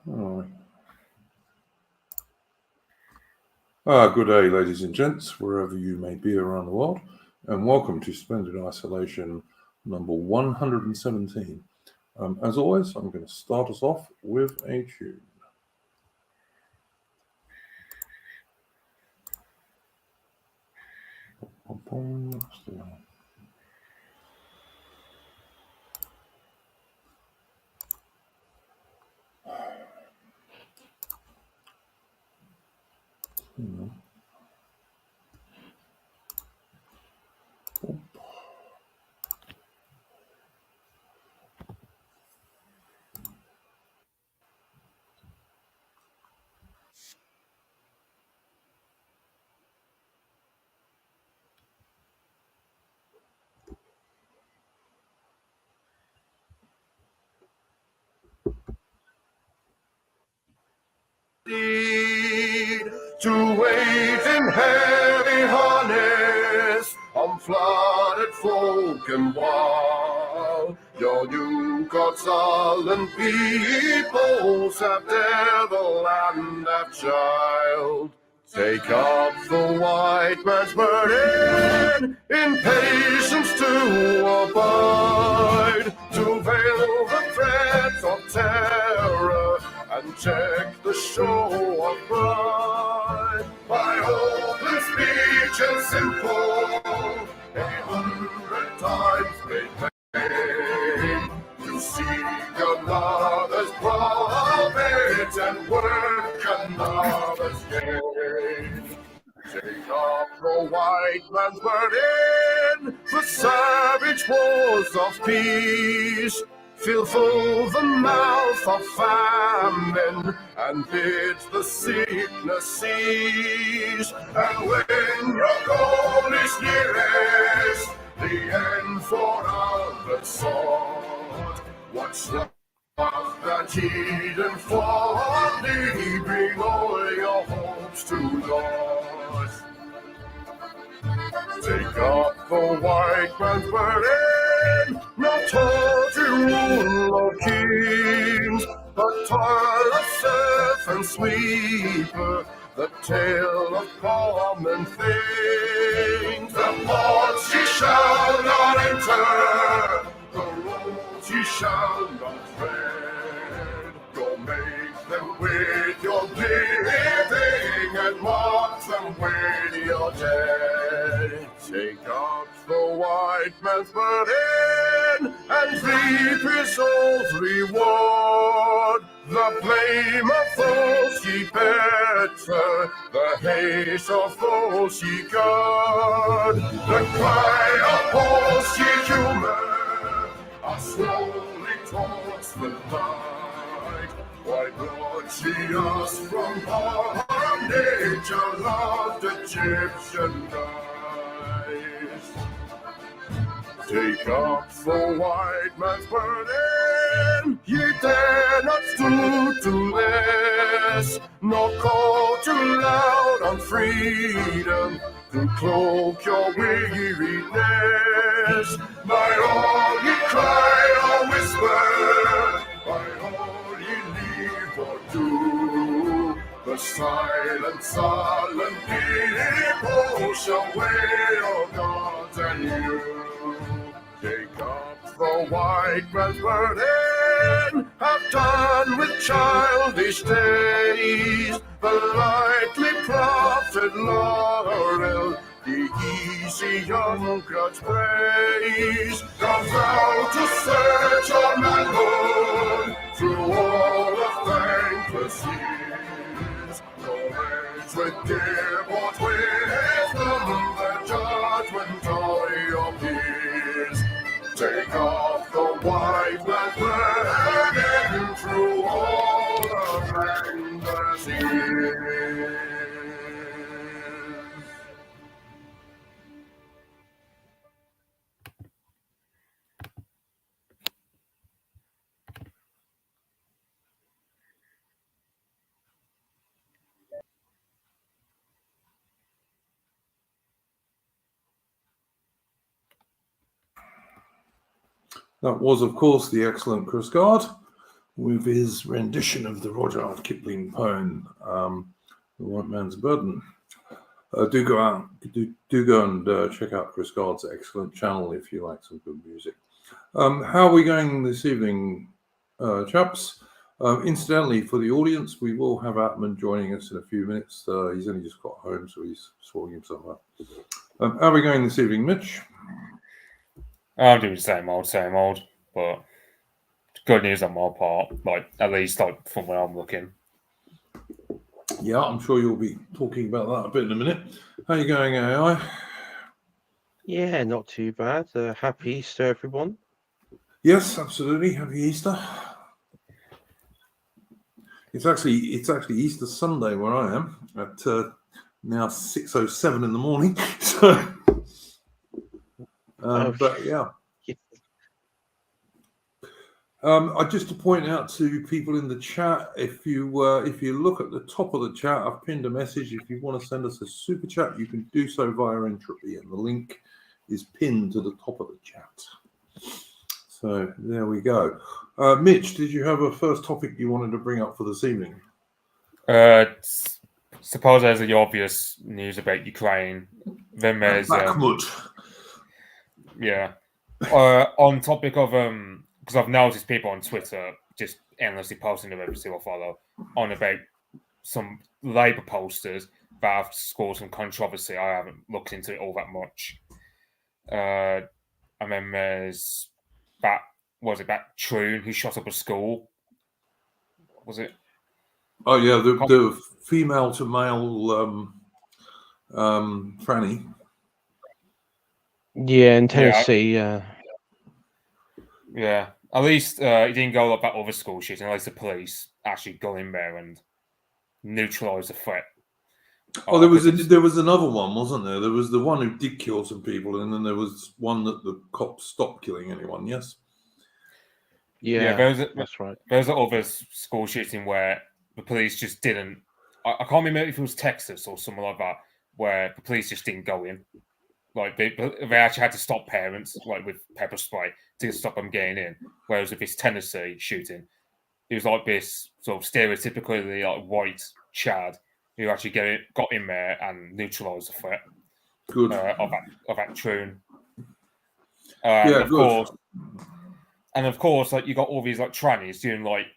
Good day, ladies and gents, wherever you may be around the world, and welcome to Splendid Isolation number 117. As always, I'm going to start us off with a tune. To wait in heavy harness on flooded folk and wild. Your new God sullen peoples have devil and have child. Take up the white man's burden, in patience to abide, to veil the threats of terror and check the show of pride. By open speech and simple, 100 times made plain, to seek another's profit and work another's gain. Take up the white man's burden, the savage wars of peace. Fill full the mouth of famine and bid the sickness cease. And when your goal is nearest, the end for others sought, what's left that hidden folly, bring all your hopes to Lord. Take up the white man's burden, not haughty rule of kings, but toil of serf and sweeper, the tale of common things. The ports ye shall not enter, the roads ye shall not tread. Go make them with your living and mark them with your dead. Take up the white man's burden and reap his old reward. The blame of those ye better, the hate of those ye guard. The cry of those ye humor are slowly towards the light. Why brought ye us from bondage, a loved Egyptian guise? Take up the white man's burden, ye dare not stoop to less, nor call too loud on freedom to cloak your weariness. By all ye cry or whisper, by all ye leave or do, the silent, sullen people shall weigh your gods and you. Take up the white man's burden, have done with childish days, the lightly proffered laurel, the easy young crowd's praise. Come thou to search your manhood through all of thankless years. No age with dear bought wisdom, the judgment of your peers. Take off the white man's burden through all of endless years. That was, of course, the excellent Chris Gard with his rendition of the Rudyard Kipling poem, The White Man's Burden. Do go and check out Chris Gard's excellent channel if you like some good music. How are we going this evening, chaps? Incidentally, for the audience, we will have Ataman joining us in a few minutes. He's only just got home, so he's sorting himself out. How are we going this evening, Mitch? I'm doing the same old, but good news on my part, like at least like from where I'm looking. Yeah, I'm sure you'll be talking about that a bit in a minute. How are you going, AI? Yeah, not too bad. Happy Easter, everyone. Yes, absolutely. Happy Easter. It's actually Easter Sunday where I am at now 6:07 in the morning. So, but yeah. Just to point out to people in the chat, if you look at the top of the chat, I've pinned a message. If you want to send us a super chat, you can do so via Entropy, and the link is pinned to the top of the chat. So there we go. Mitch, did you have a first topic you wanted to bring up for this evening? Suppose there's the obvious news about Ukraine. Then there's Bakhmut. Yeah. On topic of because I've noticed people on Twitter just endlessly posting about every single follow on about some Labour posters that have scored some controversy. I haven't looked into it all that much. And then there's that Troon who shot up a school. Was it? Oh yeah, the female to male tranny. Yeah, in Tennessee. Yeah. At least it didn't go like that other school shooting. At least the police actually got in there and neutralised the threat. Oh, there was another one, wasn't there? There was the one who did kill some people, and then there was one that the cops stopped killing anyone. Yes. Yeah, that's right. There's other school shooting where the police just didn't. I can't remember if it was Texas or something like that, where the police just didn't go in. Like they actually had to stop parents, like with pepper spray, to stop them getting in. Whereas with this Tennessee shooting, it was like this sort of stereotypically like white Chad who actually got in there and neutralised the threat. Good. Of that Troon. Yeah, good. And of course, like you got all these like trannies doing like,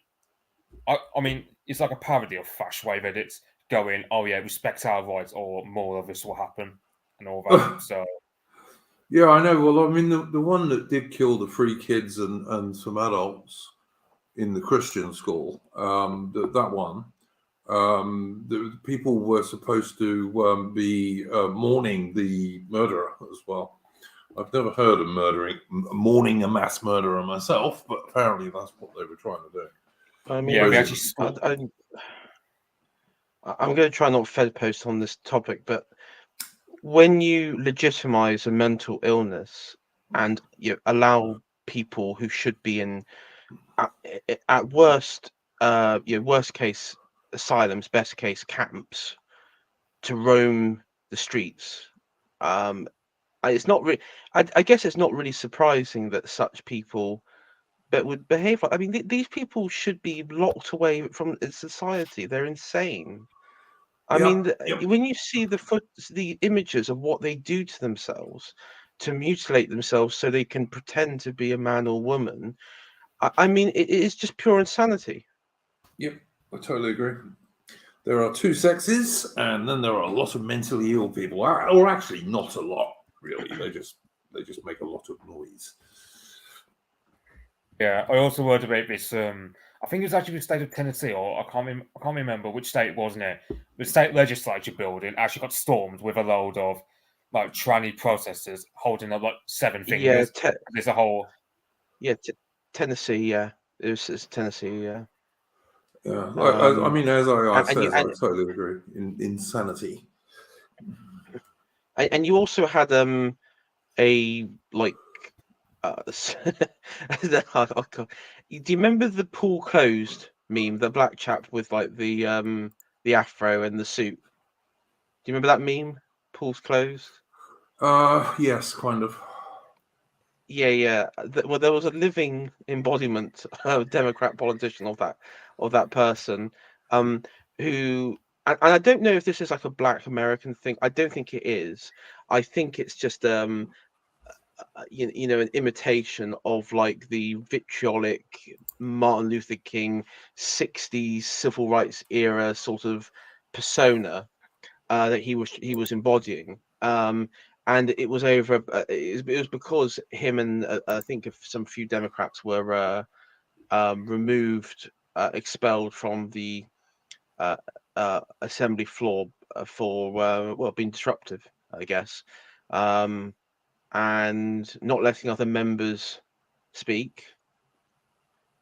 I mean, it's like a parody of Fash Wave edits going, oh yeah, respect our rights, or more of this will happen, and all that. So. Yeah, I know. Well, I mean, the one that did kill the 3 kids and some adults in the Christian school, that one, the people were supposed to be mourning the murderer as well. I've never heard of mourning a mass murderer myself, but apparently that's what they were trying to do. I mean, yeah, I'm going to try not to fed post on this topic, but when you legitimize a mental illness and you allow people who should be in at worst worst case asylums, best case camps, to roam the streets, it's not really. I guess it's not really surprising that such people would behave like. I mean, these people should be locked away from society. They're insane. I mean, when you see the images of what they do to themselves to mutilate themselves so they can pretend to be a man or woman, I mean, it is just pure insanity. Yep, I totally agree. There are 2 sexes, and then there are a lot of mentally ill people, or actually not a lot, really. They just make a lot of noise. Yeah, I also heard about this. I think it was actually the state of Tennessee, or I can't remember which state it was now. The state legislature building actually got stormed with a load of like tranny protesters holding up like 7 fingers. Yeah, there's a whole. Yeah, Tennessee. Yeah, it's Tennessee. Yeah. Yeah, I mean, as I said, I totally agree. Insanity. And you also had a like. Do you remember the pool closed meme? The black chap with like the afro and the suit. Do you remember that meme? Pool's closed. Yes, kind of. Well, there was a living embodiment, Democrat politician of that person, who, and I don't know if this is like a Black American thing. I don't think it is. I think it's just an imitation of like the vitriolic Martin Luther King 60s civil rights era sort of persona that he was embodying. And it was over. It was because him and I think some few Democrats were removed, expelled from the assembly floor for being disruptive, I guess, and not letting other members speak.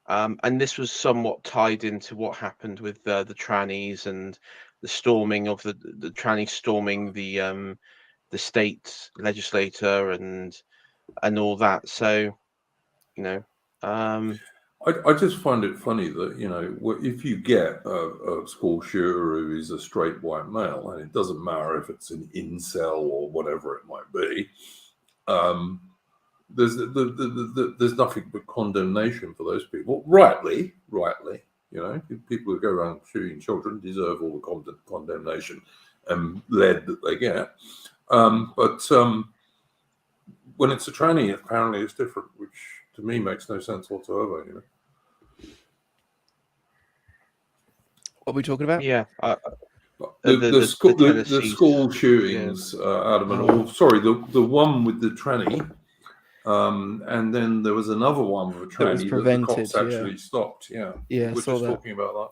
And this was somewhat tied into what happened with the trannies and the storming of the trannies storming the state legislator and all that. So, I just find it funny that, if you get a school shooter who is a straight white male, and it doesn't matter if it's an incel or whatever it might be, there's nothing but condemnation for those people. Rightly, people who go around shooting children deserve all the condemnation and lead that they get. But when it's a tranny, apparently it's different, which to me makes no sense whatsoever. What are we talking about? yeah. The school shootings, Oh. sorry, the one with the tranny, and then there was another one with a tranny was that the prevented, cops actually stopped. Yeah, we're I just saw that. talking about that.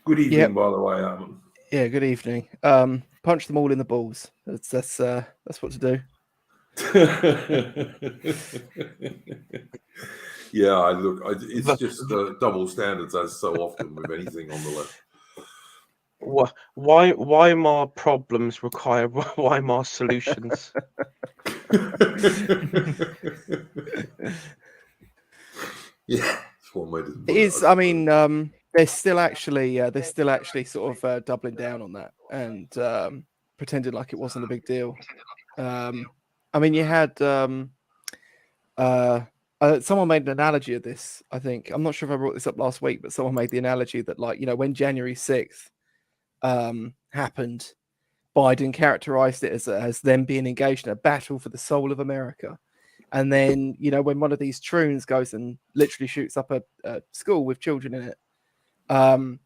Good evening, by the way, Ataman. Yeah, good evening. Punch them all in the balls. That's what to do. Yeah, it's just double standards as so often with anything on the left. Weimar problems require Weimar solutions. Yeah, it's one way to. It is. I mean, they're still actually sort of doubling down on that and pretending like it wasn't a big deal. I mean, you had someone made an analogy of this. I think I'm not sure if I brought this up last week, but someone made the analogy that, like, when January 6th happened, Biden characterized it as them being engaged in a battle for the soul of America. And then, when one of these troons goes and literally shoots up a school with children in it,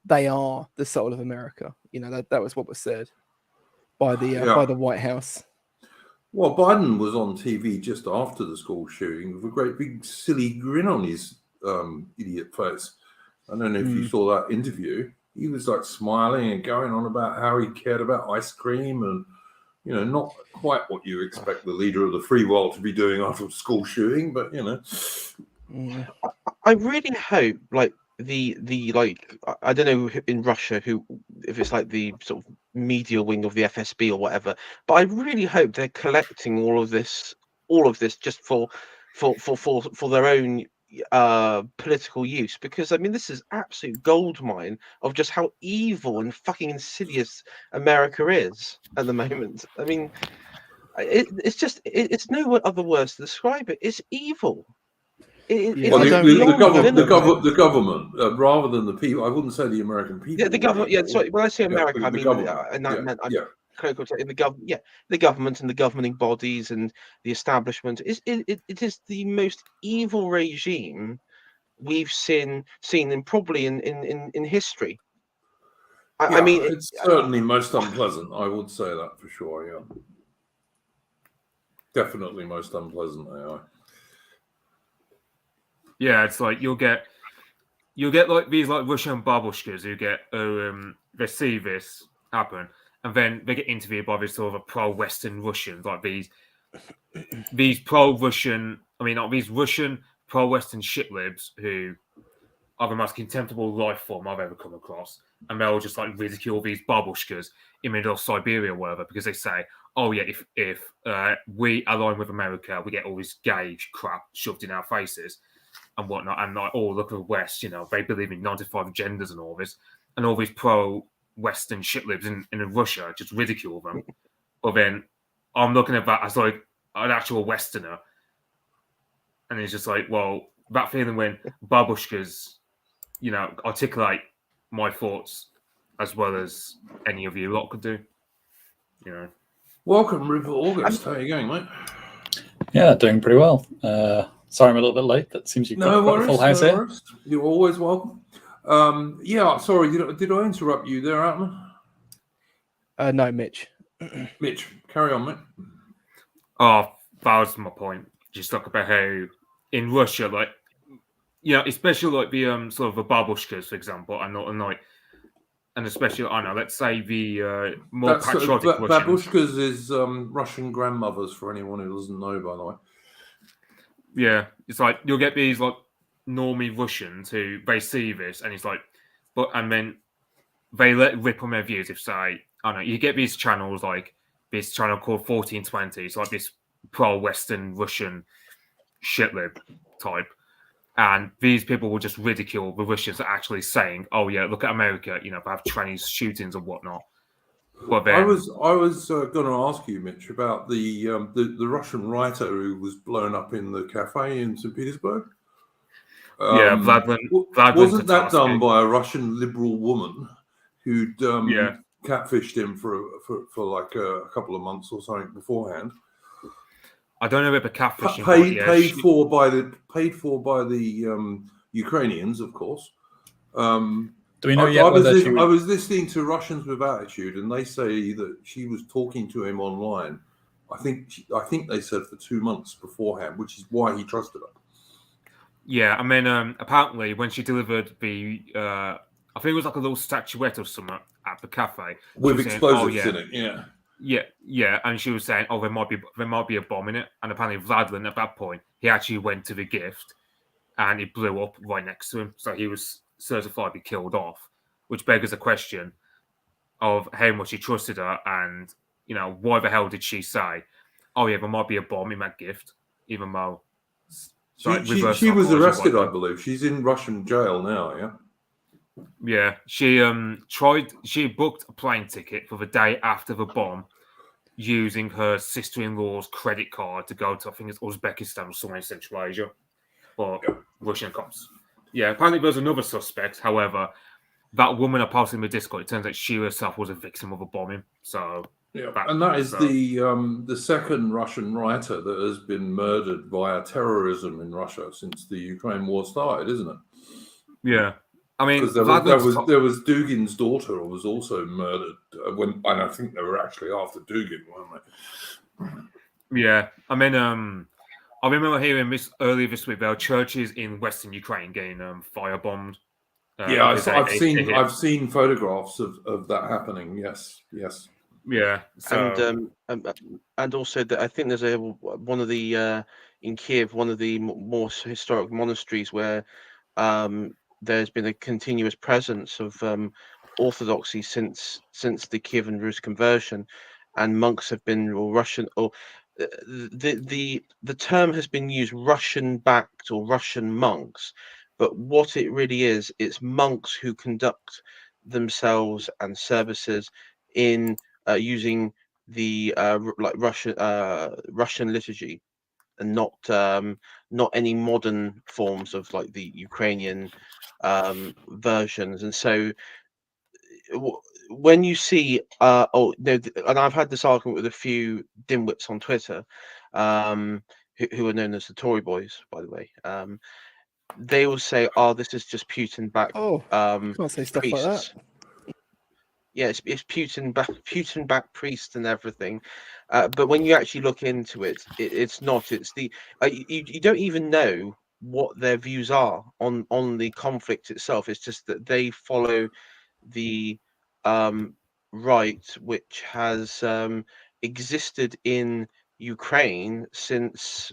they are the soul of America. That was what was said by the White House. Well, Biden was on TV just after the school shooting with a great big silly grin on his idiot face. I don't know if you saw that interview. He was like smiling and going on about how he cared about ice cream and, not quite what you expect the leader of the free world to be doing after a school shooting, but I really hope, like, the I don't know in Russia if it's like the sort of media wing of the FSB or whatever, but I really hope they're collecting all of this just for their own political use, because I mean this is absolute goldmine of just how evil and fucking insidious America is at the moment. I mean, it's no other words to describe it. It's evil. The government, rather than the people. I wouldn't say the American people. Yeah, the government. Yeah, sorry. When I say America, I mean the government. Yeah, the government and the governing bodies and the establishment. It is the most evil regime we've seen in probably in history. I mean, it's certainly most unpleasant. I would say that for sure. Yeah, definitely most unpleasant. They are. Yeah, it's like you'll get like these like Russian babushkas who they see this happen and then they get interviewed by these sort of pro-Western Russians, like these pro-Russian, these Russian pro-Western shitlibs who are the most contemptible life form I've ever come across, and they'll just like ridicule these babushkas in the middle of Siberia or whatever because they say, oh yeah, if we align with America, we get all this gay crap shoved in our faces and whatnot, and like, oh, look at the West, they believe in 95 genders and all this, and all these pro-Western shitlibs in Russia just ridicule them. But then I'm looking at that as like an actual Westerner. And it's just like, well, that feeling when babushkas, articulate my thoughts as well as any of you lot could do. Welcome, Rupert August. How are you going, mate? Yeah, doing pretty well. Sorry I'm a little bit late. That seems you've got a full house here. Worries. You're always welcome. Sorry, did I interrupt you there, Ataman? No, Mitch. Mitch, carry on, mate. Oh, that was my point. Just talk about how in Russia, especially like the sort of the babushkas, for example, and especially, I don't know, let's say the more patriotic Russians. Babushkas is Russian grandmothers, for anyone who doesn't know, by the way. Yeah, it's like you'll get these like normie Russians who they see this and it's like, and then they let it rip on their views. If say, I don't know, you get these channels like this channel called 1420, it's like this pro-Western Russian shitlib type. And these people will just ridicule the Russians actually saying, "Oh yeah, look at America. They have Chinese shootings and whatnot." But then, I was going to ask you, Mitch, about the Russian writer who was blown up in the cafe in St. Petersburg. Vladimir wasn't that Tatarsky. done by a Russian liberal woman who'd catfished him for like a couple of months or something beforehand? I don't know about the catfishing. Paid for by the Ukrainians, of course. Do we know I yet whether I was listening to Russians with Attitude, and they say that she was talking to him online. I think they said for 2 months beforehand, which is why he trusted her. Yeah, I mean, apparently when she delivered the, I think it was like a little statuette or something at the cafe with explosives in it. Yeah, and she was saying, "Oh, there might be a bomb in it." And apparently, Vladimir at that point, he actually went to the gift, and it blew up right next to him. So he was certifiably killed off, which begs the question of how much he trusted her, and why the hell did she say, "Oh yeah, there might be a bomb in that gift," even though she was arrested, I believe. She's in Russian jail now. Yeah. Yeah, she booked a plane ticket for the day after the bomb using her sister-in-law's credit card to go to, I think it's Uzbekistan or somewhere in Central Asia, or Russian cops. Yeah, apparently there's another suspect. However, that woman posted in the Discord, it turns out she herself was a victim of a bombing. So that is the second Russian writer that has been murdered via terrorism in Russia since the Ukraine war started, isn't it? Yeah. I mean, because there was Dugin's daughter was also murdered and I think they were actually after Dugin, weren't they? Yeah, I mean, I remember hearing earlier this week there are churches in Western Ukraine getting firebombed. I've seen photographs of that happening. Yes. Yeah, and also that I think there's one of the in Kiev, one of the more historic monasteries where there's been a continuous presence of orthodoxy since the Kievan Rus conversion, and monks have been Russian, or the term has been used, Russian backed or Russian monks, but what it really is, it's monks who conduct themselves and services in using the Russian liturgy, and not any modern forms of like the Ukrainian versions. And so when you see and I've had this argument with a few dimwits on Twitter who are known as the Tory boys, by the way. They will say, "Oh, this is just Putin back." Can't say stuff priests. like that. Yeah, it's Putin back priests and everything, but when you actually look into it, it's not. It's the you don't even know what their views are on the conflict itself. It's just that they follow the right, which has existed in Ukraine since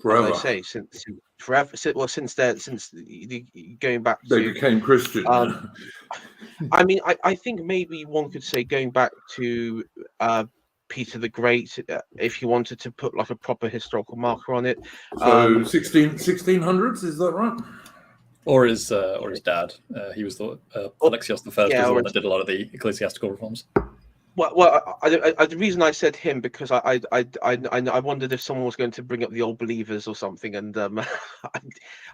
forever. As I say, since forever. Since going back they became Christian. I mean, I think maybe one could say going back to Peter the Great, if you wanted to put like a proper historical marker on it. So 1600s, is that right? Or his dad. He was the Alexios the First was the one that did a lot of the ecclesiastical reforms. Well, the reason I said him because I wondered if someone was going to bring up the Old Believers or something, and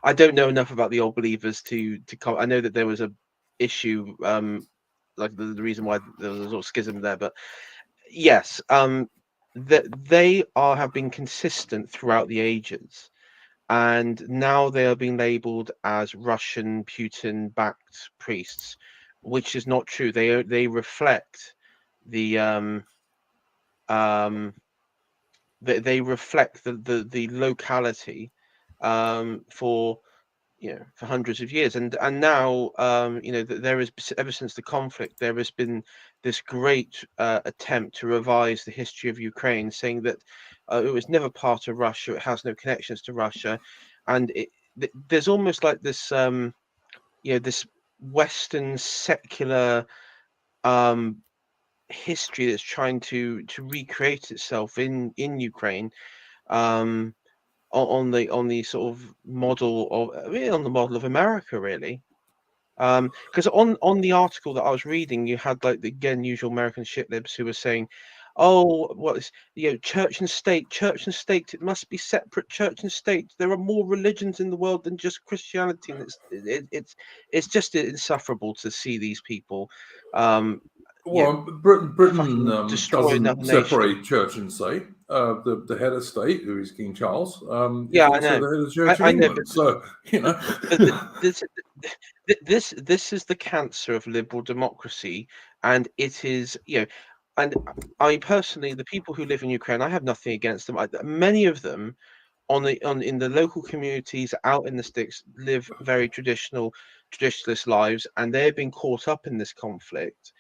I don't know enough about the Old Believers to come. I know that there was a issue, like the reason why there was a sort of schism there, but yes, that they have been consistent throughout the ages, and now they are being labelled as Russian Putin-backed priests, which is not true. They reflect the they reflect the locality for for hundreds of years, and now there is, ever since the conflict, there has been this great attempt to revise the history of Ukraine, saying that it was never part of Russia, it has no connections to Russia, and there's almost like this this Western secular history that's trying to recreate itself in Ukraine, um, on the sort of model of, really on the model of America, really. Because on the article that I was reading, you had like the again usual American shitlibs who were saying, "Oh, what is church and state, church and state? It must be separate, church and state. There are more religions in the world than just Christianity," and it's just insufferable to see these people. Well, Britain Fucking destroy doesn't another nation. separate church and state. The head of state, who is King Charles, is Yeah, I also know. the head of Church of I know, England. So this is the cancer of liberal democracy, and it is and I personally, the people who live in Ukraine, I have nothing against them. Many of them in the local communities out in the sticks live very traditionalist lives, and they've been caught up in this conflict,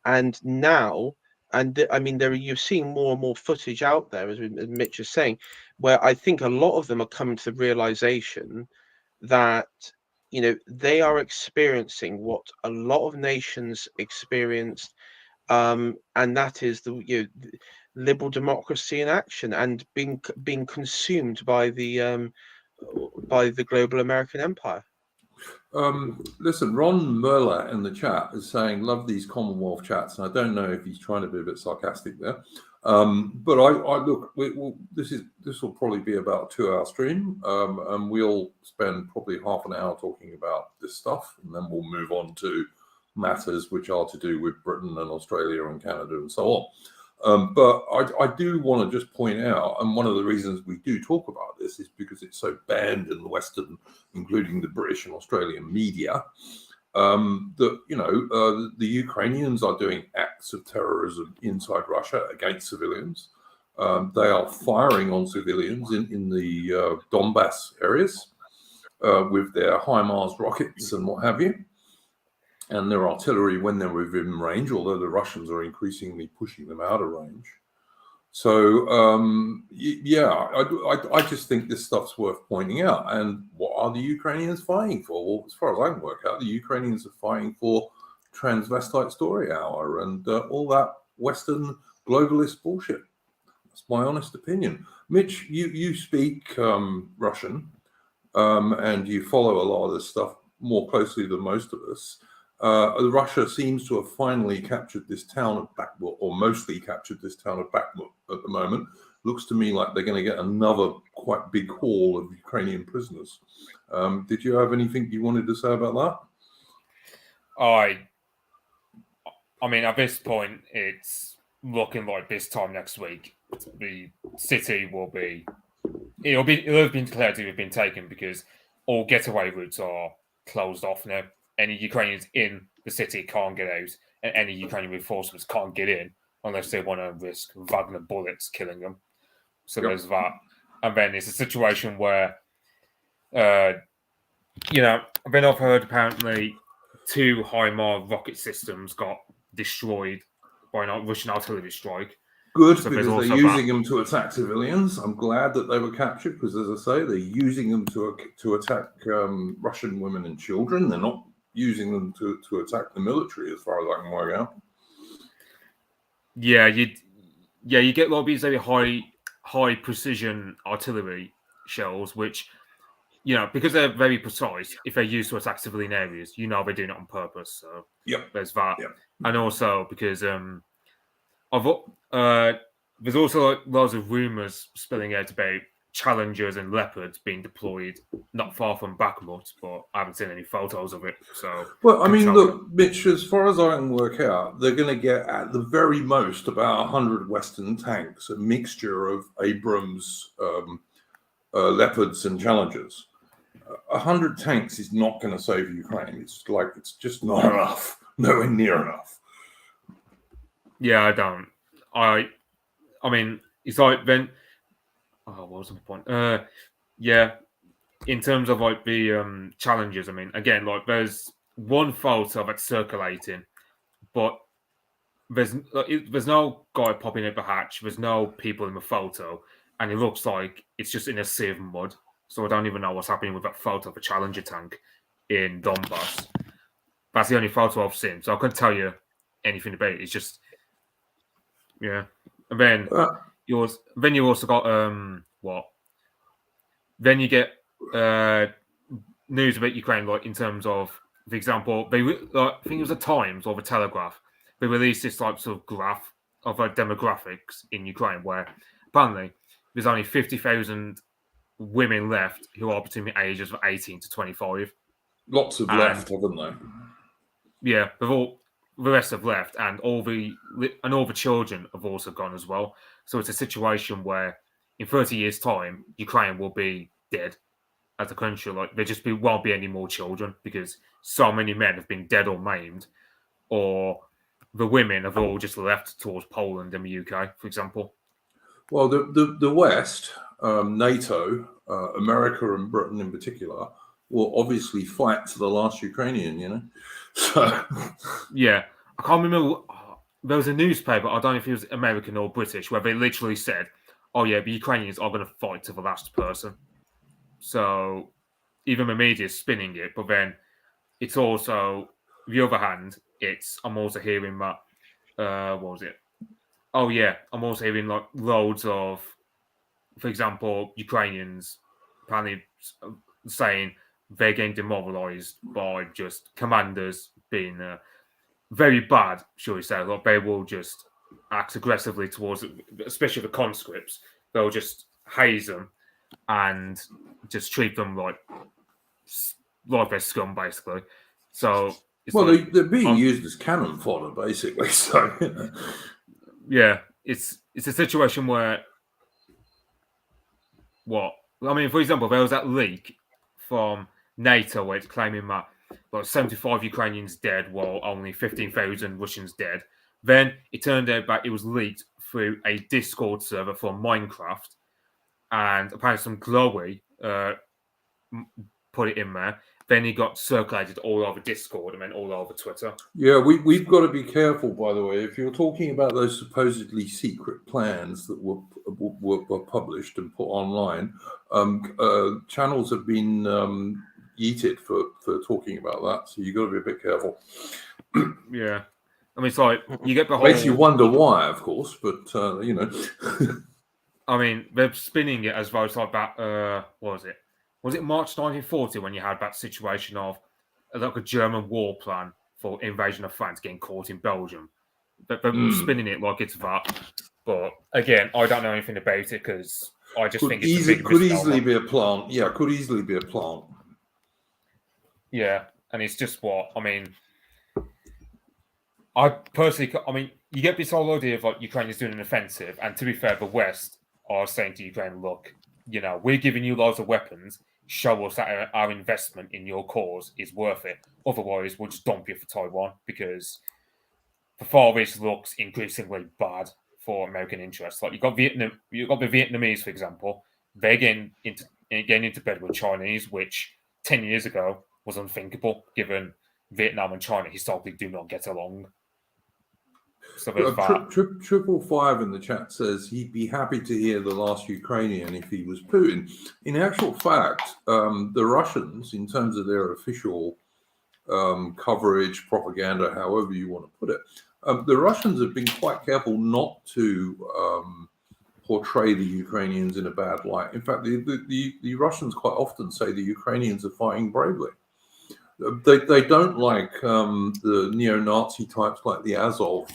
and now. I mean, you're seeing more and more footage out there, as Mitch is saying, where I think a lot of them are coming to the realization that they are experiencing what a lot of nations experienced, and that is the liberal democracy in action, and being consumed by the global American empire. Listen, Ron Merla in the chat is saying, "Love these Commonwealth chats." And I don't know if he's trying to be a bit sarcastic there, but I look. This will probably be about a 2-hour stream, and we'll spend probably half an hour talking about this stuff, and then we'll move on to matters which are to do with Britain and Australia and Canada and so on. But I do want to just point out, and one of the reasons we do talk about this is because it's so banned in the Western, including the British and Australian media, that the Ukrainians are doing acts of terrorism inside Russia against civilians. They are firing on civilians in the Donbass areas with their HIMARS rockets and what have you, and their artillery when they're within range, although the Russians are increasingly pushing them out of range. So, I just think this stuff's worth pointing out. And what are the Ukrainians fighting for? Well, as far as I can work out, the Ukrainians are fighting for transvestite story hour and all that Western globalist bullshit. That's my honest opinion. Mitch, you speak Russian, and you follow a lot of this stuff more closely than most of us. Russia seems to have finally captured this town of Bakhmut, or mostly captured this town of Bakhmut at the moment. Looks to me like they're going to get another quite big haul of Ukrainian prisoners. Did you have anything you wanted to say about that? I mean, at this point, it's looking like this time next week, the city it'll have been declared to have been taken, because all getaway routes are closed off now. Any Ukrainians in the city can't get out, and any Ukrainian reinforcements can't get in unless they want to risk Wagner bullets killing them. So there's that. And then it's a situation where, then I've heard apparently 2 HIMARS rocket systems got destroyed by a Russian artillery strike. Good, so because they're using them to attack civilians. I'm glad that they were captured, because, as I say, they're using them to attack Russian women and children. They're not using them to attack the military, as far as I can work out. Yeah, you get a lot of these very high precision artillery shells, which, because they're very precise, if they're used to attack civilian areas, they're doing it on purpose. So there's that. Yep. And also because there's also like lots of rumours spilling out about Challengers and Leopards being deployed not far from Bakhmut, but I haven't seen any photos of it. So, Well, I couldn't mean, tell look, you. Mitch, as far as I can work out, they're going to get at the very most about 100 Western tanks, a mixture of Abrams, Leopards, and Challengers. 100 tanks is not going to save Ukraine. It's just not enough, nowhere near enough. Yeah, I don't. I mean, it's like then. Oh, what was my point? Yeah, in terms of like the challenges, I mean, again, like there's one photo that's circulating, but there's no guy popping out the hatch. There's no people in the photo, and it looks like it's just in a sea of mud. So I don't even know what's happening with that photo of a Challenger tank in Donbass. That's the only photo I've seen, so I couldn't tell you anything about it. It's just, yeah. And then you also got what? Then you get news about Ukraine, like in terms of, for example, I think it was the Times or the Telegraph. They released this type of graph of demographics in Ukraine, where apparently there's only 50,000 women left who are between the ages of 18 to 25. Lots have left, haven't they? Yeah, the rest have left, and all the children have also gone as well. So it's a situation where in 30 years' time, Ukraine will be dead as a country. Like there just won't be any more children because so many men have been dead or maimed, or the women have all just left towards Poland and the UK, for example. Well, the West, NATO, America and Britain in particular, will obviously fight to the last Ukrainian, you know? So yeah, I can't remember. There was a newspaper, I don't know if it was American or British, where they literally said, oh yeah, the Ukrainians are going to fight to the last person. So even the media is spinning it, but then it's also, the other hand, I'm also hearing that, what was it? Oh yeah, I'm also hearing like loads of, for example, Ukrainians apparently saying they're getting demoralized by just commanders being very bad, shall we say. Like they will just act aggressively towards, especially the conscripts. They'll just haze them and just treat them like they're scum, basically. So, they're being used as cannon fodder, basically. So, you know. Yeah, it's a situation where for example, there was that leak from NATO where it's claiming that like 75 Ukrainians dead, while only 15,000 Russians dead. Then it turned out that it was leaked through a Discord server for Minecraft, and apparently some glowy put it in there. Then it got circulated all over Discord and then all over Twitter. Yeah, we've got to be careful, by the way. If you're talking about those supposedly secret plans that were published and put online, channels have been yeeted for talking about that. So you've got to be a bit careful. Yeah. I mean, it's like you get the whole. Makes you wonder why, of course, but you know. I mean, they're spinning it as though it's like that. What was it? Was it March 1940 when you had that situation of like a German war plan for invasion of France getting caught in Belgium? But they're spinning it like it's that. But again, I don't know anything about it because I just think it's could easily be a plant. Yeah, could easily be a plant. Yeah, and it's just what I mean. I personally, you get this whole idea of like Ukraine is doing an offensive, and to be fair, the West are saying to Ukraine, look, you know, we're giving you loads of weapons. Show us that our investment in your cause is worth it. Otherwise, we'll just dump you for Taiwan because the Far East looks increasingly bad for American interests. Like you've got the Vietnamese, for example. They're getting into bed with Chinese, which 10 years ago was unthinkable, given Vietnam and China historically do not get along. So there's that. 555 in the chat says he'd be happy to hear the last Ukrainian if he was Putin. In actual fact, the Russians, in terms of their official coverage, propaganda, however you want to put it, the Russians have been quite careful not to portray the Ukrainians in a bad light. In fact, the Russians quite often say the Ukrainians are fighting bravely. They don't like the neo-Nazi types like the Azov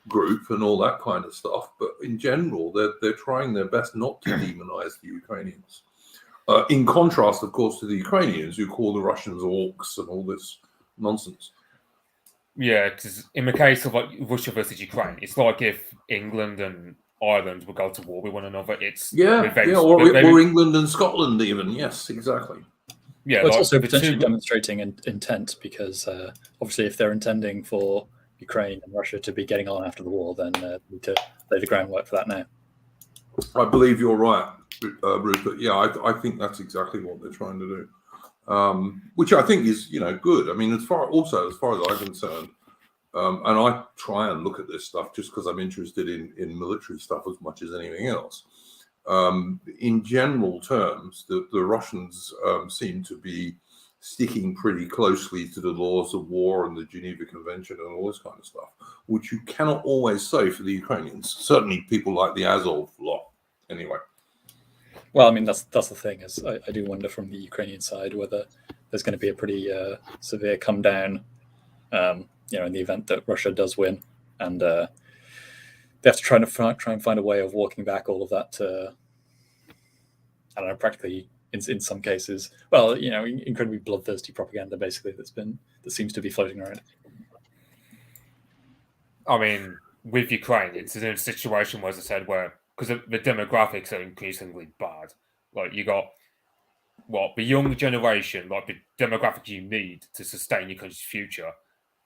group and all that kind of stuff. But in general, they're trying their best not to demonize the Ukrainians. In contrast, of course, to the Ukrainians who call the Russians orcs and all this nonsense. Yeah, because in the case of like Russia versus Ukraine, it's like if England and Ireland would go to war with one another. It's or England and Scotland even. Yes, exactly. Yeah, well, it's also potentially demonstrating intent because obviously, if they're intending for Ukraine and Russia to be getting on after the war, then they need to lay the groundwork for that now. I believe you're right, Rupert. Yeah, I think that's exactly what they're trying to do, which I think is good. I mean, as far as I'm concerned, and I try and look at this stuff just because I'm interested in military stuff as much as anything else. In general terms, the Russians seem to be sticking pretty closely to the laws of war and the Geneva Convention and all this kind of stuff, which you cannot always say for the Ukrainians. Certainly people like the Azov lot, anyway. Well, I mean, that's the thing is I do wonder from the Ukrainian side whether there's going to be a pretty severe come down, in the event that Russia does win, and they have to try and find a way of walking back all of that. I don't know, practically in some cases. Well, incredibly bloodthirsty propaganda basically that seems to be floating around. I mean, with Ukraine, it's in a situation, as I said, where because the demographics are increasingly bad. Like you got the young generation, like the demographic you need to sustain your country's future.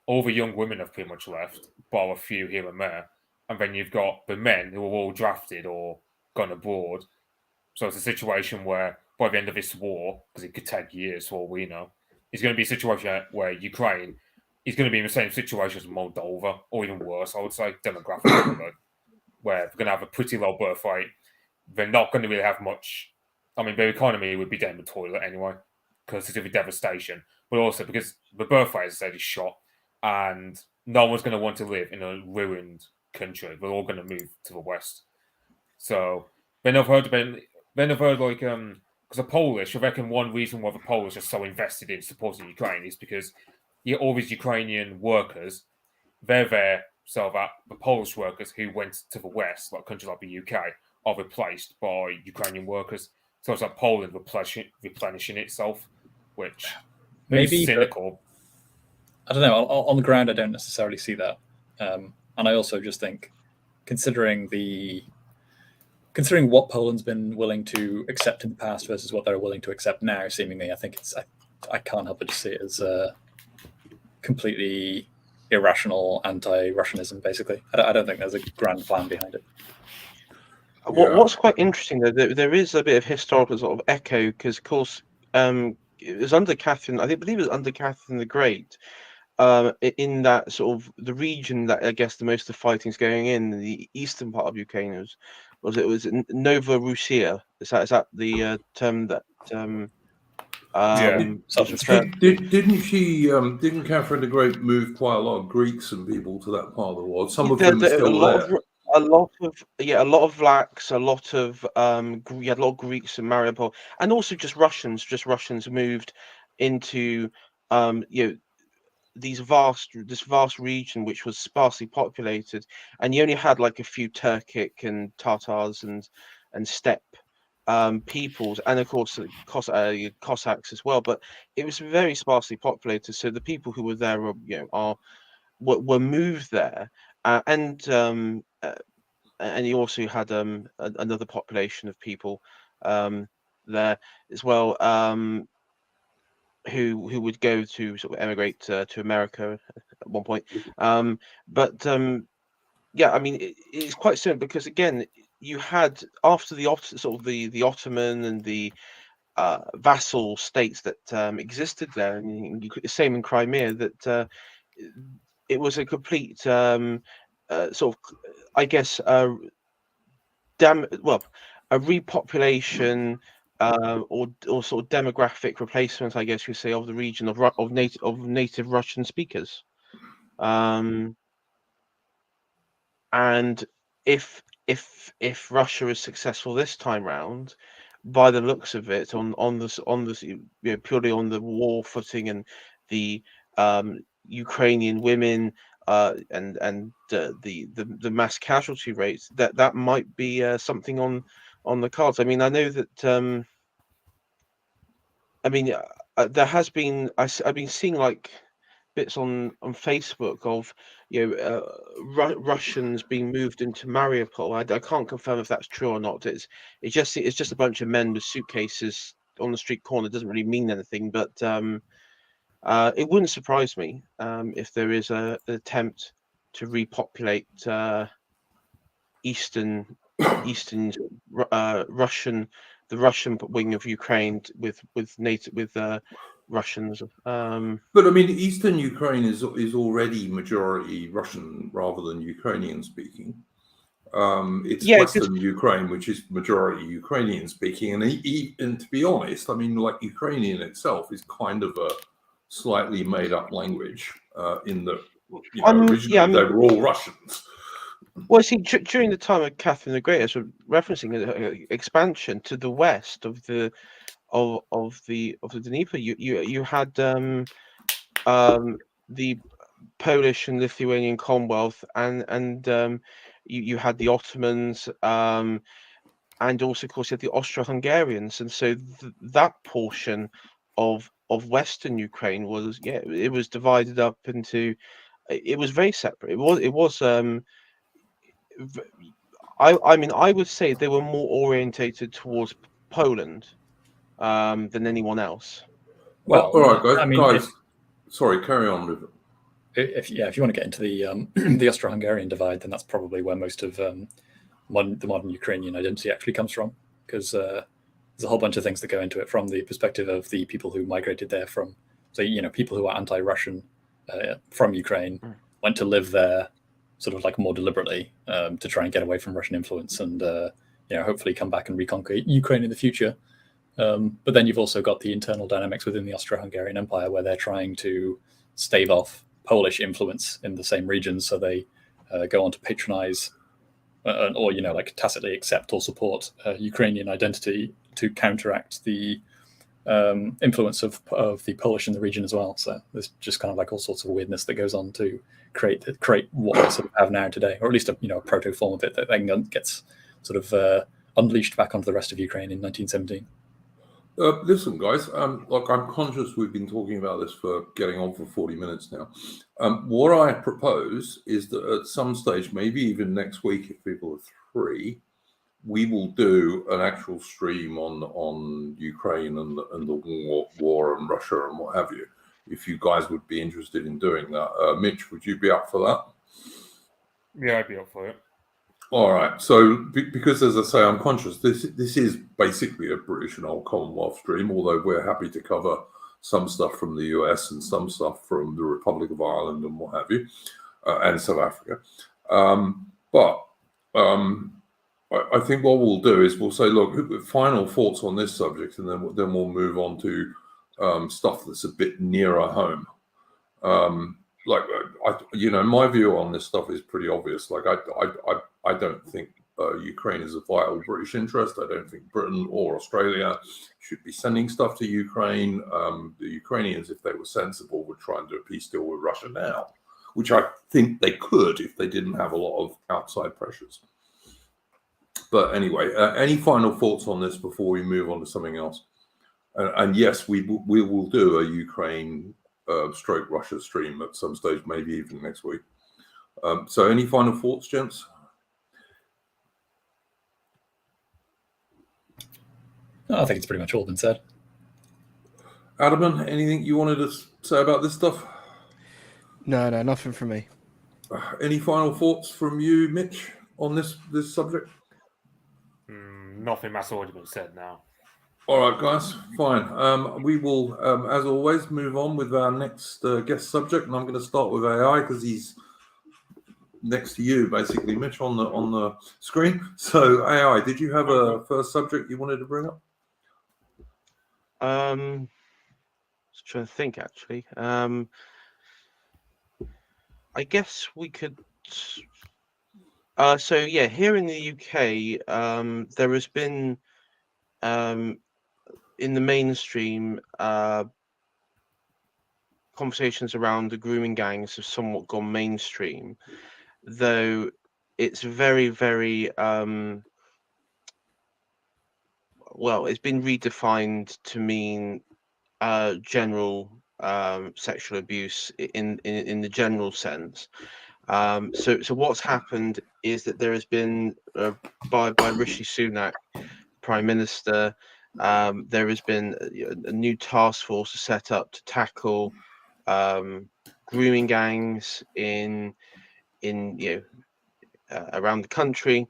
All the young women have pretty much left, bar a few here and there. And then you've got the men who are all drafted or gone abroad. So it's a situation where by the end of this war, because it could take years for all we know, it's going to be a situation where Ukraine is going to be in the same situation as Moldova, or even worse, I would say, demographically, where they're going to have a pretty low birth rate. They're not going to really have much. I mean, their economy would be down the toilet anyway, because of the devastation, but also because the birth rate, as I said, is shot, and no one's going to want to live in a ruined country. They're all going to move to the west. So then I've heard like because the Polish, I reckon one reason why the Polish are so invested in supporting Ukraine is because all these Ukrainian workers, they're there so that the Polish workers who went to the west, like countries like the UK, are replaced by Ukrainian workers. So it's like Poland replenishing itself, which maybe is cynical. I don't know. On the ground, I don't necessarily see that, and I also just think, considering what Poland's been willing to accept in the past versus what they're willing to accept now, seemingly, I think I can't help but just see it as completely irrational anti-Russianism. Basically, I don't think there's a grand plan behind it. What's quite interesting though, there is a bit of historical sort of echo because, of course, it was under Catherine. I believe it was under Catherine the Great. In that sort of the region that I guess the most of the fighting's going in the eastern part of Ukraine was Nova Russia. Is that the term that? Didn't Catherine the Great move quite a lot of Greeks and people to that part of the world? Some of them are still there. A lot of Vlachs, a lot of you had a lot of Greeks in Mariupol, and also just Russians moved into this vast region which was sparsely populated, and you only had like a few Turkic and Tatars and steppe peoples, and of course Cossacks as well. But it was very sparsely populated, so the people who were there were moved there, and you also had another population of people there as well, who would go to sort of emigrate to America at one point. But I mean, it's quite simple because again, you had after the Ottoman and the vassal states that existed there, and you could the same in Crimea, that it was a complete sort of, I guess, a repopulation or sort of demographic replacement, I guess you say, of the region of native Russian speakers. And if Russia is successful this time round, by the looks of it, on this purely on the war footing and the Ukrainian women and the mass casualty rates, that might be something on the cards. I mean, I know that there has been I've been seeing like bits on Facebook of Russians being moved into Mariupol. I can't confirm if that's true or not. It's just a bunch of men with suitcases on the street corner. It doesn't really mean anything, but it wouldn't surprise me if there is an attempt to repopulate eastern Russian, the Russian wing of Ukraine with Russians. But I mean, Eastern Ukraine is already majority Russian rather than Ukrainian speaking. It's Western Ukraine, which is majority Ukrainian speaking, and to be honest, I mean, like Ukrainian itself is kind of a slightly made up language in that originally they were all Russians. Well, see, during the time of Catherine the Great, as we're referencing expansion to the west of the Dnieper, you had the Polish and Lithuanian Commonwealth, and you had the Ottomans, and also, of course, you had the Austro-Hungarians, and so that portion of Western Ukraine was it was divided up into. It was very separate. It was. I mean, I would say they were more orientated towards Poland than anyone else. Well, all right, guys. I mean, sorry, carry on with it. If you want to get into the the Austro-Hungarian divide, then that's probably where most of the modern Ukrainian identity actually comes from, because there's a whole bunch of things that go into it from the perspective of the people who migrated there from, so people who are anti-Russian from Ukraine went to live there sort of like more deliberately to try and get away from Russian influence and hopefully come back and reconquer Ukraine in the future. But then you've also got the internal dynamics within the Austro-Hungarian Empire where they're trying to stave off Polish influence in the same regions, so they go on to patronize or like tacitly accept or support Ukrainian identity to counteract the influence of the Polish in the region as well. So there's just kind of like all sorts of weirdness that goes on to create what we sort of have now today, or at least a proto form of it that then gets sort of unleashed back onto the rest of Ukraine in 1917. Listen, guys, look, I'm conscious we've been talking about this for getting on for 40 minutes now. What I propose is that at some stage, maybe even next week, if people are free, we will do an actual stream on Ukraine and the war and Russia and what have you. If you guys would be interested in doing that, Mitch, would you be up for that? Yeah, I'd be up for it. All right. So, because as I say, I'm conscious this is basically a British and Old Commonwealth stream, although we're happy to cover some stuff from the US and some stuff from the Republic of Ireland and what have you, and South Africa. I think what we'll do is we'll say, look, final thoughts on this subject, and then we'll move on to stuff that's a bit nearer home. My view on this stuff is pretty obvious. Like, I don't think Ukraine is a vital British interest. I don't think Britain or Australia should be sending stuff to Ukraine. The Ukrainians, if they were sensible, would try and do a peace deal with Russia now, which I think they could if they didn't have a lot of outside pressures. But anyway, any final thoughts on this before we move on to something else? And yes, we will do a Ukraine stroke Russia stream at some stage, maybe even next week. So any final thoughts, gents? I think it's pretty much all been said. Ataman, anything you wanted to say about this stuff? No, nothing from me. Any final thoughts from you, Mitch, on this subject? Nothing that's already been said now. All right, guys, fine. We will, as always, move on with our next guest subject, and I'm going to start with AI because he's next to you, basically, Mitch, on the screen. So, AI, did you have a first subject you wanted to bring up? I was trying to think, actually. I guess we could. Here in the UK, there has been in the mainstream conversations around the grooming gangs have somewhat gone mainstream, though it's very, very well, it's been redefined to mean general sexual abuse in the general sense. So what's happened is that there has been by Rishi Sunak, Prime Minister, there has been a new task force set up to tackle grooming gangs in around the country,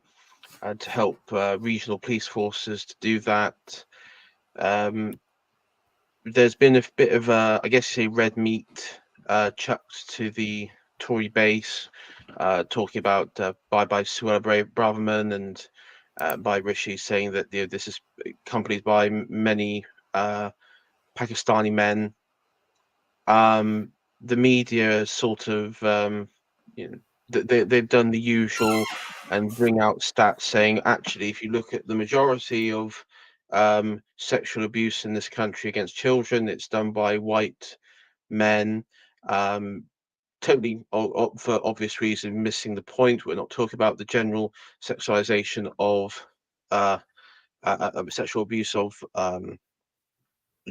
to help regional police forces to do that. There's been a bit of I guess you say red meat chucked to the Tory base, talking about bye Suella Braverman and by Rishi saying that this is accompanied by many Pakistani men. The media sort of they've done the usual and bring out stats saying actually if you look at the majority of sexual abuse in this country against children, it's done by white men. Totally for obvious reason missing the point. We're not talking about the general sexualization of sexual abuse of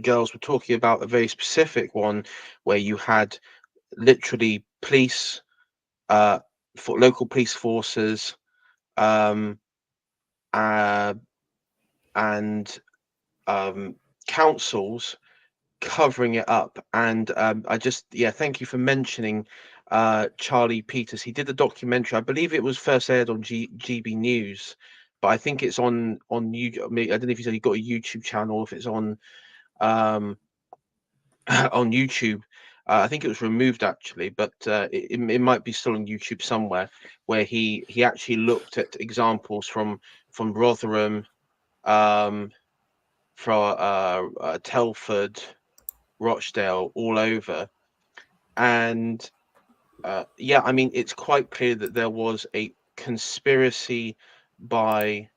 girls. We're talking about a very specific one where you had literally police for local police forces and councils covering it up. And I just thank you for mentioning Charlie Peters. He did a documentary, I believe it was first aired on GB News, but I think it's on YouTube. I don't know if he said he got a YouTube channel, if it's on on YouTube. I think it was removed actually, but it might be still on YouTube somewhere, where he actually looked at examples from Rotherham, from Telford, Rochdale, all over. And I mean, it's quite clear that there was a conspiracy by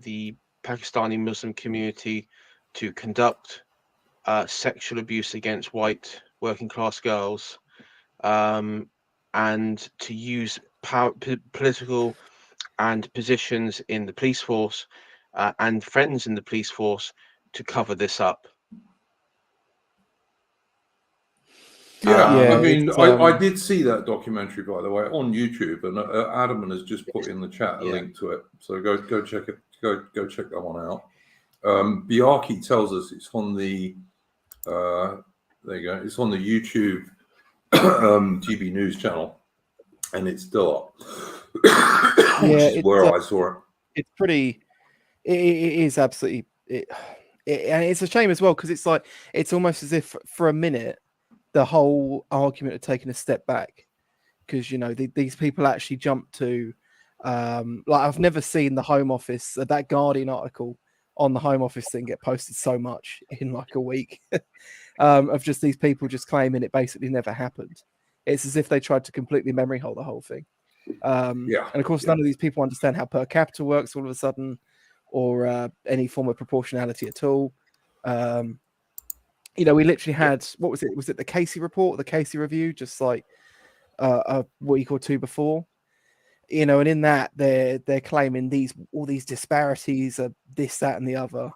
the Pakistani Muslim community to conduct sexual abuse against white working class girls, and to use political and positions in the police force and friends in the police force to cover this up. I mean, I did see that documentary, by the way, on YouTube, and Ataman has just put in the chat a link to it. So go check it. Go check that one out. Biarki tells us it's on the there you go. It's on the YouTube GB News channel, and it's still up, which is where I saw it. It's pretty. It is absolutely. And it's a shame as well, because it's like it's almost as if for a minute the whole argument had taken a step back, because these people actually jumped to like I've never seen the Home Office, that Guardian article on the Home Office thing get posted so much in like a week of just these people just claiming it basically never happened. It's as if they tried to completely memory hole the whole thing. And of course, none of these people understand how per capita works all of a sudden, or any form of proportionality at all. We literally had, what was it? Was it the Casey report, the Casey review, just like a week or two before? And in that they're claiming all these disparities of this, that, and the other.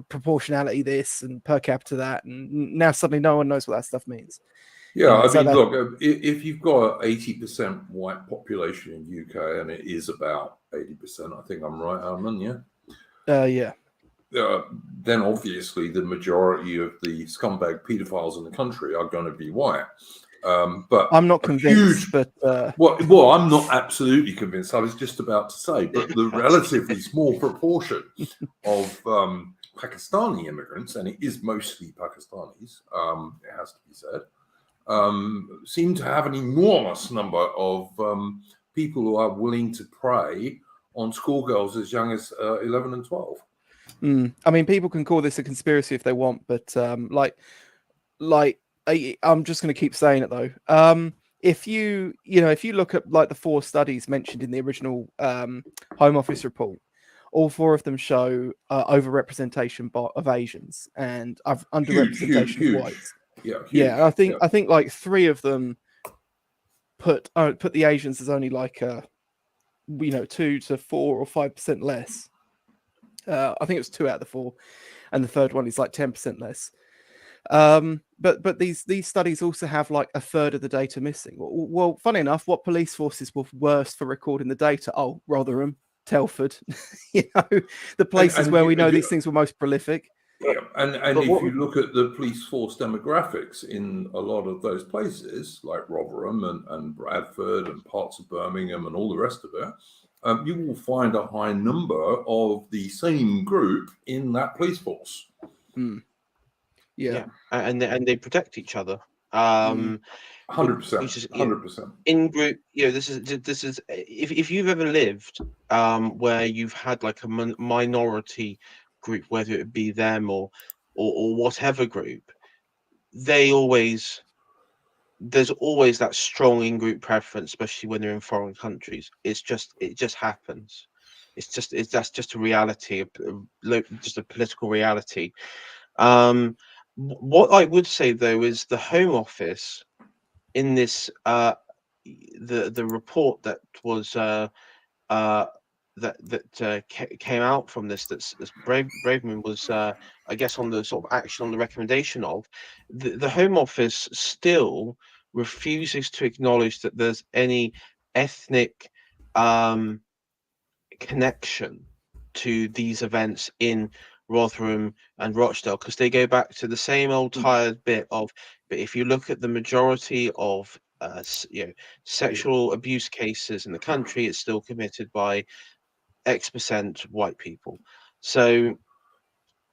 Proportionality this and per capita that, and now suddenly no one knows what that stuff means. I mean, look, if you've got 80% white population in UK, and it is about 80%, I think I'm right, Armin, yeah? Then obviously the majority of the scumbag paedophiles in the country are going to be white. But I'm not convinced. Well, I'm not absolutely convinced. I was just about to say, but the relatively small proportion of Pakistani immigrants, and it is mostly Pakistanis, it has to be said, seem to have an enormous number of people who are willing to prey on schoolgirls as young as 11 and 12. I mean, people can call this a conspiracy if they want, but I'm just going to keep saying it though. If you look at like the 4 studies mentioned in the original Home Office report, all 4 of them show overrepresentation of Asians and underrepresentation of whites. Yeah, huge. Yeah, I think like 3 of them put the Asians as only like 2 to 4 or 5% less. I think it was 2 out of the 4, and the third one is like 10% less. But these studies also have like a third of the data missing. Well, funny enough, what police forces were worst for recording the data? Oh, Rotherham, Telford, the places where we know these things were most prolific. Yeah, and if you look at the police force demographics in a lot of those places, like Rotherham and Bradford and parts of Birmingham and all the rest of it, you will find a high number of the same group in that police force. Mm. Yeah, and they protect each other. 100%, 100%. In group, this is if you've ever lived where you've had like a minority group, whether it be them or whatever group, there's always that strong in-group preference, especially when they're in foreign countries. It just happens. That's just a reality, just a political reality. What I would say though is the Home Office in this the report that was came out from this, that's Braverman was I guess on the sort of action on the recommendation of the Home Office still refuses to acknowledge that there's any ethnic connection to these events in Rotherham and Rochdale, because they go back to the same old tired bit of, but if you look at the majority of sexual abuse cases in the country, it's still committed by X% white people. So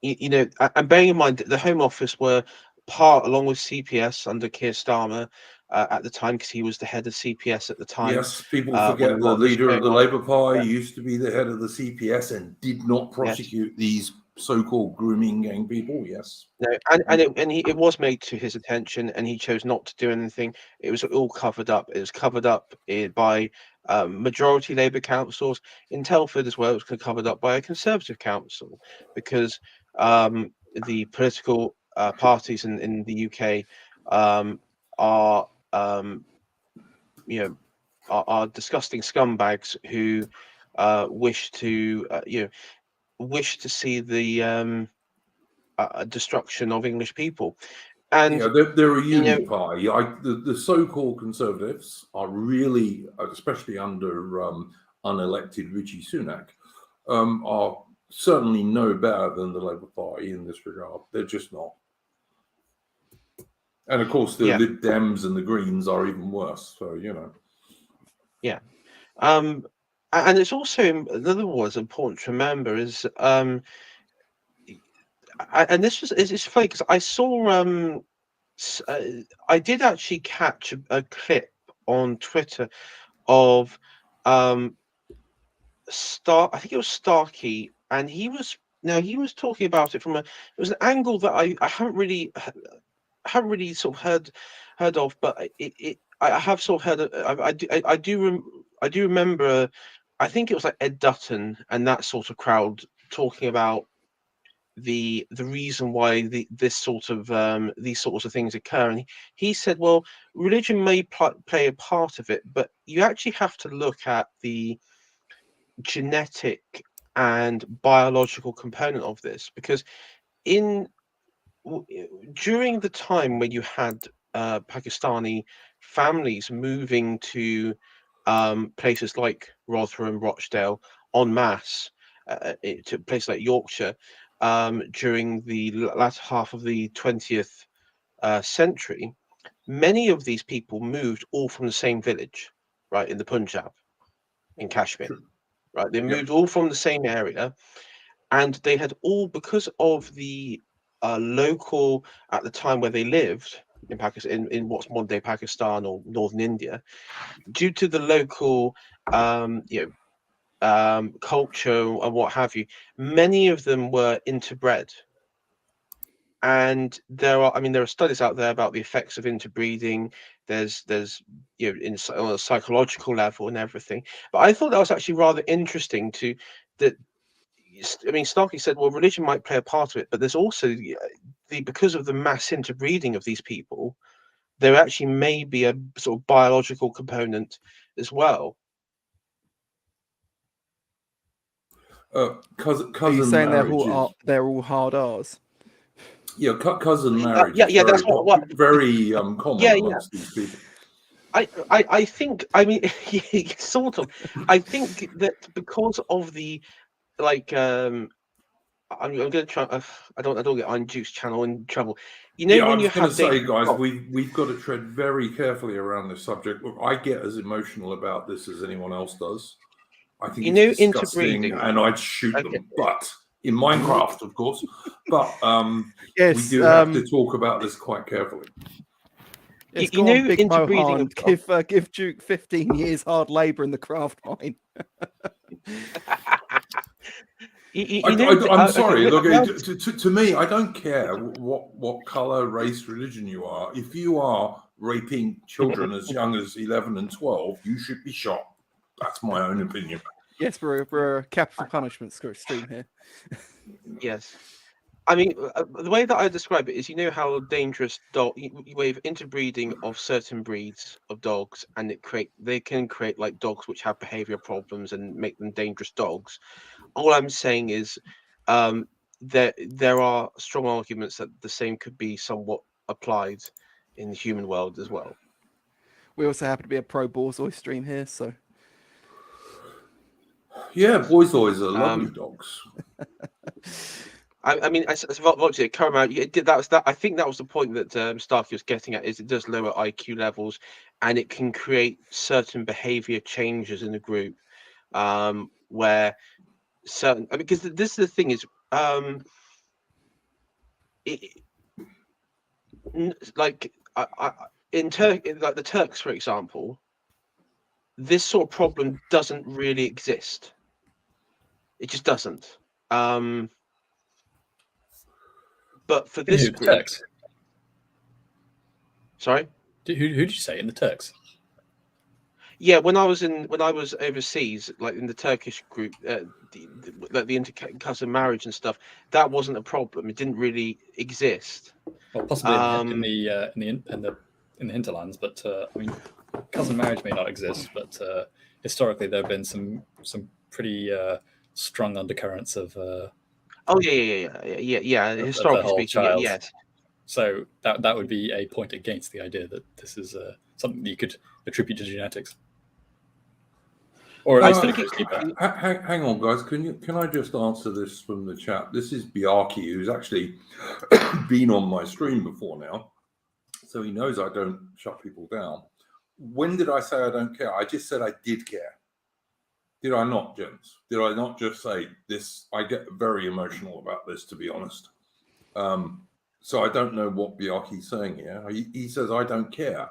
and bearing in mind that the Home Office were part, along with CPS under Keir Starmer at the time, because he was the head of CPS at the time. Yes, people forget the leader of the Labour Party used to be the head of the CPS and did not prosecute these so-called grooming gang people. Yes. No, it was made to his attention, and he chose not to do anything. It was all covered up. It was covered up by majority Labour councils in Telford as well. It was covered up by a Conservative council, because the political parties in the UK are disgusting scumbags who wish to see the destruction of English people. And they're a union party. The so-called Conservatives are really, especially under unelected Richie Sunak, are certainly no better than the Labour Party in this regard. They're just not. And of course, the Lib Dems and the Greens are even worse. So Yeah. And it's also, another was important to remember is and it's funny because I saw I did actually catch a clip on Twitter of I think it was Starkey, and he was talking about it from it was an angle that I haven't really sort of heard of, but I have sort of heard. I do remember. I think it was like Ed Dutton and that sort of crowd talking about the reason why these sorts of things occur, and he said, well, religion may play a part of it, but you actually have to look at the genetic and biological component of this, because during the time when you had Pakistani families moving to places like Rotherham, Rochdale en masse, to places like Yorkshire during the latter half of the 20th century, many of these people moved all from the same village, right, in the Punjab, in Kashmir. Right, they moved all from the same area, and they had all, because of the local, at the time where they lived in Pakistan, in what's modern day Pakistan or northern India, due to the local culture and what have you, many of them were interbred. And there are studies out there about the effects of interbreeding. There's on a psychological level and everything. But I thought that was actually rather interesting Starkey said, well, religion might play a part of it, but there's also the mass interbreeding of these people, there actually may be a sort of biological component as well. Cousin Are you saying marriage is, they're all hard R's? yeah, cousin marriage Yeah, is yeah, very, that's what. very common Yeah, amongst these people. I think, I mean, sort of. I think that because of the I'm going to try. I don't get on Duke's channel in trouble. You know, Yeah, I when was you going to have say, data. guys, we've got to tread very carefully around this subject. Look, I get as emotional about this as anyone else does. I think You it's know, disgusting, interbreeding. and I'd shoot Okay. them. But in Minecraft, of course. But Yes, we do have to talk about this quite carefully. Yes, You go on, know, Big interbreeding Mohan. Give Duke 15 years hard labour in the craft mine. I'm sorry. Okay, Look, to me, I don't care what color, race, religion you are. If you are raping children as young as 11 and 12, you should be shot. That's my own opinion. Yes, we're a capital punishment stream here. yes. I mean, the way that I describe it is, you know how dangerous you have interbreeding of certain breeds of dogs, and they can create like dogs which have behavior problems and make them dangerous dogs. All I'm saying is, there are strong arguments that the same could be somewhat applied in the human world as well. We also happen to be a pro Borzoi stream here, so Yeah, Borzoi are lovely dogs. I mean, as Voxy, I think that was the point that Starkey was getting at. Is it does lower IQ levels, and it can create certain behavior changes in the group, where certain. Because this is the thing is, in Turkey, like the Turks, for example, this sort of problem doesn't really exist. It just doesn't. But for this group, Turks? Sorry, Who did you say in the Turks? Yeah, when I was overseas, like in the Turkish group, the inter-cousin marriage and stuff, that wasn't a problem. It didn't really exist. Well, possibly in the hinterlands, but I mean, cousin marriage may not exist, but historically there have been some pretty strong undercurrents of. Oh yeah. Historically speaking, yes. So that would be a point against the idea that this is something that you could attribute to genetics. Or at least hang on, guys. Can I just answer this from the chat? This is Biarki, who's actually been on my stream before now, so he knows I don't shut people down. When did I say I don't care? I just said I did care. Did I not, gents? Did I not just say this? I get very emotional about this, to be honest. So I don't know what Biarki's saying here. He says I don't care.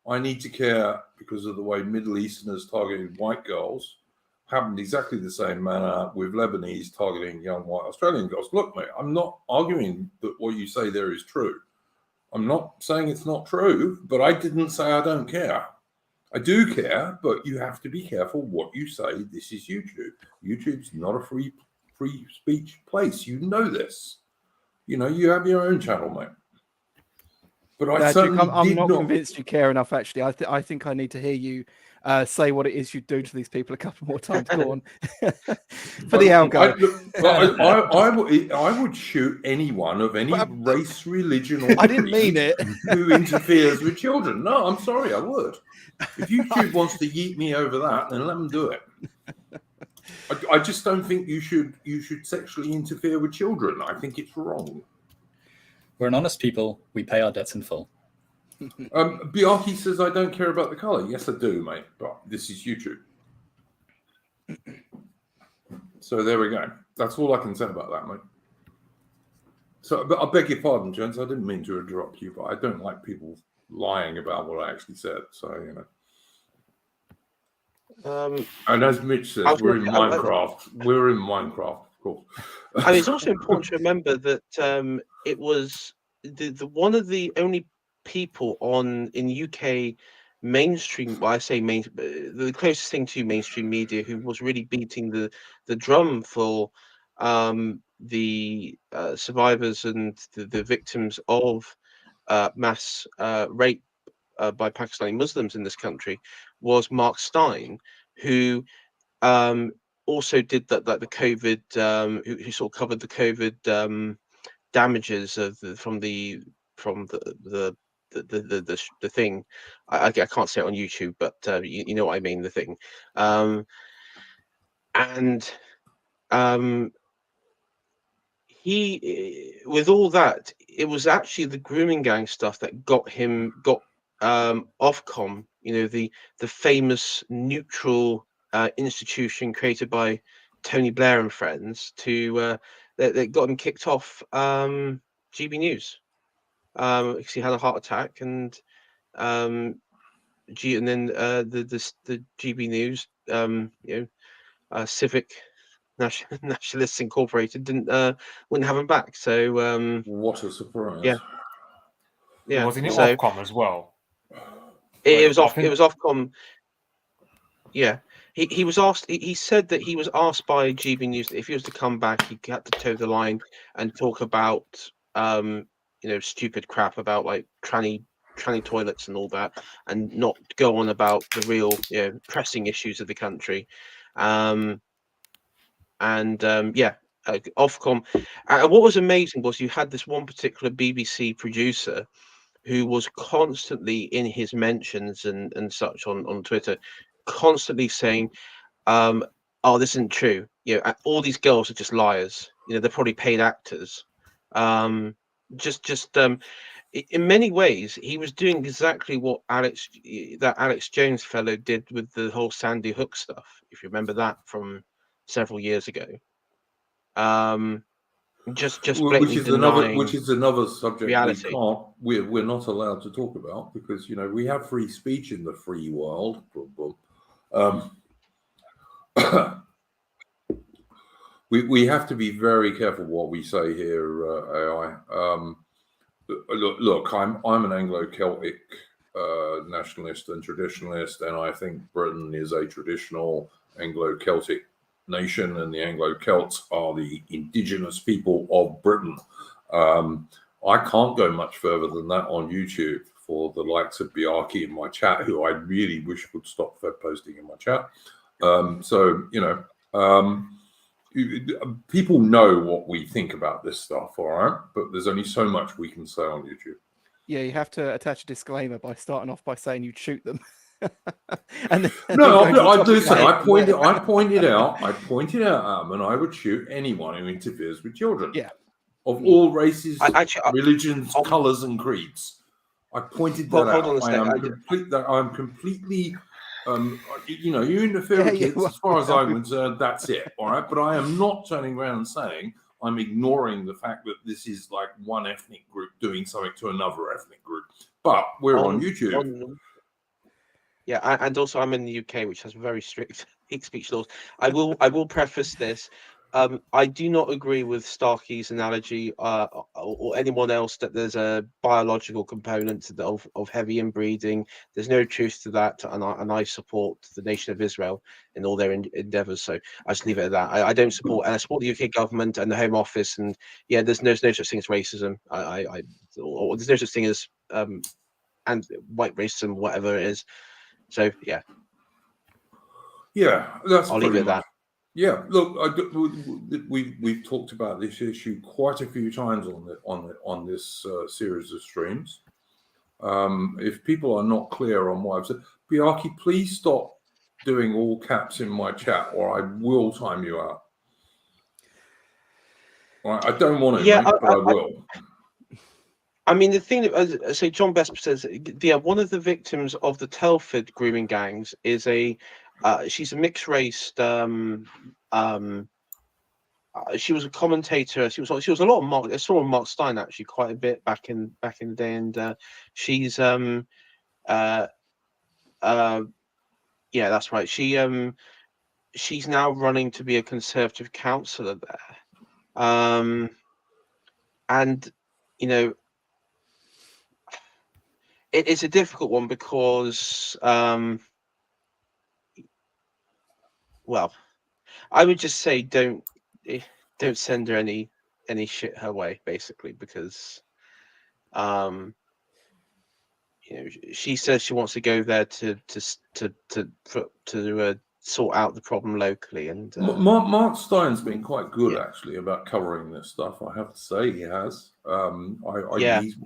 I need to care because of the way Middle Easterners targeted white girls. Happened exactly the same manner with Lebanese targeting young white Australian girls. Look, mate, I'm not arguing that what you say there is true. I'm not saying it's not true, but I didn't say I don't care. I do care, but you have to be careful what you say. This is YouTube. YouTube's not a free speech place. You know this. You know, you have your own channel, mate. But I'm not convinced you care enough, actually. I think I need to hear you say what it is you do to these people a couple more times. Go on. For the algo. I would shoot anyone of any race, religion, or I didn't mean it. who interferes with children. No, I'm sorry, I would. If YouTube wants to yeet me over that, then let them do it. I just don't think you should sexually interfere with children. I think it's wrong. We're an honest people. We pay our debts in full. Biarki says, I don't care about the colour. Yes, I do, mate. But this is YouTube. So there we go. That's all I can say about that, mate. So but I beg your pardon, gents. I didn't mean to interrupt you, but I don't like people lying about what I actually said. So, you know. And as Mitch says, we're in Minecraft. We're in Minecraft, of course. And it's also important to remember that it was the one of the only people in UK mainstream. Well, I say the closest thing to mainstream media who was really beating the drum for the survivors and the victims of mass rape by Pakistani Muslims in this country was Mark Stein, who also did that, like the COVID, who sort of covered the COVID damages from the thing. I can't say it on YouTube, but you know what I mean, the thing. And he, with all that, it was actually the grooming gang stuff that got Ofcom, the famous neutral institution created by Tony Blair and friends, that got him kicked off GB News because he had a heart attack, and then the GB News, Civic Nationalists Incorporated wouldn't have him back. So what a surprise! Yeah, Wasn't it so Ofcom as well? it was I off. think- It was Ofcom. Yeah, he was asked. He said that he was asked by GB News that if he was to come back, he had to toe the line and talk about stupid crap about like tranny toilets and all that, and not go on about the real pressing issues of the country. Ofcom. And what was amazing was you had this one particular BBC producer who was constantly in his mentions and such on Twitter, constantly saying, "Oh, this isn't true. All these girls are just liars. They're probably paid actors." In many ways, he was doing exactly what that Alex Jones fellow did with the whole Sandy Hook stuff. If you remember that from several years ago. Just blatantly denying which is another subject reality. we're not allowed to talk about, because we have free speech in the free world. We have to be very careful what we say here, AI. Look, I'm an Anglo-Celtic nationalist and traditionalist, and I think Britain is a traditional Anglo-Celtic nation, and the Anglo-Celts are the indigenous people of Britain. I can't go much further than that on YouTube for the likes of Biarki in my chat, who I really wish would stop posting in my chat. People know what we think about this stuff, all right? But there's only so much we can say on YouTube. Yeah, you have to attach a disclaimer by starting off by saying you'd shoot them. I pointed out, and I would shoot anyone who interferes with children. Yeah. Of all races, Actually, religions, colours, and creeds. I pointed that out. Hold on a second. I'm completely, you interfere with kids, as far as I'm concerned, that's it, all right? But I am not turning around and saying I'm ignoring the fact that this is like one ethnic group doing something to another ethnic group. But we're on YouTube. And also I'm in the UK, which has very strict hate speech laws. I will preface this. I do not agree with Starkey's analogy or anyone else that there's a biological component of heavy inbreeding. There's no truth to that, and I support the nation of Israel in all their endeavours. So I just leave it at that. I don't support, and I support the UK government and the Home Office. And yeah, there's no such thing as racism. Or there's no such thing as and white racism, whatever it is. So yeah, that's I'll leave it at that. Yeah, look, we've talked about this issue quite a few times on this series of streams. If people are not clear on what I've said, Biarki, please stop doing all caps in my chat, or I will time you out. All right, I don't want to, but I will. I mean, the thing that, as say, John Best says, one of the victims of the Telford grooming gangs is she's a mixed race. She was a commentator. She was a lot of Mark. I saw Mark Stein actually quite a bit back in the day, and she's that's right. She's now running to be a Conservative councillor there, and it is a difficult one because, well, I would just say don't don't send her any shit her way, basically, because she says she wants to go there to sort out the problem locally. And Mark Stein's been quite good actually about covering this stuff. I have to say he has.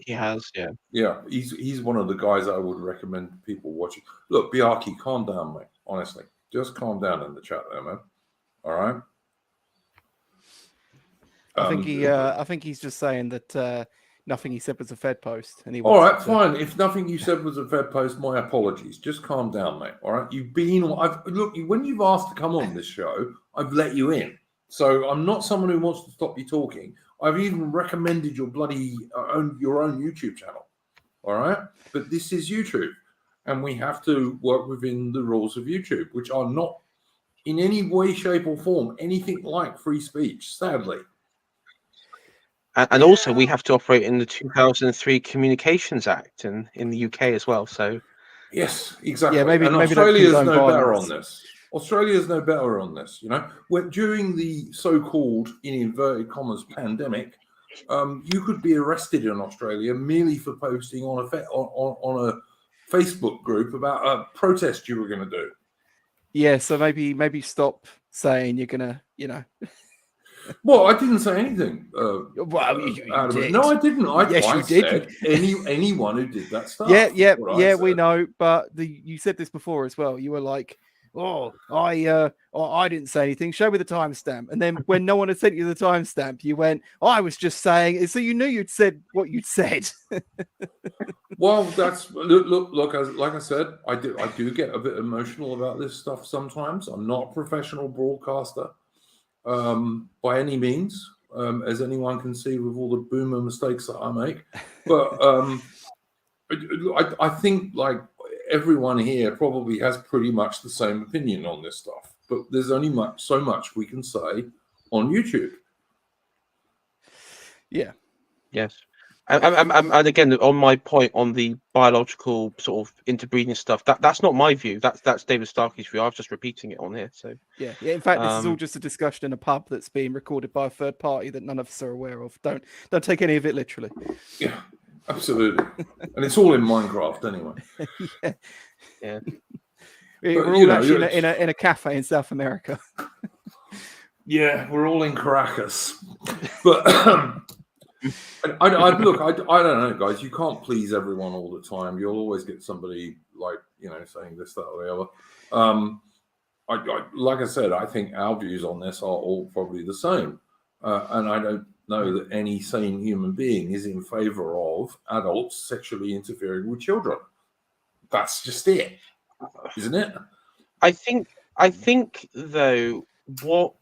He has. Yeah, he's one of the guys I would recommend people watching. Look, Biaki, calm down, mate. Honestly, just calm down in the chat there, man. All right. I think he's just saying that nothing he said was a Fed post, and he. All right, fine. If nothing you said was a Fed post, my apologies. Just calm down, mate. All right. Look, when you've asked to come on this show, I've let you in. So I'm not someone who wants to stop you talking. I've even recommended your bloody your own YouTube channel. All right. But this is YouTube, and we have to work within the rules of YouTube, which are not in any way, shape, or form anything like free speech, sadly. And also, we have to operate in the 2003 Communications Act in the UK as well. So, yes, exactly. Yeah, maybe Australia's don't no better violence. on this. Australia's no better on this. When during the so-called, in inverted commas, pandemic, you could be arrested in Australia merely for posting on a Facebook group about a protest you were going to do. Yeah, so maybe stop saying you're gonna, Well, I didn't say anything. Well, you did. No, I didn't. Yes, I you did. said anyone who did that stuff. Yeah, That's we know. But you said this before as well. You were like, I didn't say anything. Show me the timestamp. And then when no one had sent you the timestamp, you went, I was just saying. So you knew you'd said what you'd said. Well, that's look. Like I said, I do get a bit emotional about this stuff sometimes. I'm not a professional broadcaster by any means, as anyone can see with all the boomer mistakes that I make. But I think like everyone here probably has pretty much the same opinion on this stuff. But there's only so much we can say on YouTube. Yeah. Yes. And again, on my point on the biological sort of interbreeding stuff, that's not my view. That's David Starkey's view. I was just repeating it on here. So yeah. In fact, this is all just a discussion in a pub that's being recorded by a third party that none of us are aware of. Don't take any of it literally. Yeah, absolutely. And it's all in Minecraft anyway. Yeah. We're all actually in a cafe in South America. Yeah, we're all in Caracas, but. I don't know, guys. You can't please everyone all the time. You'll always get somebody like saying this, that, or the other. Like I said, I think our views on this are all probably the same, and I don't know that any sane human being is in favor of adults sexually interfering with children. That's just it, isn't it? I think though what.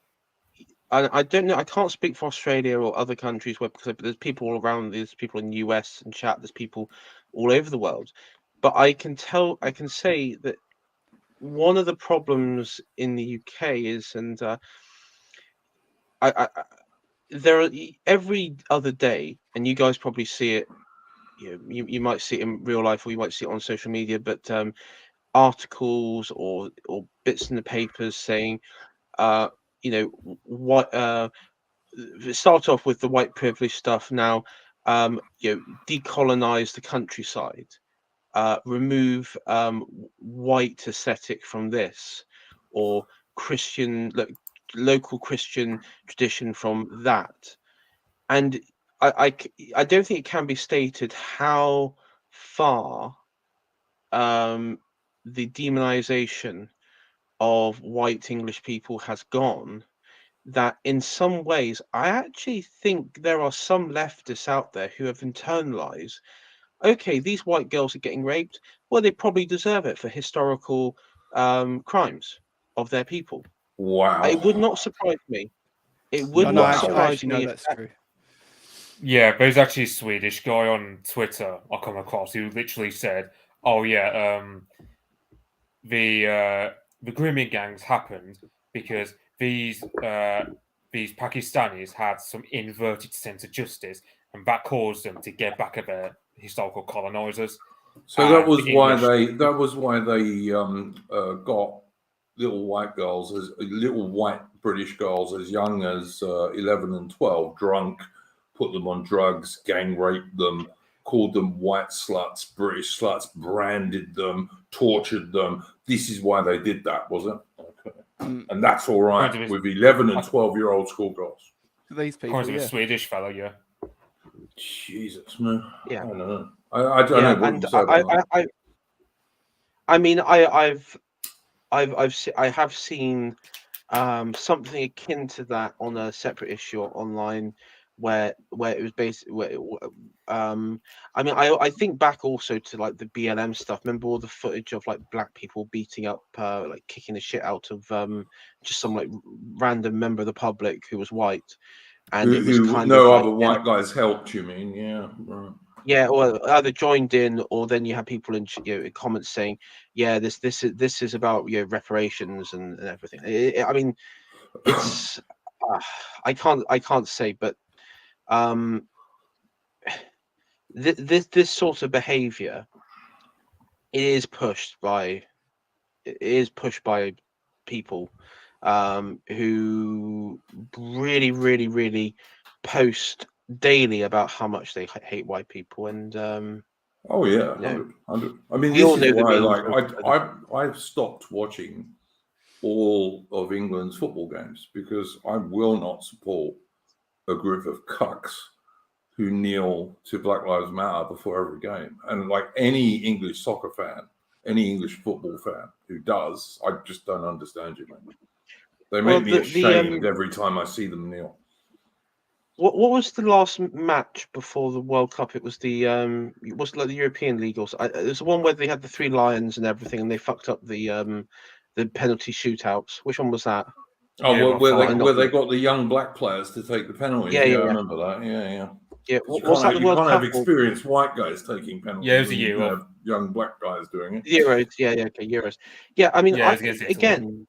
I don't know. I can't speak for Australia or other countries because there's people all around. There's people in the US and chat. There's people all over the world. But I can say that one of the problems in the UK is, and there are every other day, and you guys probably see it. You might see it in real life, or you might see it on social media. But articles or bits in the papers saying. What start off with the white privilege stuff now, decolonize the countryside, remove white aesthetic from this, or Christian local Christian tradition from that. And I don't think it can be stated how far the demonization of white English people has gone, that in some ways I actually think there are some leftists out there who have internalized, okay, these white girls are getting raped, well, they probably deserve it for historical crimes of their people. Wow. It would not surprise me. It would not surprise me. That's true. Yeah, but there's actually a Swedish guy on Twitter I come across who literally said, oh yeah, the grooming gangs happened because these Pakistanis had some inverted sense of justice, and that caused them to get back at their historical colonizers. So that was why they got little white girls as little white British girls as young as 11 and 12, drunk, put them on drugs, gang raped them, called them white sluts, British sluts, branded them, tortured them. This is why they did that, was it? Okay. And that's all right with 11 and 12-year-old schoolgirls. These people, According to a Swedish fellow, yeah. Jesus, man. Yeah. I don't know. I don't know what you said about that. I mean, I have seen something akin to that on a separate issue online, where it was basically I mean, I think back also to like the BLM stuff. Remember all the footage of like black people beating up, like kicking the shit out of just some like random member of the public who was white, and it was kind no of other like, white guys helped. You mean? Yeah, right. yeah, or either joined in, or then you have people in comments saying, "Yeah, this is about reparations and everything." I mean, it's I can't say, but this sort of behavior is pushed by people who really post daily about how much they hate white people, and Oh yeah, you 100. I mean, we all this is know the why memes I've stopped watching all of England's football games, because I will not support a group of cucks who kneel to Black Lives Matter before every game. And like any English soccer fan, any English football fan who does, I just don't understand you, man. They make me ashamed every time I see them kneel. What was the last match before the World Cup? It was the it was like the European League, or there's the one where they had the three lions and everything, and they fucked up the penalty shootouts. Which one was that? Oh, Yeah, where they got the young black players to take the penalties. Yeah, I remember that. Yeah. Yeah, Was that the World Cup? You can't have experienced white guys taking penalties. Yeah, it was a you Euro. have young black guys doing it. Euros, okay, Euros. Yeah, I mean, Yeah, it was again,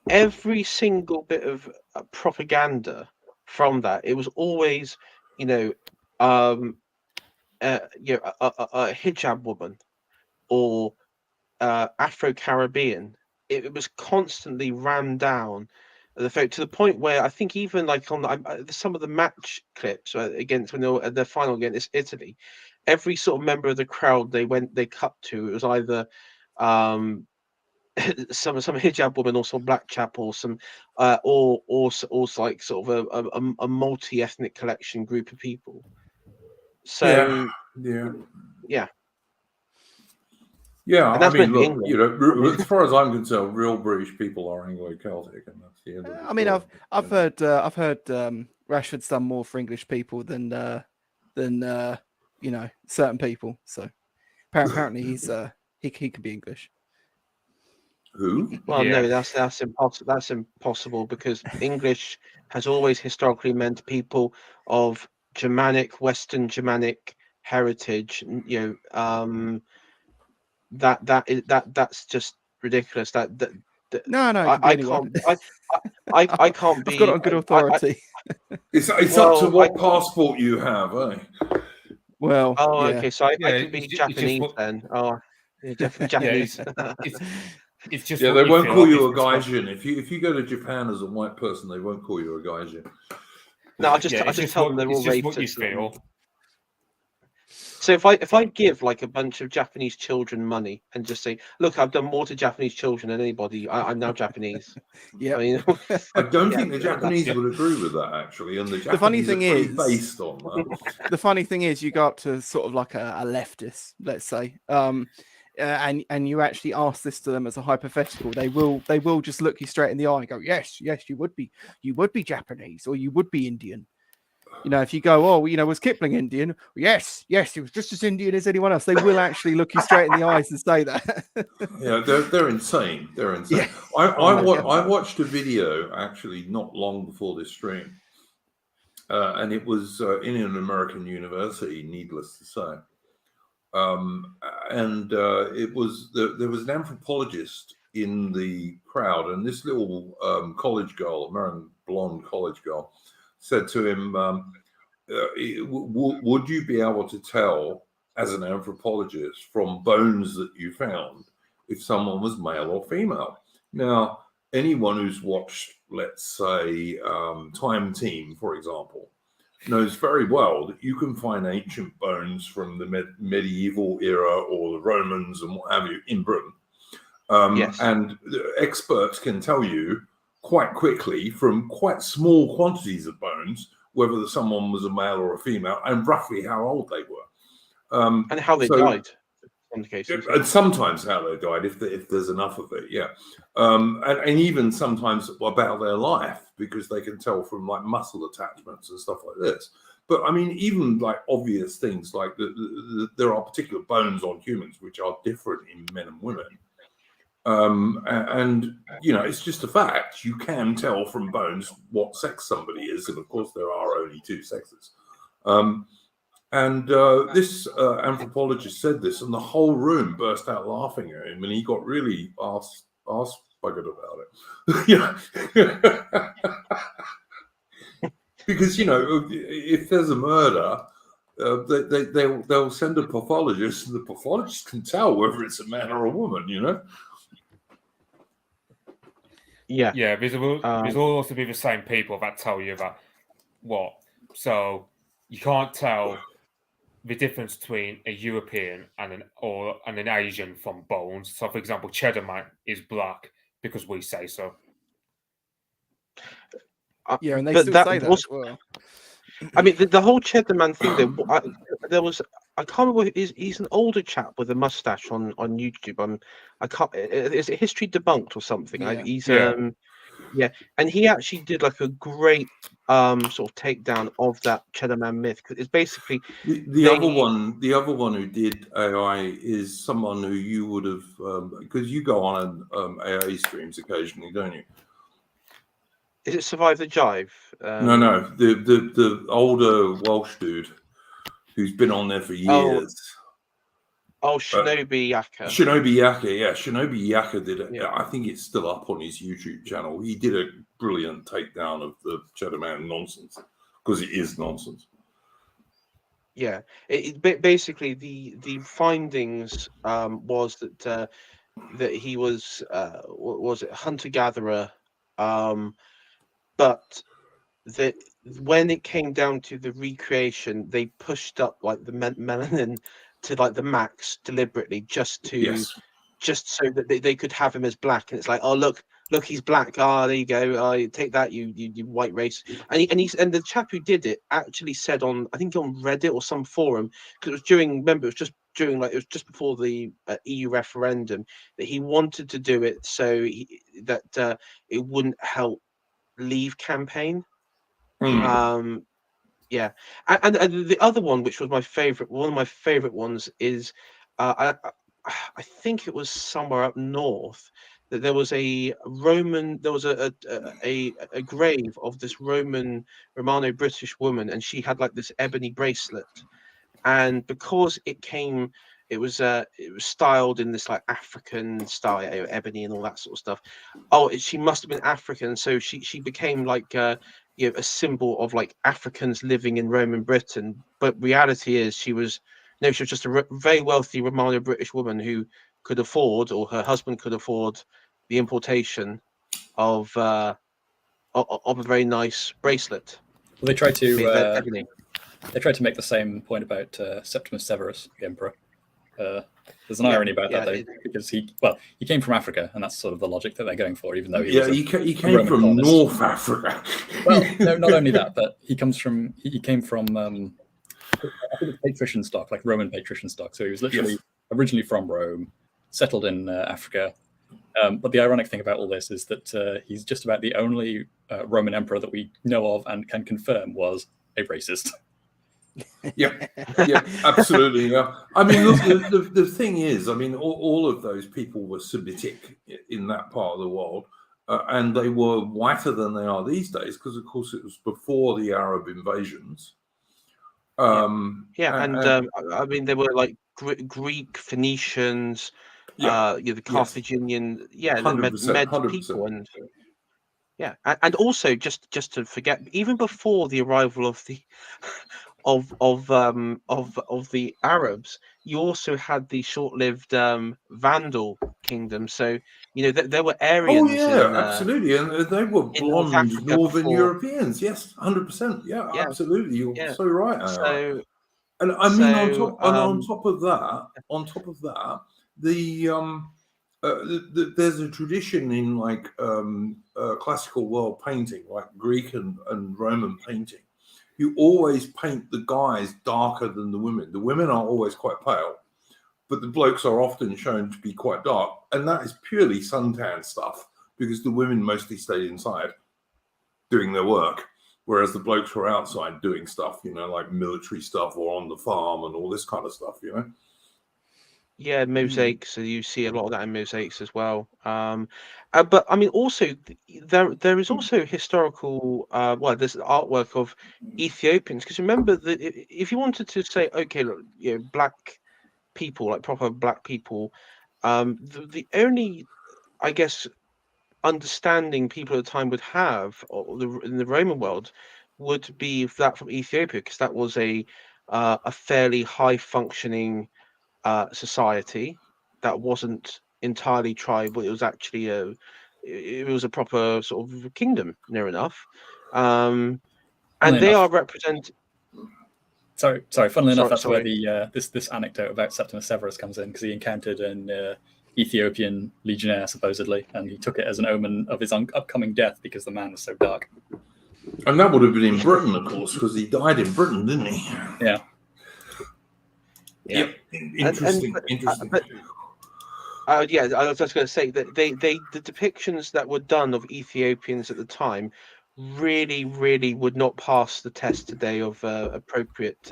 every single bit of propaganda from that, it was always, a hijab woman or Afro-Caribbean. It was constantly rammed down to the point where I think even like on some of the match clips against when they were at the final against Italy, every sort of member of the crowd they cut to, it was either some hijab woman or some black chap or some or like sort of a multi-ethnic collection group of people. So yeah. Yeah, And that's I mean, meant look, England. as far as I'm concerned, real British people are Anglo-Celtic, and that's the end of the I mean, story. I've heard Rashford's done more for English people than certain people. So apparently he's he can be English. Who? Well, Yeah. no, that's impossible. That's impossible because English has always historically meant people of Germanic, Western Germanic heritage. That's just ridiculous. No, I can't. I can't be. I've got it on good authority. It's up to what passport you have, eh? Well, oh, yeah. okay. So I Yeah, can be it's Japanese just then. Oh, yeah, Japanese. It's just Yeah, what they you won't feel call like you a it's got- gaijin. If you go to Japan as a white person, they won't call you a gaijin. No, I just tell them they're all it's just what you rapists. feel. So if I give like a bunch of Japanese children money and just say, look, I've done more to Japanese children than anybody. I'm now Japanese. Yeah. I mean, I don't Yeah, think the Japanese yeah. would agree with that, actually. And the The funny Japanese thing are pretty is- based on that. The funny thing is, you go up to sort of like a leftist, let's say, and you actually ask this to them as a hypothetical, they will just look you straight in the eye and go, yes, you would be Japanese or you would be Indian. If you go, oh, was Kipling Indian? Yes, he was just as Indian as anyone else. They will actually look you straight in the eyes and say that. Yeah, they're insane. They're insane. Yeah. I watched a video actually not long before this stream, and it was in an American university, needless to say. And it was there was an anthropologist in the crowd, and this little college girl, American blonde college girl, said to him, would you be able to tell as an anthropologist from bones that you found if someone was male or female? Now, anyone who's watched let's say, Time Team, for example, knows very well that you can find ancient bones from the medieval era or the Romans and what have you in Britain. Yes. And the experts can tell you quite quickly from quite small quantities of bones whether someone was a male or a female and roughly how old they were. And how they died in the cases. And sometimes how they died, if there's enough of it, yeah. And even sometimes about their life, because they can tell from like muscle attachments and stuff like this. But I mean, even like obvious things like there are particular bones on humans which are different in men and women. And you know, it's just a fact. You can tell from bones what sex somebody is, and of course there are only two sexes. This anthropologist said this, and the whole room burst out laughing at him, and he got really arse buggered about it. You know? Because, you know, if there's a murder, they'll send a pathologist, and the pathologist can tell whether it's a man or a woman, you know? Yeah. Yeah, because will also be the same people that tell you that what. So you can't tell the difference between a European and an Asian from bones. So, for example, Cheddar Man is black because we say so. Yeah, and they but still that say that was- as well. I mean, the whole Cheddar Man thing. There was, I can't remember. He's an older chap with a mustache on YouTube. I can't. Is it History Debunked or something? Yeah. Yeah, and he actually did like a great sort of takedown of that Cheddar Man myth. It's basically the other one who did AI is someone who you would have, because you go on AI streams occasionally, don't you? Is it Survive the Jive? No, the older Welsh dude who's been on there for years. Oh, Shinobi Yaka. Shinobi Yaka, yeah. Shinobi Yaka did it. Yeah. I think it's still up on his YouTube channel. He did a brilliant takedown of the Cheddar Man nonsense, because it is nonsense. Yeah, basically the findings was that he was it hunter gatherer, but that when it came down to the recreation, they pushed up like the melanin to like the max deliberately just so that they could have him as black. And it's like, oh look, he's black. Ah, there you go. Oh, take that, you white race. And the chap who did it actually said on, I think on Reddit or some forum, because it was it was just before the EU referendum, that he wanted to do it so that it wouldn't help Leave campaign. Yeah, and the other one, which was one of my favorite ones, is I think it was somewhere up north that there was a grave of this Romano-British woman, and she had like this ebony bracelet, and because it was styled in this like African style, ebony and all that sort of stuff. Oh, she must have been African, so she became like a symbol of like Africans living in Roman Britain. But reality is she was just a very wealthy Romano-British woman who could afford, or her husband could afford, the importation of a very nice bracelet. Well, they tried to ebony. They tried to make the same point about Septimus Severus, the emperor. There's an irony about that, though, because he came from Africa, and that's sort of the logic that they're going for, even though he came from colonist. North Africa. Well, no, not only that, but he came from I think it's patrician stock, like Roman patrician stock. So he was literally originally from Rome, settled in Africa. But the ironic thing about all this is that he's just about the only Roman emperor that we know of and can confirm was a racist. Yeah, absolutely. Yeah. I mean, look, the thing is, I mean, all of those people were Semitic in that part of the world, and they were whiter than they are these days because, of course, it was before the Arab invasions. I mean, they were like Greek, Phoenicians, the Carthaginian, Med people, and and also just to forget, even before the arrival of the of the Arabs, you also had the short-lived Vandal kingdom. So You know, there were Oh Aryans yeah, in absolutely, and they were in North blonde Africa Northern before. Europeans. Yes, 100%. Yeah, Yeah, absolutely. You're yeah. so right. AI. So And I mean, so on top of that, the there's a tradition in like classical world painting, like Greek and Roman painting. You always paint the guys darker than the women. The women are always quite pale, but the blokes are often shown to be quite dark, and that is purely suntan stuff because the women mostly stayed inside doing their work, whereas the blokes were outside doing stuff, you know, like military stuff or on the farm and all this kind of stuff, you know. yeah, mosaics. So you see a lot of that in mosaics as well. But I mean, also there is also historical. Well, there's artwork of Ethiopians, because remember that if you wanted to say, okay, look, you know, black people, like proper black people, the only, I guess, understanding people at the time would have, or in the Roman world, would be that from Ethiopia, because that was a fairly high functioning society that wasn't entirely tribal. It was actually it was a proper sort of kingdom, near enough, and Funnily they are enough, represented. sorry. Funnily enough, that's where Sorry. the this anecdote about Septimus Severus comes in, because he encountered an Ethiopian legionnaire supposedly, and he took it as an omen of his upcoming death because the man was so dark. And that would have been in Britain, of course, because he died in Britain, didn't he? Yeah. Yeah. Yep. Interesting. Interesting. Yeah, I was just going to say that the depictions that were done of Ethiopians at the time really would not pass the test today of appropriate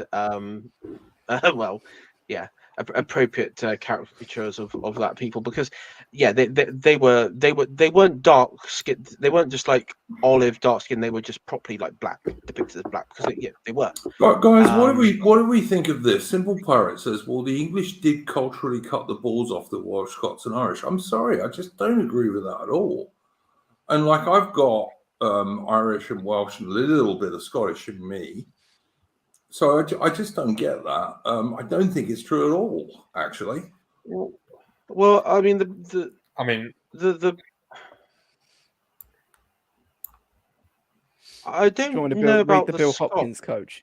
well, yeah, appropriate caricatures of that people, because yeah, they weren't dark skinned. They weren't just like olive dark skin. They were just properly like black, depicted as black, because yeah, they were. Guys, what do we think of this? Simple Pirate says, well, the English did culturally cut the balls off the Welsh, Scots and Irish. I'm sorry, I just don't agree with that at all. And like, I've got Irish and Welsh and a little bit of Scottish in me. So I just don't get that. I don't think it's true at all, actually. Well, I mean, I mean, I Do you want don't me to know read about the the Bill Scot. Hopkins quote,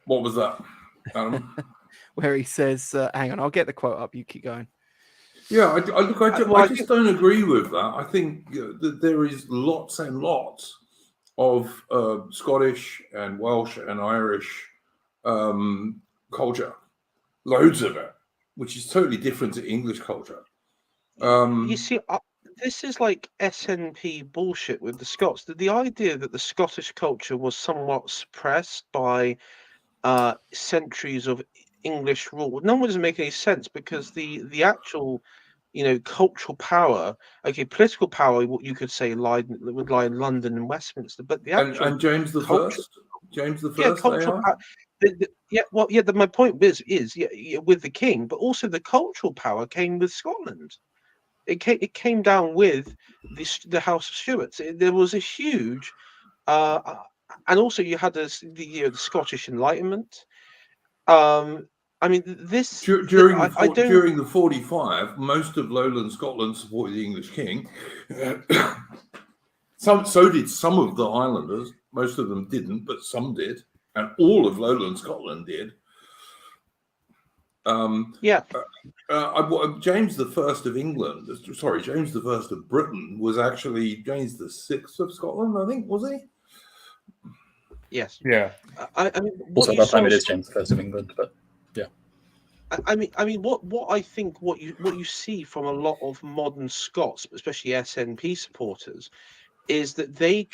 What was that, Adam? where he says, "Hang on, I'll get the quote up. You keep going." Yeah, I Well, I just think- don't agree with that. I think that there is lots and lots of Scottish and Welsh and Irish culture, loads of it, which is totally different to English culture. You see, this is like SNP bullshit with the Scots. The idea that the Scottish culture was somewhat suppressed by centuries of English rule, no one doesn't make any sense, because the actual, you know, cultural power, okay, political power, what you could say would lie in London and Westminster, but the actual and James the culture, First, James the yeah, First, cultural AI? power. Yeah, well, yeah. My point is yeah, with the king, but also the cultural power came with Scotland. It came down with the House of Stuarts. There was a huge, and also you had the Scottish Enlightenment. I mean, this During I don't. during the 45, most of lowland Scotland supported the English king. So did some of the Highlanders. Most of them didn't, but some did, and all of lowland Scotland did. Yeah. James the First of England, sorry, James the First of Britain was actually James the Sixth of Scotland, I think, was he? Yes. yeah. I mean, Also, what at you that time, saw it is James I of England, but yeah. I mean, what I think what you see from a lot of modern Scots, especially SNP supporters, is that they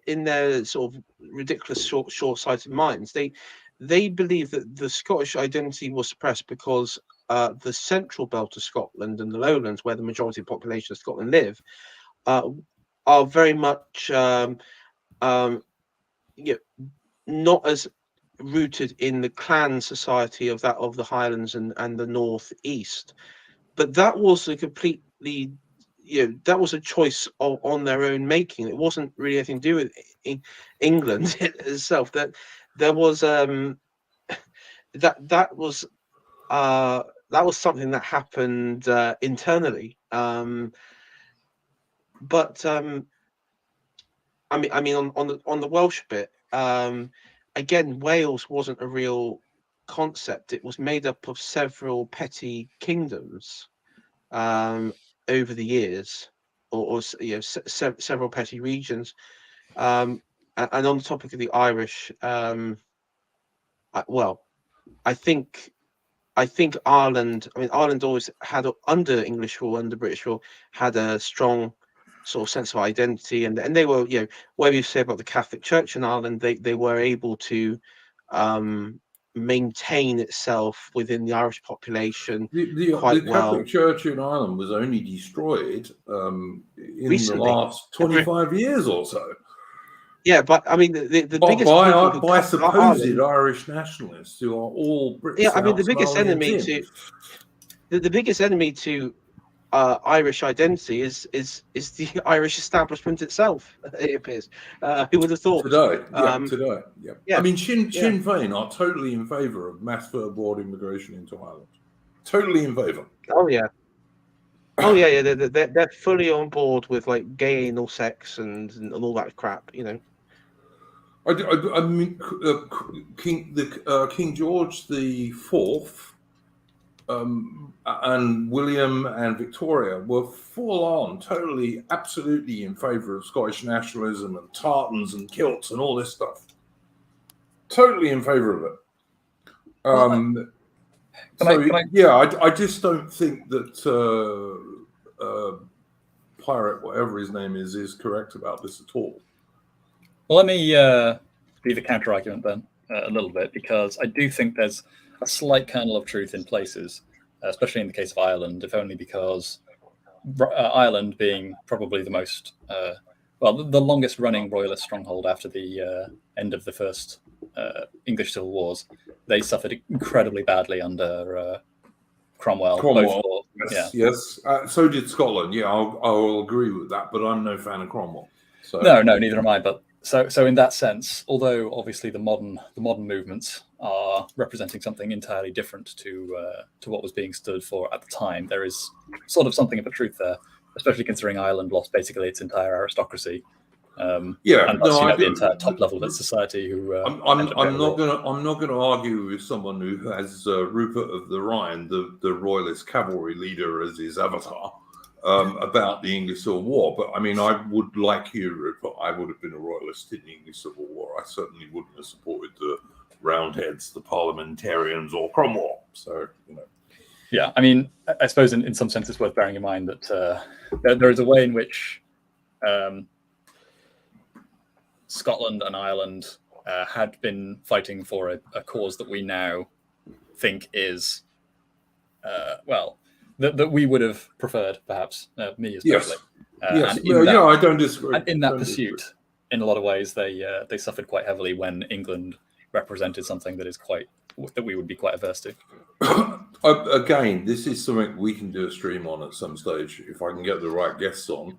in their sort of ridiculous short-sighted minds, they believe that the Scottish identity was suppressed because the central belt of Scotland and the lowlands, where the majority of the population of Scotland live, are very much not as rooted in the clan society of the Highlands and the Northeast. But that was a completely, that was a choice on their own making. It wasn't really anything to do with England itself. That there was that was that was something that happened internally. But I mean, on the Welsh bit, again, Wales wasn't a real concept. It was made up of several petty kingdoms over the years, or several petty regions. And on the topic of the Irish, I think Ireland. I mean, Ireland always had, under English rule, under British rule, had a strong sort of sense of identity, and they were, whatever you say about the Catholic Church in Ireland, they were able to maintain itself within the Irish population quite the well. Catholic Church in Ireland was only destroyed in Recently. the last 25 years or so. Yeah, but I mean, the biggest by people who supposed Ireland, Irish nationalists who are all Brits. yeah, I mean, the biggest enemy to Irish identity is the Irish establishment itself. It appears. Who would have thought? Today. Yeah. I mean, Sinn Féin are totally in favour of mass third-world immigration into Ireland. Totally in favour. Oh yeah. They're fully on board with like gay anal sex and all that crap. I mean, King George the IV and William and Victoria were full on, totally, absolutely in favour of Scottish nationalism and tartans and kilts and all this stuff. Totally in favour of it. I just don't think that Pirate, whatever his name is correct about this at all. Well, let me be the counter argument then a little bit, because I do think there's a slight kernel of truth in places, especially in the case of Ireland, if only because Ireland being probably the most, the longest running royalist stronghold after the end of the first English civil wars, they suffered incredibly badly under Cromwell. Yes. So did Scotland. Yeah, I'll agree with that, but I'm no fan of Cromwell. So. No, neither am I. But so in that sense, although obviously the modern movements are representing something entirely different to what was being stood for at the time, there is sort of something of a truth there, especially considering Ireland lost basically its entire aristocracy. And the entire top level of its society. I'm not going to argue with someone who has Rupert of the Rhine, the royalist cavalry leader, as his avatar, about the English Civil War. But I mean, I would, like you, Rupert, I would have been a royalist in the English Civil War. I certainly wouldn't have supported the Roundheads, the Parliamentarians, or Cromwell. So Yeah, I mean, I suppose in some sense it's worth bearing in mind that there is a way in which Scotland and Ireland had been fighting for a cause that we now think is, that we would have preferred, perhaps, me especially. Yes. I don't disagree. And in that pursuit, in a lot of ways, they suffered quite heavily when England represented something that we would be quite averse to. Again, this is something we can do a stream on at some stage if I can get the right guests on.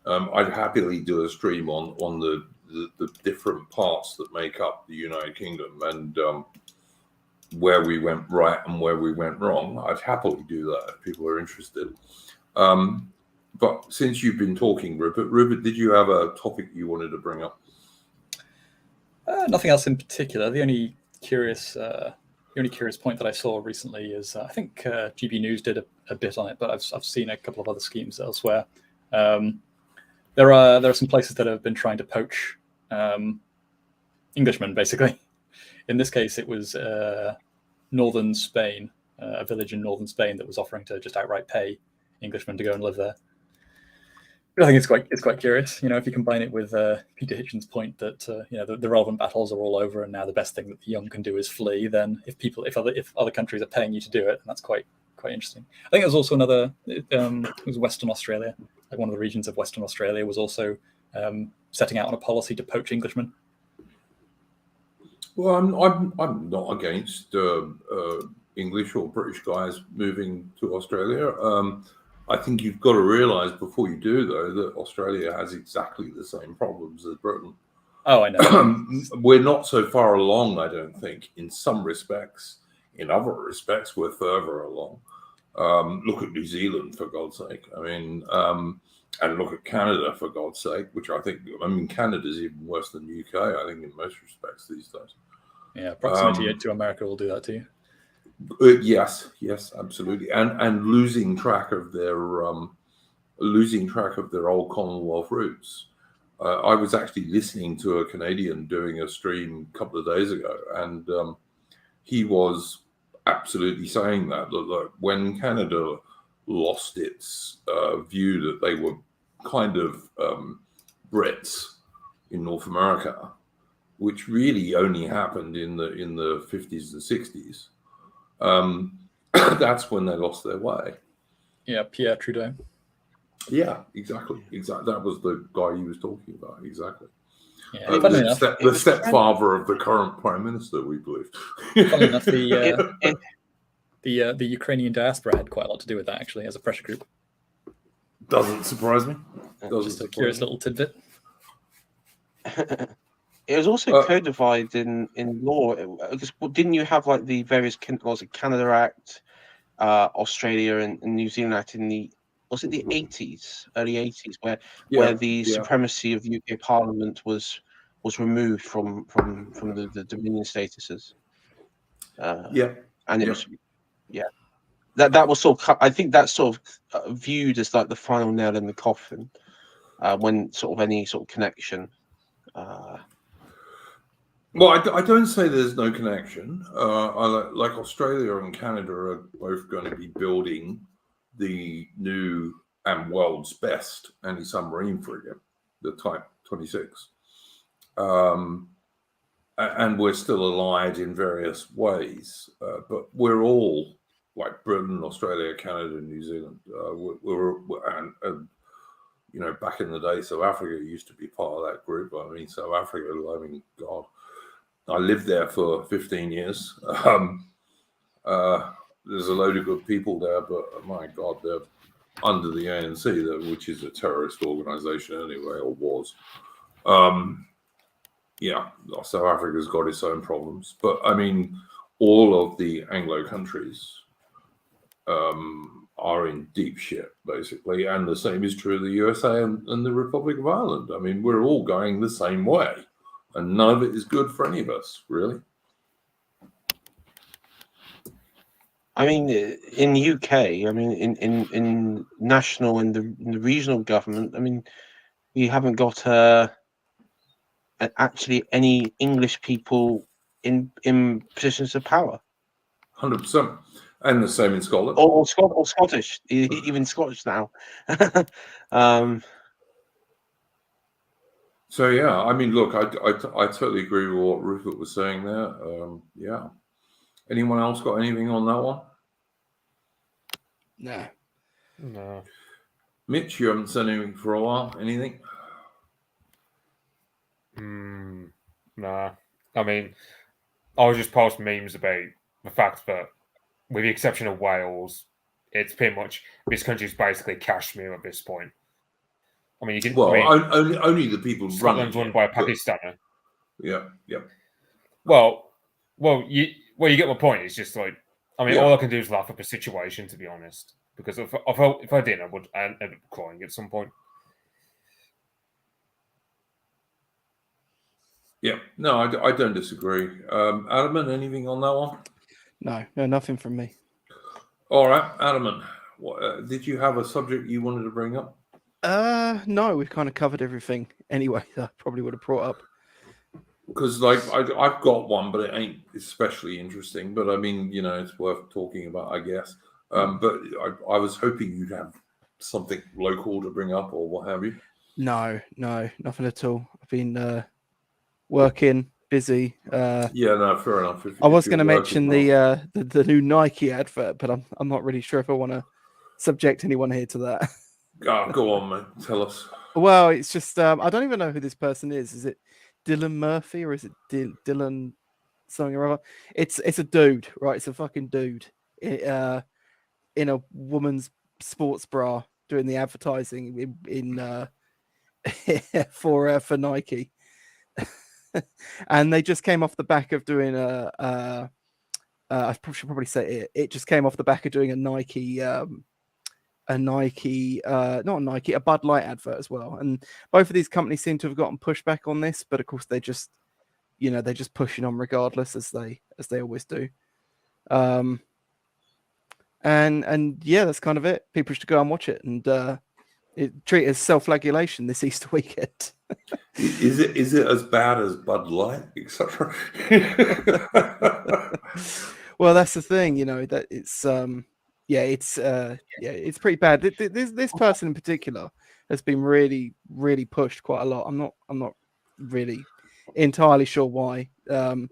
I'd happily do a stream on the different parts that make up the United Kingdom and where we went right and where we went wrong. I'd happily do that if people are interested. But since you've been talking, Rupert, did you have a topic you wanted to bring up? Nothing else in particular. The only curious point that I saw recently is I think GB News did a bit on it, but I've seen a couple of other schemes elsewhere. There are some places that have been trying to poach Englishmen, basically. In this case, it was northern Spain, a village in northern Spain that was offering to just outright pay Englishmen to go and live there. But I think it's quite curious, if you combine it with Peter Hitchens' point that the relevant battles are all over and now the best thing that the young can do is flee. Then if other countries are paying you to do it, that's quite interesting. I think there's also another. It was Western Australia. Like one of the regions of Western Australia was also setting out on a policy to poach Englishmen. Well, I'm not against English or British guys moving to Australia. I think you've got to realise before you do, though, that Australia has exactly the same problems as Britain. Oh, I know. We're not so far along, I don't think, in some respects, in other respects, we're further along. Look at New Zealand, for God's sake. I mean, and look at Canada, for God's sake, which I mean, Canada's even worse than the UK, I think, in most respects these days. Yeah, proximity to America will do that too. Yes, absolutely, and losing track of their old Commonwealth roots. I was actually listening to a Canadian doing a stream a couple of days ago, and he was absolutely saying that when Canada lost its view that they were kind of Brits in North America, which really only happened in the 50s and 60s, that's when they lost their way. Yeah, Pierre Trudeau. Yeah, exactly. That was the guy he was talking about. Exactly. Yeah, the stepfather of the current prime minister, we believe. Funny enough, the Ukrainian diaspora had quite a lot to do with that, actually, as a pressure group. Doesn't surprise me. Just a curious little tidbit. It was also codified in law. Didn't you have like the various Canada Act, Australia and New Zealand Act in the early 80s, where the supremacy of UK Parliament was removed from the Dominion statuses. And it was that was sort of, I think that's sort of viewed as like the final nail in the coffin when sort of any sort of connection. Well, I don't say there's no connection. Like Australia and Canada are both going to be building the new and world's best anti-submarine frigate, the Type 26. And we're still allied in various ways, but we're all like Britain, Australia, Canada, New Zealand. And back in the day, South Africa used to be part of that group. I mean, South Africa, I mean, God, I lived there for 15 years. There's a load of good people there, but my God, they're under the ANC, which is a terrorist organization anyway, or was. South Africa's got its own problems. But, I mean, all of the Anglo countries are in deep shit, basically. And the same is true of the USA and the Republic of Ireland. I mean, we're all going the same way. And none of it is good for any of us, really. I mean, in the UK, I mean, in national and the regional government, I mean, we haven't got actually any English people in positions of power. 100%. And the same in Scotland. Or Scottish, even Scottish now. So, yeah, I mean, look, I totally agree with what Rupert was saying there. Yeah. Anyone else got anything on that one? No. Mitch, you haven't said anything for a while. Anything? Nah. I mean, I was just posting memes about the fact that, with the exception of Wales, it's pretty much, this country's basically Kashmir at this point. I mean, only the people Scotland's run by a Pakistani. Yeah. Well, you get my point. It's just like, I mean, all I can do is laugh at the situation, to be honest. Because if I didn't, I would end up crying at some point. Yeah, no, I don't disagree. Ataman, anything on that one? No, nothing from me. All right, Ataman, did you have a subject you wanted to bring up? No, we've kind of covered everything anyway. I probably would have brought up. Because like I've got one, but it ain't especially interesting. But I mean, it's worth talking about, I guess. But I was hoping you'd have something local to bring up or what have you. No, nothing at all. I've been working, busy. Yeah, no, fair enough. I was going to mention the new Nike advert, but I'm not really sure if I want to subject anyone here to that. Go on, man. Tell us. Well, it's just I don't even know who this person is. Is it Dylan Murphy or is it Dylan something or other? It's a dude, right? It's a fucking dude in a woman's sports bra doing the advertising in for Nike. And they just came off the back of doing a should probably say it. It just came off the back of doing a Nike, not a Nike, a Bud Light advert as well. And both of these companies seem to have gotten pushback on this, but of course they're just pushing on regardless, as they always do. And yeah, that's kind of it. People should go and watch it and treat it as self-flagellation this Easter weekend. Is it as bad as Bud Light, etc.? Well, that's the thing, that it's it's pretty bad. This person in particular has been really, really pushed quite a lot. I'm not really entirely sure why. They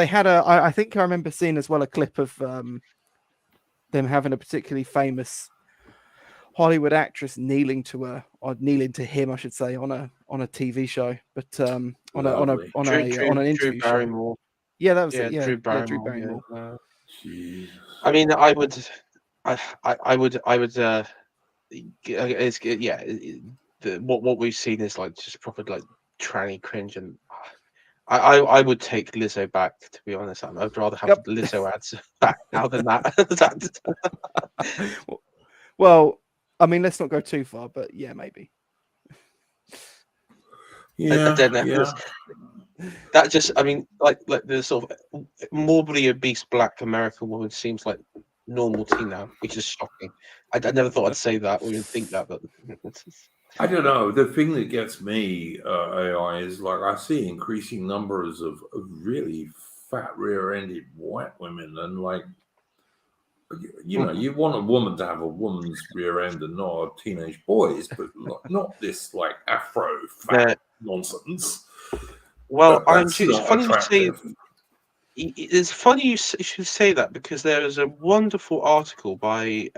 had I think I remember seeing as well a clip of them having a particularly famous Hollywood actress kneeling to him, I should say, on a TV show, but on an interview show. Yeah, that was it. Yeah, Drew Barrymore. I mean, I would. What we've seen is like just proper like tranny cringe, and I would take Lizzo back, to be honest. I'd rather have Lizzo ads back now than that. Well, I mean, let's not go too far, but yeah, maybe. I don't know. Yeah. That just, I mean, like the sort of morbidly obese Black American woman seems like normal to now, which is shocking. I never thought I'd say that or even think that, but I don't know. The thing that gets me, AI, is like I see increasing numbers of really fat rear-ended white women, and like, you want a woman to have a woman's rear end and not a teenage boy's, but not this like Afro fat nonsense. Well, it's funny you say. It's funny you should say that, because there is a wonderful article by,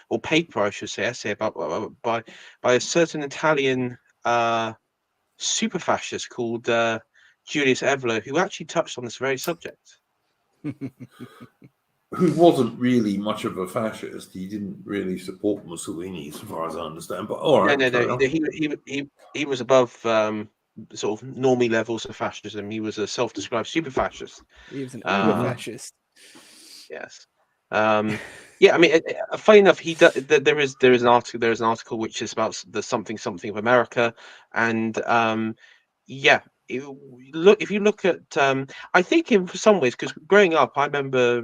or paper, I should say, essay about by a certain Italian super fascist called Julius Evola, who actually touched on this very subject. Who wasn't really much of a fascist. He didn't really support Mussolini, as far as I understand. But all right, no. He was above sort of normie levels of fascism. He was a self-described super fascist. He was an uber fascist. Yes. Yeah. I mean, funny enough, there is an article which is about the something of America, and if you look at, I think in some ways, because growing up, I remember,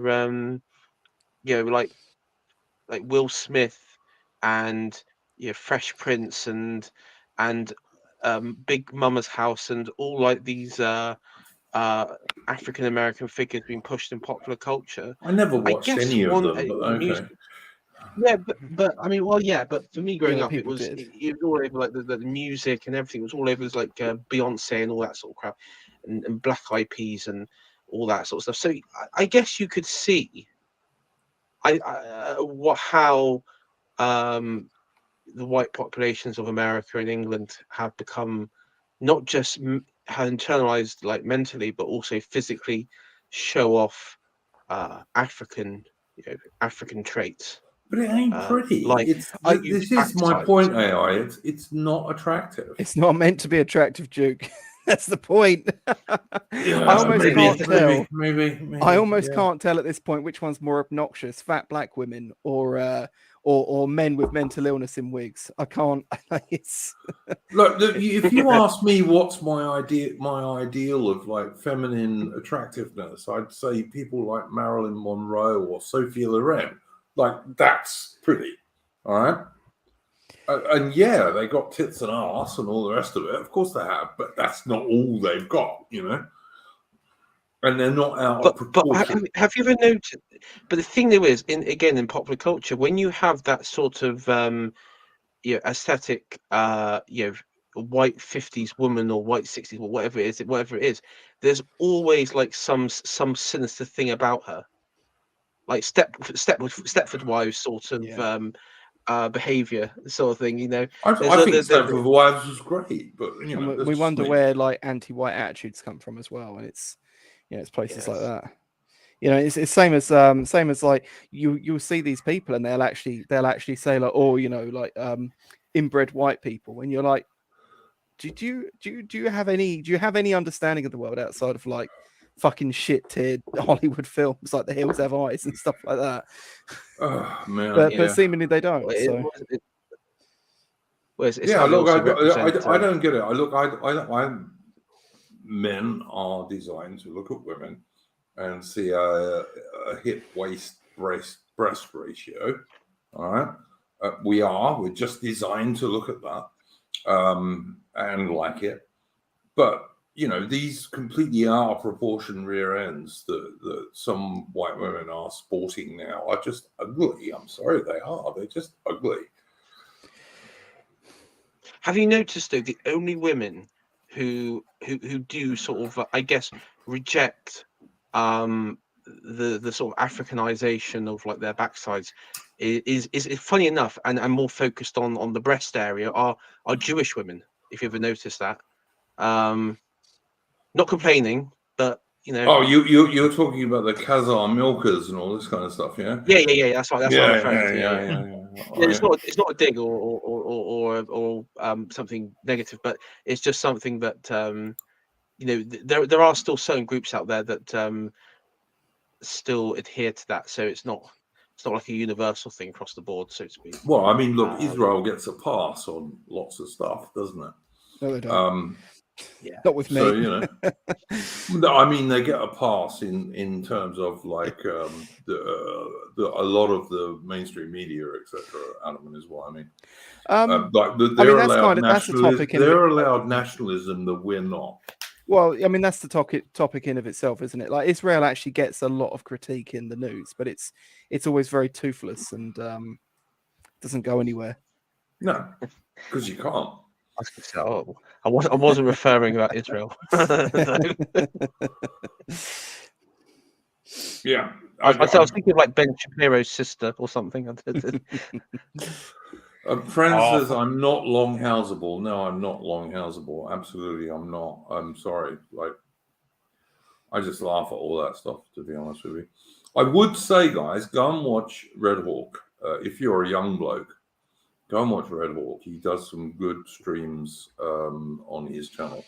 like Will Smith and Fresh Prince and Big Mama's House and all like these African American figures being pushed in popular culture. I never watched any of them, but okay. Yeah, but I mean, well, yeah, but for me growing up, it was all over like the music and everything. It was all over, like Beyonce and all that sort of crap, and Black Eyed Peas and all that sort of stuff. So I guess you could see, how the white populations of America and England have become not just have internalized like mentally, but also physically show off African traits. But it ain't pretty. This is my point, AI. It's not attractive. It's not meant to be attractive, Duke. That's the point. Yeah, I almost can't tell. Maybe. I almost can't tell at this point which one's more obnoxious: fat black women or men with mental illness in wigs. I can't. Look, if you ask me what's my ideal of like feminine attractiveness, I'd say people like Marilyn Monroe or Sophia Loren. Like, that's pretty, all right? And yeah, they got tits and ass and all the rest of it. Of course they have, but that's not all they've got, And they're not out of proportion. But have you ever noticed? But the thing though is, in popular culture, when you have that sort of aesthetic, white 50s woman or white 60s or whatever it is, there's always like some sinister thing about her. Like Stepford Wives sort of behavior sort of thing, I think Stepford Wives was great, but we wonder where like anti-white attitudes come from as well, and it's it's places like that. It's same as like you'll see these people and they'll actually say like, inbred white people, and you're like, do you have any understanding of the world outside of like fucking shit tiered Hollywood films like The Hills Have Eyes and stuff like that. Oh man, But seemingly they don't. So. It's yeah, how they look, also represent, I don't get it. Men are designed to look at women and see a hip waist breast ratio. All right, we're just designed to look at that and like it. But you know, these completely out of proportion rear ends that some white women are sporting now are just ugly. I'm sorry, they are. They're just ugly. Have you noticed though, the only women who do sort of, I guess, reject the sort of Africanization of like their backsides is funny enough and more focused on the breast area are Jewish women, if you ever noticed that. Not complaining, but you know. Oh, you're talking about the Khazar milkers and all this kind of stuff, yeah? Yeah. That's what I'm referring to. Yeah. It's not a dig or something negative, but it's just something that you know, there are still certain groups out there that still adhere to that. So it's not like a universal thing across the board, so to speak. Well, I mean, look, Israel gets a pass on lots of stuff, doesn't it? No, they don't. Yeah. Not with me. So you know, no, I mean, they get a pass in terms of like a lot of the mainstream media, etc. Ataman is what I mean. Like they're allowed nationalism. They're allowed nationalism that we're not. Well, I mean, that's the topic in of itself, isn't it? Like Israel actually gets a lot of critique in the news, but it's always very toothless and doesn't go anywhere. No, because you can't. I wasn't referring about Israel. Yeah, I was thinking of like Ben Shapiro's sister or something. Friend says I'm not longhouseable. No, I'm not longhouseable. Absolutely, I'm not. I'm sorry. Like, I just laugh at all that stuff, to be honest with you. I would say, guys, go and watch Red Hawk. If you're a young bloke, go and watch Red Hawk. He does some good streams on his channel.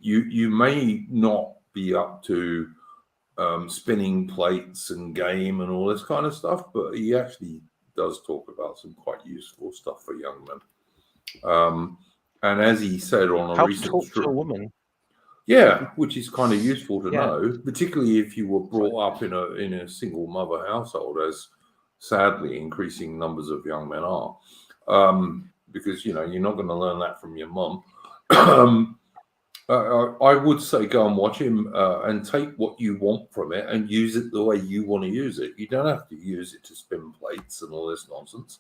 You may not be up to spinning plates and game and all this kind of stuff, but he actually does talk about some quite useful stuff for young men. And as he said on a recent stream, a woman. Yeah, which is kind of useful to know, particularly if you were brought up in a single mother household, as sadly increasing numbers of young men are, because you know you're not going to learn that from your mum. I would say go and watch him and take what you want from it and use it the way you want to use it. You don't have to use it to spin plates and all this nonsense.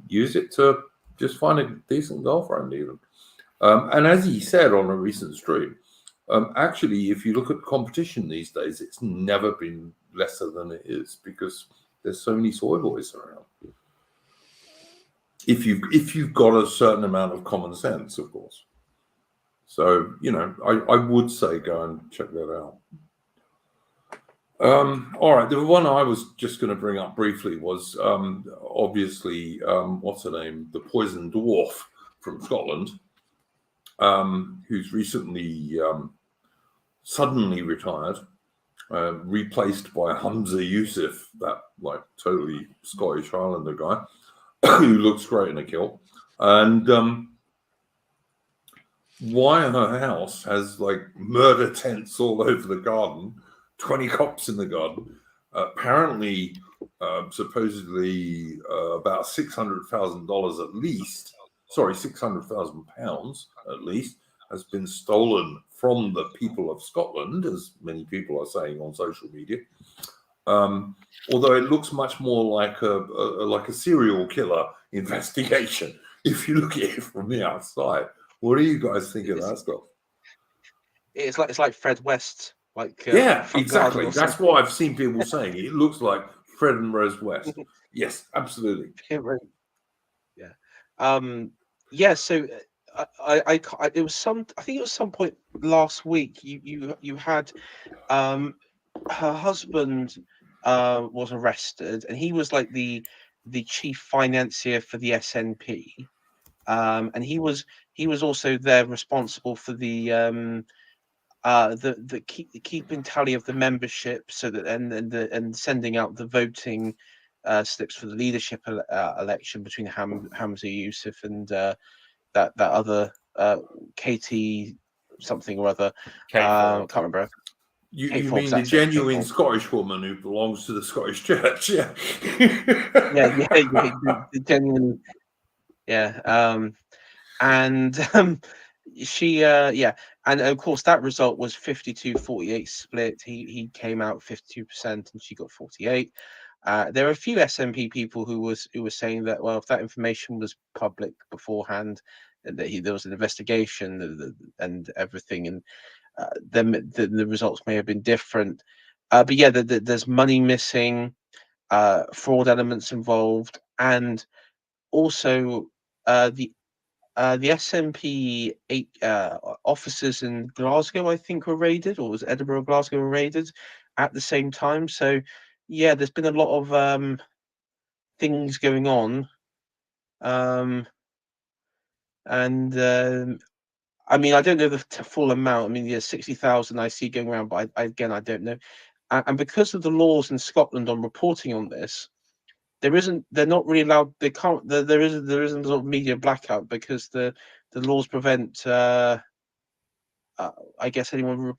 Use it to just find a decent girlfriend, even. And as he said on a recent stream, actually, if you look at competition these days, it's never been lesser than it is because there's so many soy boys around. If you've got a certain amount of common sense, of course. So, you know, I would say go and check that out. All right, the one I was just going to bring up briefly was obviously, what's her name? The Poison Dwarf from Scotland, who's recently suddenly retired, replaced by Hamza Yusuf, that like totally Scottish Highlander guy, who looks great in a kilt. And why her house has like murder tents all over the garden, 20 cops in the garden, apparently supposedly about $600,000 at least, £600,000 at least, has been stolen from the people of Scotland, as many people are saying on social media. Although it looks much more like a serial killer investigation if you look at it from the outside. What do you guys think of that stuff? It's like Fred West, like yeah, exactly. That's what I've seen people saying. It looks like Fred and Rose West. Yes, absolutely. Yeah. Yeah. So I it was I think it was some point last week. You had her husband was arrested, and he was like the chief financier for the SNP. And he was also there responsible for the the keeping tally of the membership, so that and sending out the voting slips for the leadership election between Hamza Yusuf and that other Katie something or other. Can't remember. You mean the genuine Scottish woman who belongs to the Scottish Church? Yeah. yeah, the genuine. Yeah. And she and of course that result was 52-48 split. He came out 52% and she got 48. There are a few SNP people who were saying that, well, if that information was public beforehand, and that there was an investigation and everything, and then the results may have been different. But yeah, there's money missing, fraud elements involved, and also the SNP offices in Glasgow, I think, were raided, or was Edinburgh or Glasgow were raided at the same time. So yeah, there's been a lot of things going on. I mean, I don't know the full amount. I mean, yeah, 60,000 I see going around, but I don't know. And because of the laws in Scotland on reporting on this, they're not really allowed. They can't. There isn't a sort of media blackout because the laws prevent. I guess anyone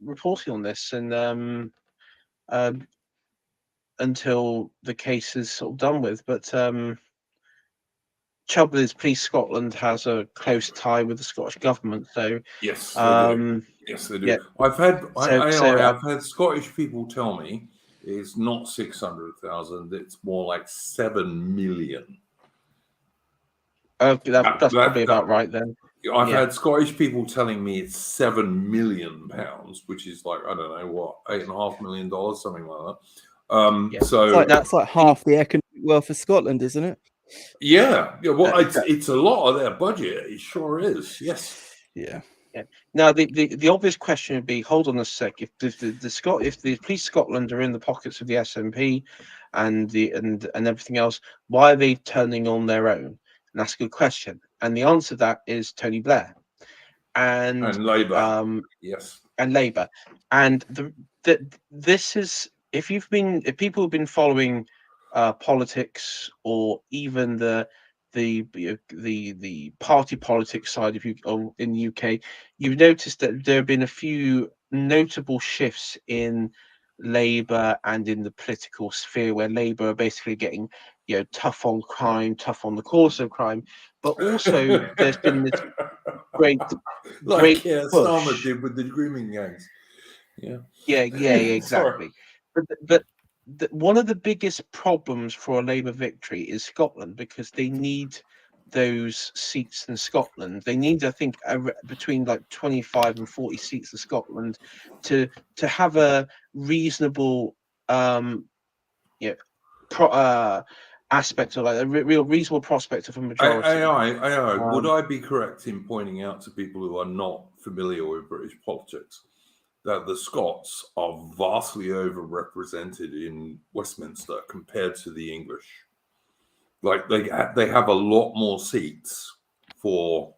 reporting on this, and until the case is sort of done with. But trouble is, Police Scotland has a close tie with the Scottish government. So yes, they do. Yes, they do. Yeah. I've had Scottish people tell me it's not 600,000; it's more like 7 million. That's probably about right then. I've had Scottish people telling me it's £7 million, which is like, I don't know what, $8.5 million, something like that. So that's like half the economic wealth of Scotland, isn't it? Yeah. Well, it's a lot of their budget. It sure is. Yes. Yeah. Now the obvious question would be: hold on a sec. If the Police Scotland are in the pockets of the SNP and everything else, why are they turning on their own? And that's a good question. And the answer to that is Tony Blair and Labour. Yes. And Labour. And this is if people have been following politics, or even the party politics side, in the UK, you've noticed that there have been a few notable shifts in Labour and in the political sphere, where Labour are basically getting tough on crime, tough on the cause of crime, but also there's been this great push. Starmer did with the grooming gangs. Yeah, exactly. But one of the biggest problems for a Labour victory is Scotland, because they need those seats in Scotland. They need, I think, between like 25 and 40 seats in Scotland to have a reasonable aspect, or like a real reasonable prospect of a majority. Would I be correct in pointing out to people who are not familiar with British politics that the Scots are vastly overrepresented in Westminster compared to the English? Like they have a lot more seats for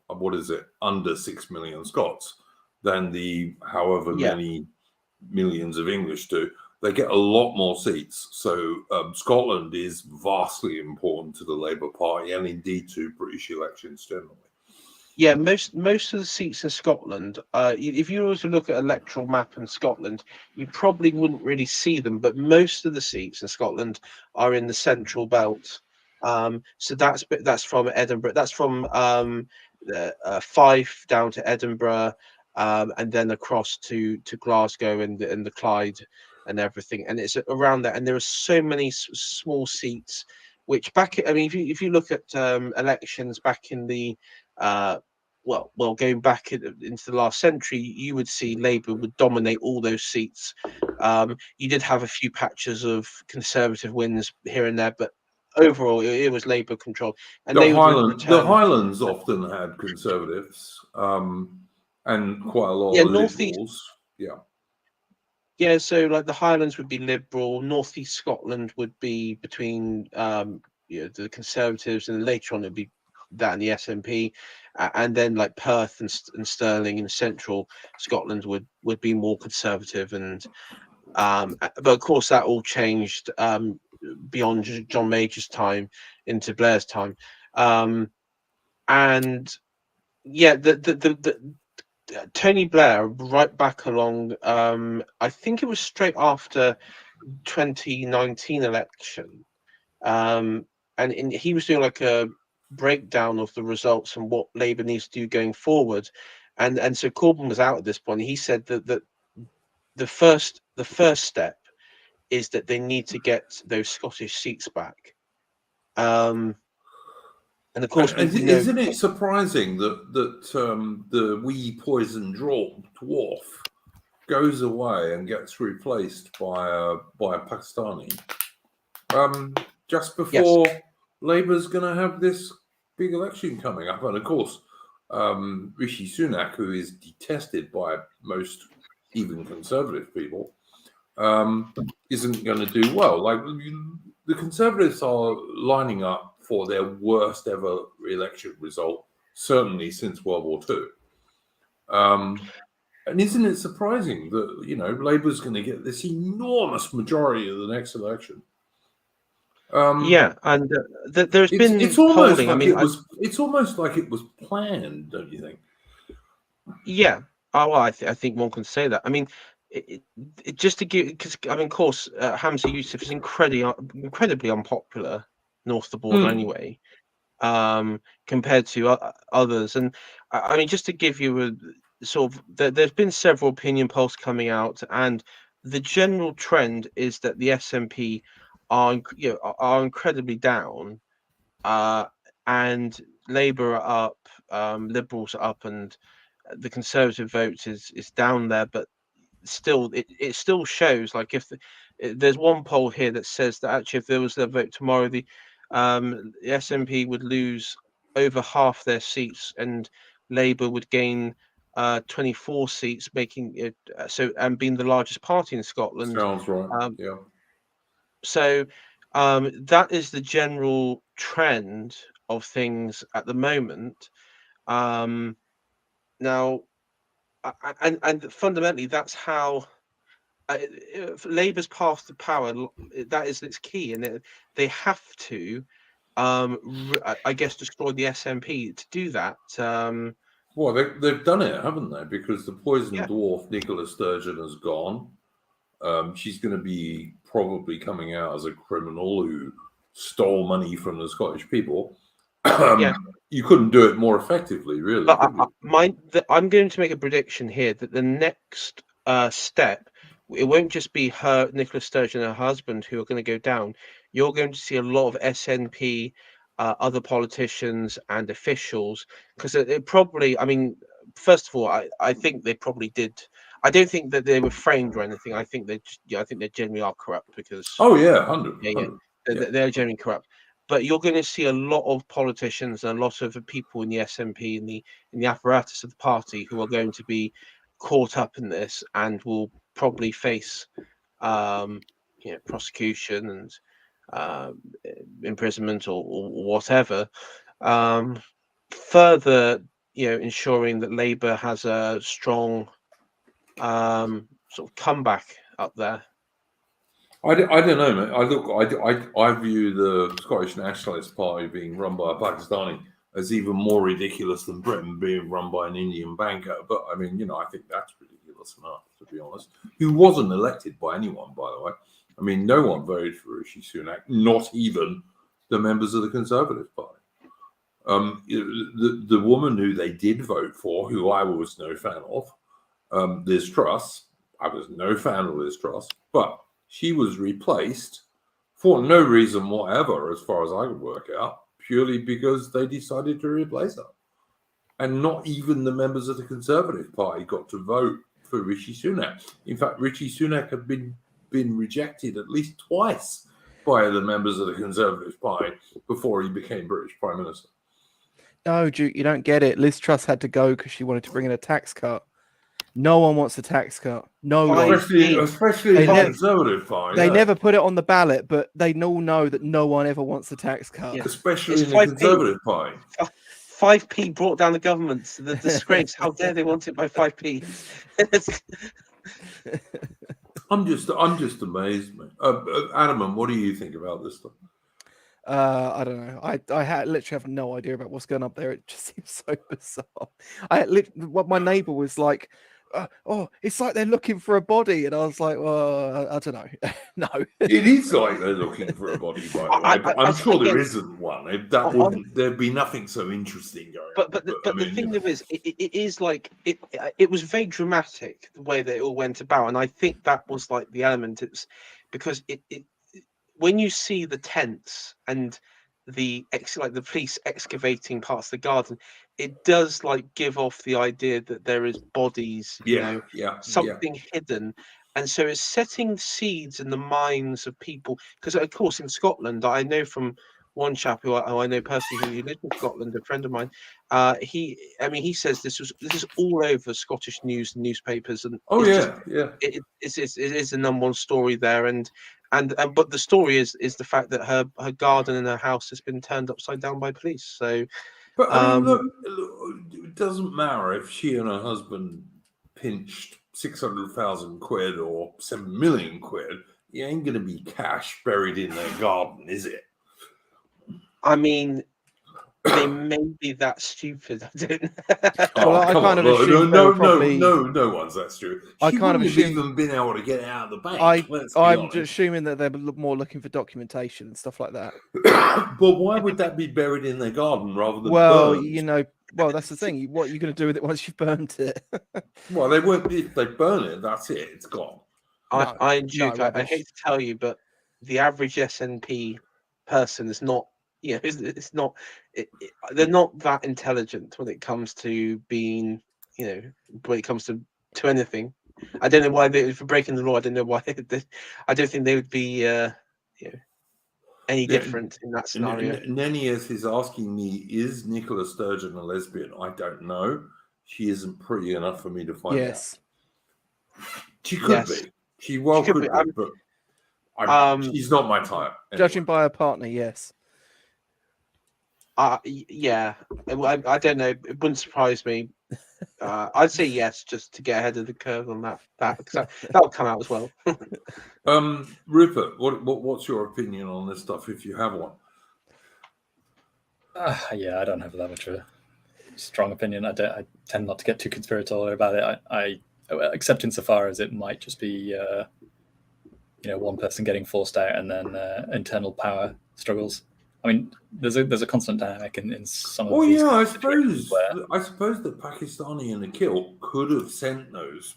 under 6 million Scots than the however many millions of English do. They get a lot more seats. So Scotland is vastly important to the Labour Party and indeed to British elections generally. Yeah, most of the seats in Scotland, if you were to look at electoral map in Scotland, you probably wouldn't really see them, but most of the seats in Scotland are in the central belt. So that's from Edinburgh, that's from Fife down to Edinburgh, and then across to Glasgow and the Clyde and everything, and it's around that. And there are so many small seats, which if you look at elections back in the going back into the last century, you would see Labour would dominate all those seats. You did have a few patches of Conservative wins here and there, but overall it was Labour control. And the Highlands often had Conservatives, and quite a lot of Liberals. Yeah, so like the Highlands would be Liberal, North East Scotland would be between the Conservatives, and later on it'd be that and the SNP, and then like Perth and Stirling in central Scotland would be more conservative, and but of course that all changed beyond John Major's time into Blair's time, and yeah, the Tony Blair right back along. I think it was straight after 2019 election, and he was doing like a breakdown of the results and what Labour needs to do going forward, and so Corbyn was out at this point. He said that the first step is that they need to get those Scottish seats back. And of course, isn't it surprising that the wee poison dwarf goes away and gets replaced by a Pakistani just before Labour's going to have this big election coming up, and of course Rishi Sunak, who is detested by most even conservative people, isn't going to do well. Like the Conservatives are lining up for their worst ever election result, certainly since World War II. And isn't it surprising that, you know, Labour's going to get this enormous majority of the next election? And there's been it's almost polling. Like it's almost like it was planned, don't you think? Yeah. Oh, well, I think one can say that. I mean, just to give, because I mean, of course, Hamza Yusuf is incredibly unpopular north of the border anyway, compared to others. And I mean, just to give you a sort of, there's been several opinion polls coming out, and the general trend is that the SNP are incredibly down, and Labour are up, Liberals are up, and the Conservative vote is down there, but still it still shows, like, if there's one poll here that says that actually if there was a vote tomorrow, the SNP would lose over half their seats and Labour would gain 24 seats, making it and being the largest party in Scotland. Sounds right. Yeah. So that is the general trend of things at the moment. Now, and fundamentally, that's how Labour's path to power. That is its key, and they have to, I guess, destroy the SNP to do that. Well, they've done it, haven't they? Because the poison dwarf, Nicola Sturgeon, has gone. She's going to be probably coming out as a criminal who stole money from the Scottish people. You couldn't do it more effectively, really. But I'm going to make a prediction here that the next step, it won't just be Nicola Sturgeon and her husband who are going to go down. You're going to see a lot of SNP, other politicians and officials, because it probably, I mean, first of all, I think they probably did. I don't think that they were framed or anything. I think they generally are corrupt because. Oh yeah, 100. They're generally corrupt. But you're going to see a lot of politicians and a lot of people in the SNP, in the apparatus of the party, who are going to be caught up in this and will probably face prosecution and imprisonment or whatever. Further, ensuring that Labour has a strong sort of comeback up there. I don't know, mate. I view the Scottish Nationalist Party being run by a Pakistani as even more ridiculous than Britain being run by an Indian banker. But I mean, I think that's ridiculous enough, to be honest. Who wasn't elected by anyone, by the way. I mean, no one voted for Rishi Sunak, not even the members of the Conservative Party. The woman who they did vote for, who I was no fan of, Liz Truss, I was no fan of Liz Truss, but she was replaced for no reason whatever, as far as I could work out, purely because they decided to replace her. And not even the members of the Conservative Party got to vote for Rishi Sunak. In fact, Rishi Sunak had been rejected at least twice by the members of the Conservative Party before he became British Prime Minister. No, Duke, you don't get it. Liz Truss had to go because she wanted to bring in a tax cut. No one wants a tax cut. No one. Especially the Conservative Party. They never put it on the ballot, but they all know that no one ever wants a tax cut. Yeah. Especially in the Conservative Party. 5p brought down the government. The disgrace. How dare they want it by 5p? I'm just amazed, mate. Ataman, what do you think about this stuff? I don't know. I literally have no idea about what's going up there. It just seems so bizarre. What my neighbour was like, oh, it's like they're looking for a body, and I was like, well, I don't know. No, It is like they're looking for a body, by the way. But I'm sure there isn't one. There'd be nothing so interesting going. But the thing is, it is like it was very dramatic the way that it all went about, and I think that was like the element. It's because it when you see the tents and the police excavating parts of the garden, it does like give off the idea that there is bodies, something hidden. And so it's setting seeds in the minds of people. Because of course in Scotland, I know from one chap who I know personally who lives in Scotland, a friend of mine, he says this is all over Scottish news and newspapers, and it is the number one story there, and but the story is the fact that her garden in her house has been turned upside down by police. So, but I mean, look, it doesn't matter if she and her husband pinched 600,000 quid or 7 million quid. It ain't going to be cash buried in their garden, is it? I mean, they may be that stupid. I don't know. Well, I kind of assume no one's that stupid. I kind of assume even been able to get it out of the bank. I'm just assuming that they're more looking for documentation and stuff like that. But why would that be buried in their garden rather than burned? That's the thing. What are you going to do with it once you've burnt it? Well, they won't. If they burn it, that's it. It's gone. I hate to tell you, but the average SNP person is not. It's not. They're not that intelligent when it comes to being. When it comes to anything. I don't know why for breaking the law. I don't know why. I don't think they would be. Any different in that scenario. Nennius is asking me, is Nicola Sturgeon a lesbian? I don't know. She isn't pretty enough for me to find out. She could be. She could be, but she's not my type. Anyway. Judging by her partner, yes. Yeah. I don't know. It wouldn't surprise me. I'd say yes, just to get ahead of the curve on that because that'll come out as well. Rupert, what's your opinion on this stuff if you have one? I don't have that much of a strong opinion. I tend not to get too conspiratorial about it. I except insofar as it might just be one person getting forced out and then internal power struggles. I mean, there's a constant dynamic in some of these. I suppose that Pakistani in the kilt could have sent those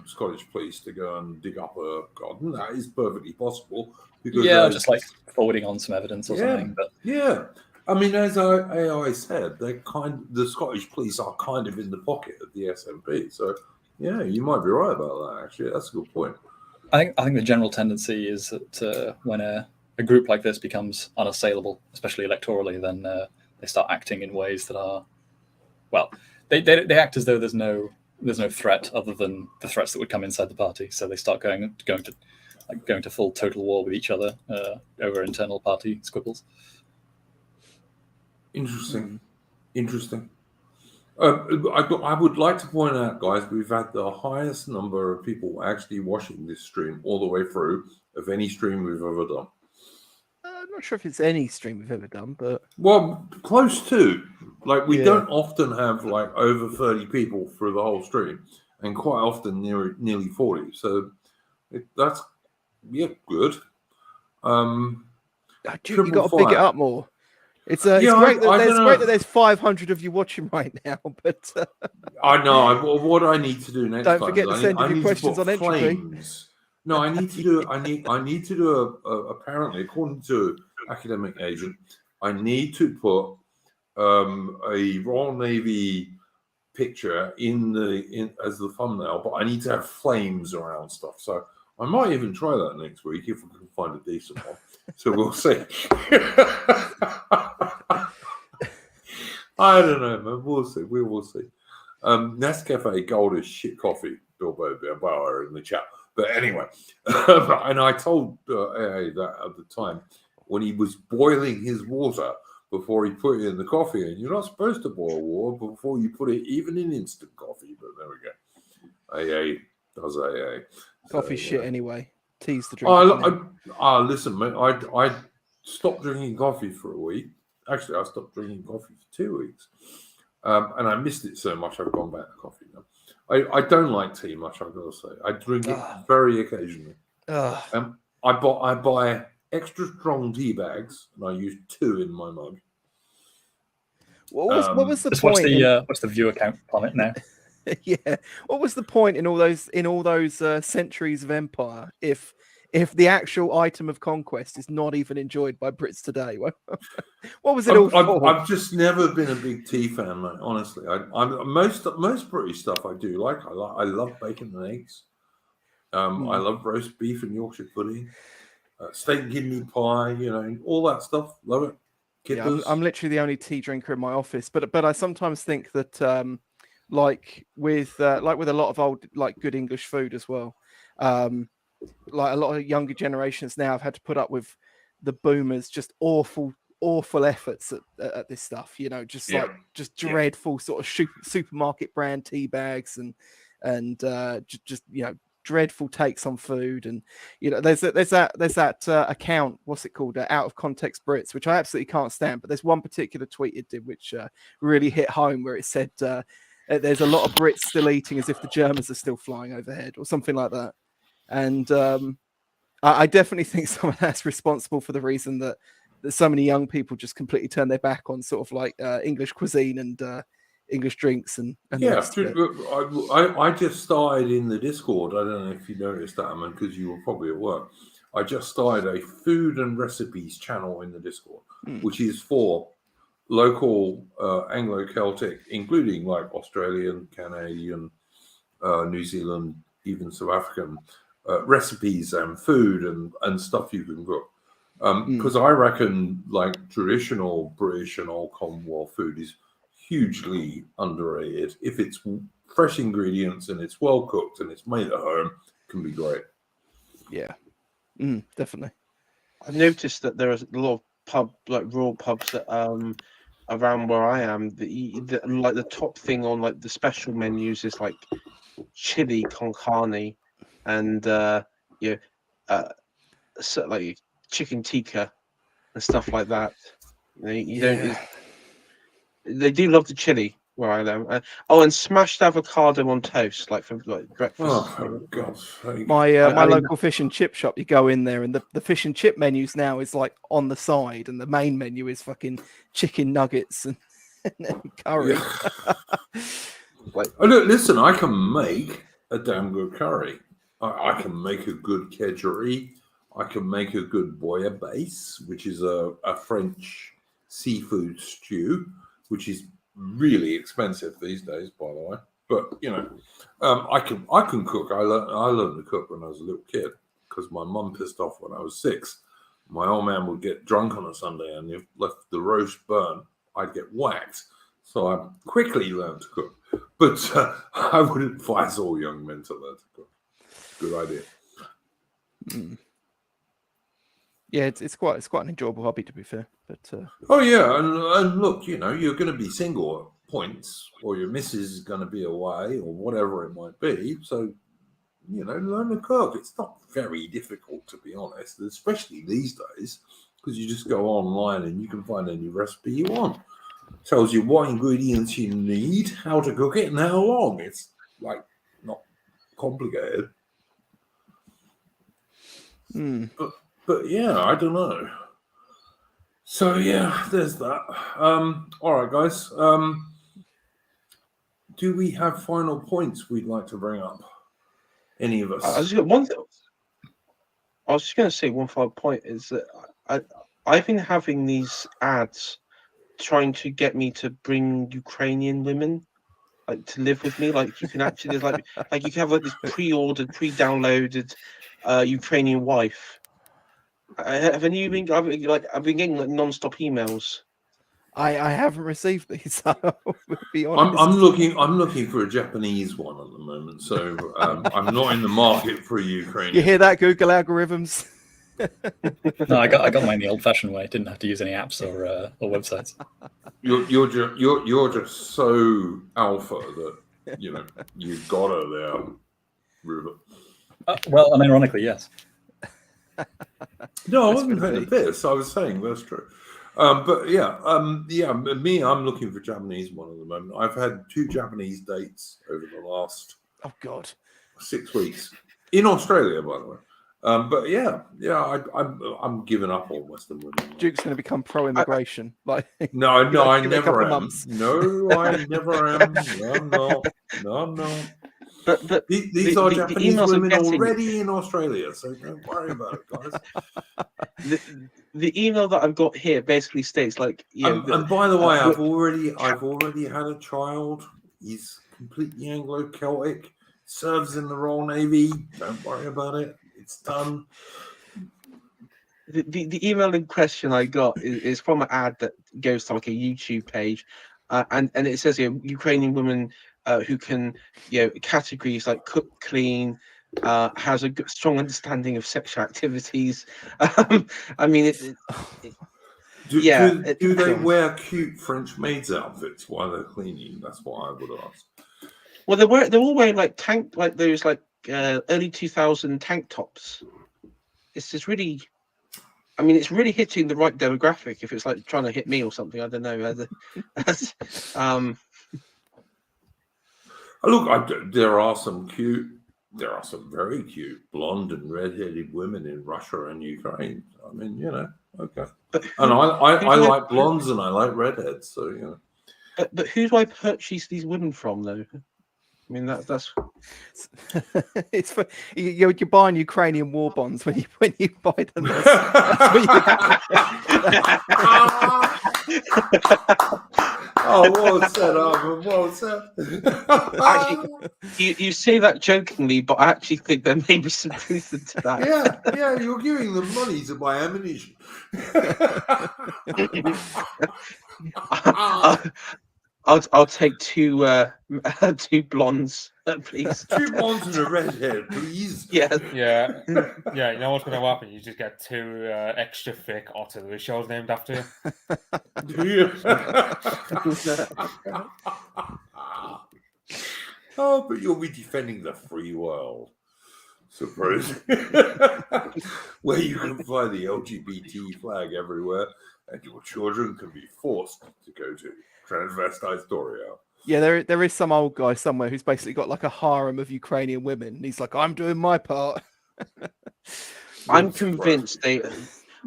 Scottish police to go and dig up a garden. That is perfectly possible. Because just like forwarding on some evidence or something. But I mean, as I said, the Scottish police are kind of in the pocket of the SNP. So you might be right about that. Actually, that's a good point. I think the general tendency is that when a group like this becomes unassailable, especially electorally, then they start acting in ways that are, they act as though there's no threat other than the threats that would come inside the party. So they start going to full total war with each other over internal party squabbles. Interesting. I would like to point out, guys, we've had the highest number of people actually watching this stream all the way through of any stream we've ever done. I'm not sure if it's any stream we've ever done, but close to. Like we don't often have like over 30 people through the whole stream, and quite often nearly 40. So that's good. You got to pick it up more. It's great that there's 500 of you watching right now, but I know what I need to do next. Don't forget to send your questions on entropy. No, I need to do. I need to do apparently, according to Academic Agent, I need to put a Royal Navy picture in as the thumbnail, but I need to have flames around stuff. So I might even try that next week if we can find a decent one. So we'll see. I don't know, man. We'll see. We will see. Nescafe Gold is shit coffee, Bilbo Bauer in the chat. But anyway, and I told AA that at the time when he was boiling his water before he put it in the coffee. And you're not supposed to boil water before you put it even in instant coffee. But there we go. AA does AA. Coffee So, shit yeah. anyway. Tea's the drink. Listen, mate, I stopped drinking coffee for a week. Actually, I stopped drinking coffee for 2 weeks. And I missed it so much, I've gone back to coffee now. I don't like tea much, I've got to say. I drink it very occasionally. I buy extra strong tea bags, and I use 2 in my mug. What was the Just point? What's the view account on it now? Yeah. What was the point in all those centuries of empire if the actual item of conquest is not even enjoyed by Brits today? What was it all for? I've just never been a big tea fan, mate. Honestly, most British stuff I do like. I love bacon and eggs. I love roast beef and Yorkshire pudding, steak and kidney pie. You know, all that stuff. Love it. Yeah, I'm literally the only tea drinker in my office, but I sometimes think that like with a lot of old good English food as well. Like a lot of younger generations now have had to put up with the boomers just awful efforts at this stuff, you know, just dreadful sort of supermarket brand tea bags and just you know, dreadful takes on food. And you know, there's that account, what's it called, Out of Context Brits, which I absolutely can't stand, but there's one particular tweet it did which really hit home, where it said there's a lot of Brits still eating as if the Germans are still flying overhead or something like that. And I definitely think some of that's responsible for the reason that so many young people just completely turn their back on sort of like English cuisine and English drinks and yeah. I just started in the Discord. I don't know if you noticed that, man, because you were probably at work. I just started a food and recipes channel in the Discord, which is for local Anglo-Celtic, including like Australian, Canadian, New Zealand, even South African recipes and food and stuff you can cook. Because I reckon like traditional British and Old Commonwealth food is hugely underrated. If it's fresh ingredients and it's well cooked and it's made at home, it can be great. Yeah, definitely. I've noticed that there are a lot of rural pubs that around where I am, like the top thing on like the special menus is like chili con carne and so like chicken tikka and stuff like that. You don't. They do love the chili where I am. And smashed avocado on toast, like for like breakfast. Oh, for God's sake! My local fish and chip shop, you go in there, and the fish and chip menus now is like on the side, and the main menu is fucking chicken nuggets and curry. Look, listen, I can make a damn good curry. I can make a good kedgeree. I can make a good bouillabaisse, which is a French seafood stew, which is really expensive these days, by the way. But you know, I can cook. I learned to cook when I was a little kid because my mum pissed off when I was 6. My old man would get drunk on a Sunday, and if left the roast burnt, I'd get whacked. So I quickly learned to cook. But I would advise all young men to learn to cook. Good idea. Yeah, it's quite an enjoyable hobby, to be fair. But oh yeah, and look, you know, you're going to be single at points, or your missus is going to be away, or whatever it might be. So, you know, learn to cook. It's not very difficult, to be honest, especially these days, because you just go online and you can find any recipe you want. Tells you what ingredients you need, how to cook it, and how long. It's like not complicated. But yeah, I don't know. So yeah, there's that. All right, guys. Do we have final points we'd like to bring up? Any of us? I was just going to say one final point is that I've been having these ads trying to get me to bring Ukrainian women like to live with me. Like you can actually like you can have like this pre-ordered, pre-downloaded Ukrainian wife. Have you been? I've been getting like non-stop emails. I haven't received these. So I'll be honest. I'm looking for a Japanese one at the moment. So I'm not in the market for a Ukrainian. You hear that, Google algorithms? No, I got mine the old-fashioned way. Didn't have to use any apps or websites. You're just so alpha that you got her there, Rupert. Well, unironically, yes. No, I That's wasn't pretty saying this. I was saying that's true. But me, I'm looking for Japanese one at the moment. I've had 2 Japanese dates over the last Oh God. 6 weeks in Australia, by the way. But I'm giving up on Western women. Duke's going to become pro-immigration. Like No, I give it a never couple of am. months. No, I never am. No, I'm not. No, I'm not. But These are Japanese emails I'm women getting- already in Australia, so don't worry about it, guys. the email that I've got here basically states like, And by the way, I've already had a child. He's completely Anglo-Celtic. Serves in the Royal Navy. Don't worry about it. It's done. the email in question I got is from an ad that goes to like a YouTube page, and it says here Ukrainian women who can categories like cook, clean, has a strong understanding of sexual activities. I mean, Do they wear cute French maids outfits while they're cleaning? That's what I would ask. well, they're all wearing like those early 2000 tank tops. It's just really. I mean, it's really hitting the right demographic. If it's like trying to hit me or something, I don't know. Look, there are some very cute blonde and red-headed women in Russia and Ukraine. I mean, okay. And I like blondes and I like redheads, so But who do I purchase these women from, though? I mean, that's It's for you're buying Ukrainian war bonds when you buy them. Oh, well said, Arvin. Well said. actually, you say that jokingly, but I actually think there may be some truth into that. Yeah, you're giving them money to buy ammunition. I'll take two blondes, please. 2 blondes and a redhead, please. Yeah. Yeah. You know what's going to happen? You just get 2 extra thick artillery shells named after you. Do you? Oh, but you'll be defending the free world, suppose, where you can fly the LGBT flag everywhere, and your children can be forced to go to transvestite Doria. Yeah, there is some old guy somewhere who's basically got like a harem of Ukrainian women. And he's like, I'm doing my part. I'm convinced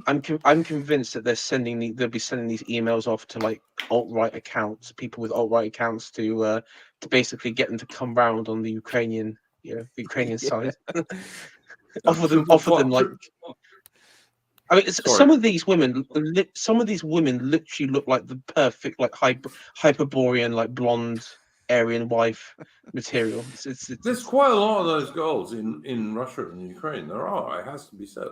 I'm convinced that they'll be sending these emails off to like alt-right accounts, people with alt-right accounts to basically get them to come round on the Ukrainian side. offer them like. I mean, some of these women literally look like the perfect like Hyperborean like blonde Aryan wife material. There's quite a lot of those girls in Russia and Ukraine. There are, it has to be said.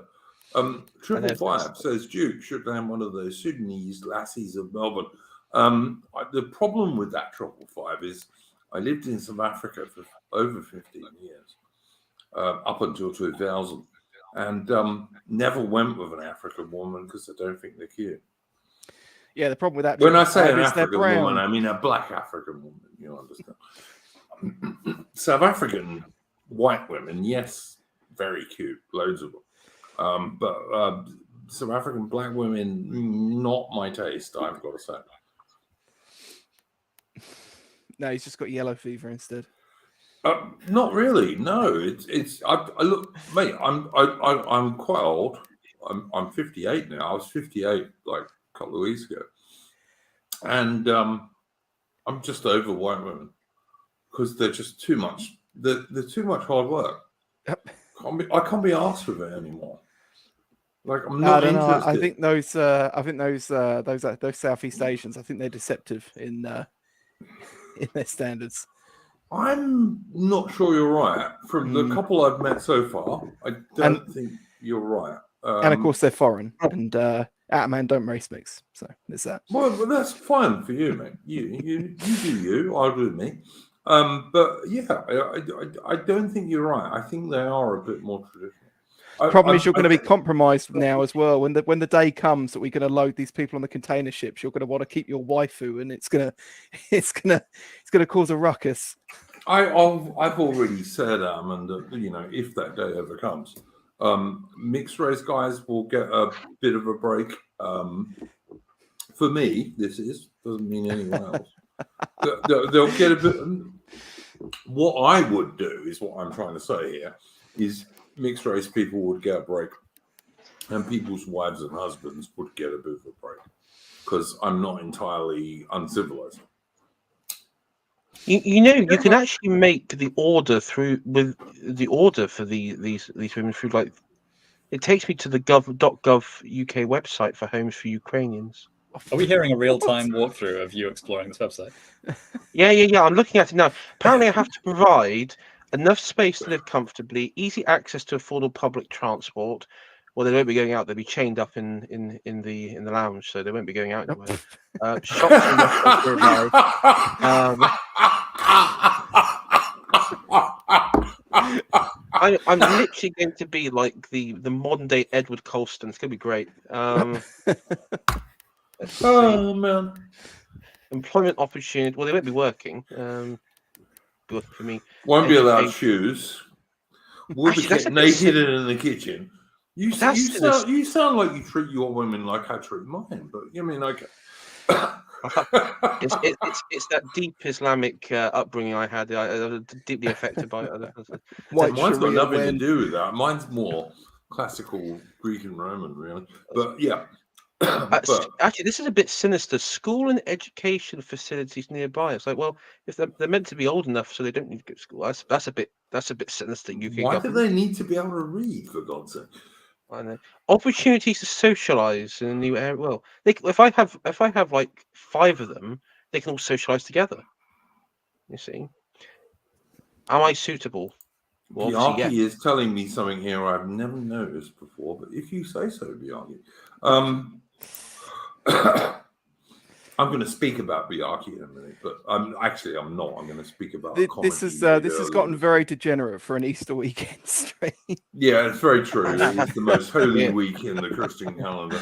555 says Duke should land one of those Sudanese lassies of Melbourne. The problem with that 555 is I lived in South Africa for over 15 years, up until 2000, and never went with an African woman because I don't think they're cute. Yeah, the problem with that. When I say an is African woman, I mean a black African woman. You understand? South African white women, yes, very cute, loads of them. But South African black women, not my taste, I've got to say. No, he's just got yellow fever instead. Not really. No, it's. I look, mate. I'm quite old. I'm 58 now. I was 58 like a couple of weeks ago, and I'm just over white women because they're just too much. They're too much hard work. Yep. I can't be asked with it anymore. Like I'm not I don't know. interested. I think those Southeast Asians. I think they're deceptive in their standards. I'm not sure you're right. From the couple I've met so far, I don't think you're right. And of course, they're foreign. And Ataman don't race mix. So there's that. Well, that's fine for you, mate. You do you. I'll do me. But yeah, I don't think you're right. I think they are a bit more traditional. Problem is, you're going to be compromised now as well. When the day comes that we're going to load these people on the container ships, you're going to want to keep your waifu, and it's going to cause a ruckus. I've already said, and if that day ever comes, mixed race guys will get a bit of a break. For me, doesn't mean anyone else. They'll get a bit. What I would do is what I'm trying to say here is mixed race people would get a break, and people's wives and husbands would get a bit of a break, because I'm not entirely uncivilized. You can actually make the order for these women through, like, it takes me to the .gov UK website for homes for Ukrainians. Are we hearing a real-time walkthrough of you exploring this website? Yeah. I'm looking at it now. Apparently, I have to provide enough space to live comfortably, easy access to affordable public transport. Well, they won't be going out; they'll be chained up in the lounge, so they won't be going out anywhere. Shops and restaurants nearby. I'm literally going to be like the modern day Edward Colston. It's going to be great. Oh man! Employment opportunity. Well, they won't be working. Be working for me. Won't be allowed shoes. Will be Actually, naked and in the kitchen. You That's sound like you treat your women like I treat mine, but I mean, like, it's that deep Islamic upbringing I had. I was deeply affected by it. mine's got nothing to do with that. Mine's more classical Greek and Roman, really. But yeah. Actually, this is a bit sinister. School and education facilities nearby. It's like, well, if they're meant to be old enough, so they don't need to go to school. That's a bit sinister. Why do they need to be able to read, for God's sake? I know. Opportunities to socialize in a new area. Well, if I have like 5 of them, they can all socialize together. You see? Am I suitable? Well, Bianchi is telling me something here I've never noticed before, but if you say so, Bianchi. I'm going to speak about Bianchi in a minute, but I'm not. I'm going to speak about this has gotten very degenerate for an Easter weekend stream. Yeah, it's very true. It's the most holy week in the Christian calendar.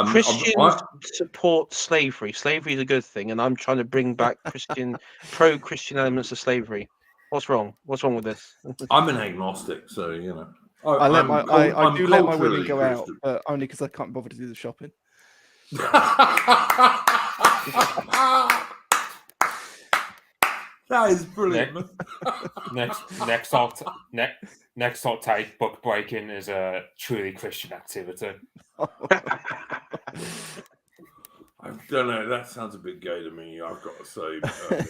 Christians support slavery. Slavery is a good thing, and I'm trying to bring back pro-Christian elements of slavery. What's wrong? What's wrong with this? I'm an agnostic, so I do let my women go out, but only because I can't bother to do the shopping. That is brilliant. Next hot take: book breaking is a truly Christian activity. I don't know. That sounds a bit gay to me. I've got to say, Mitch.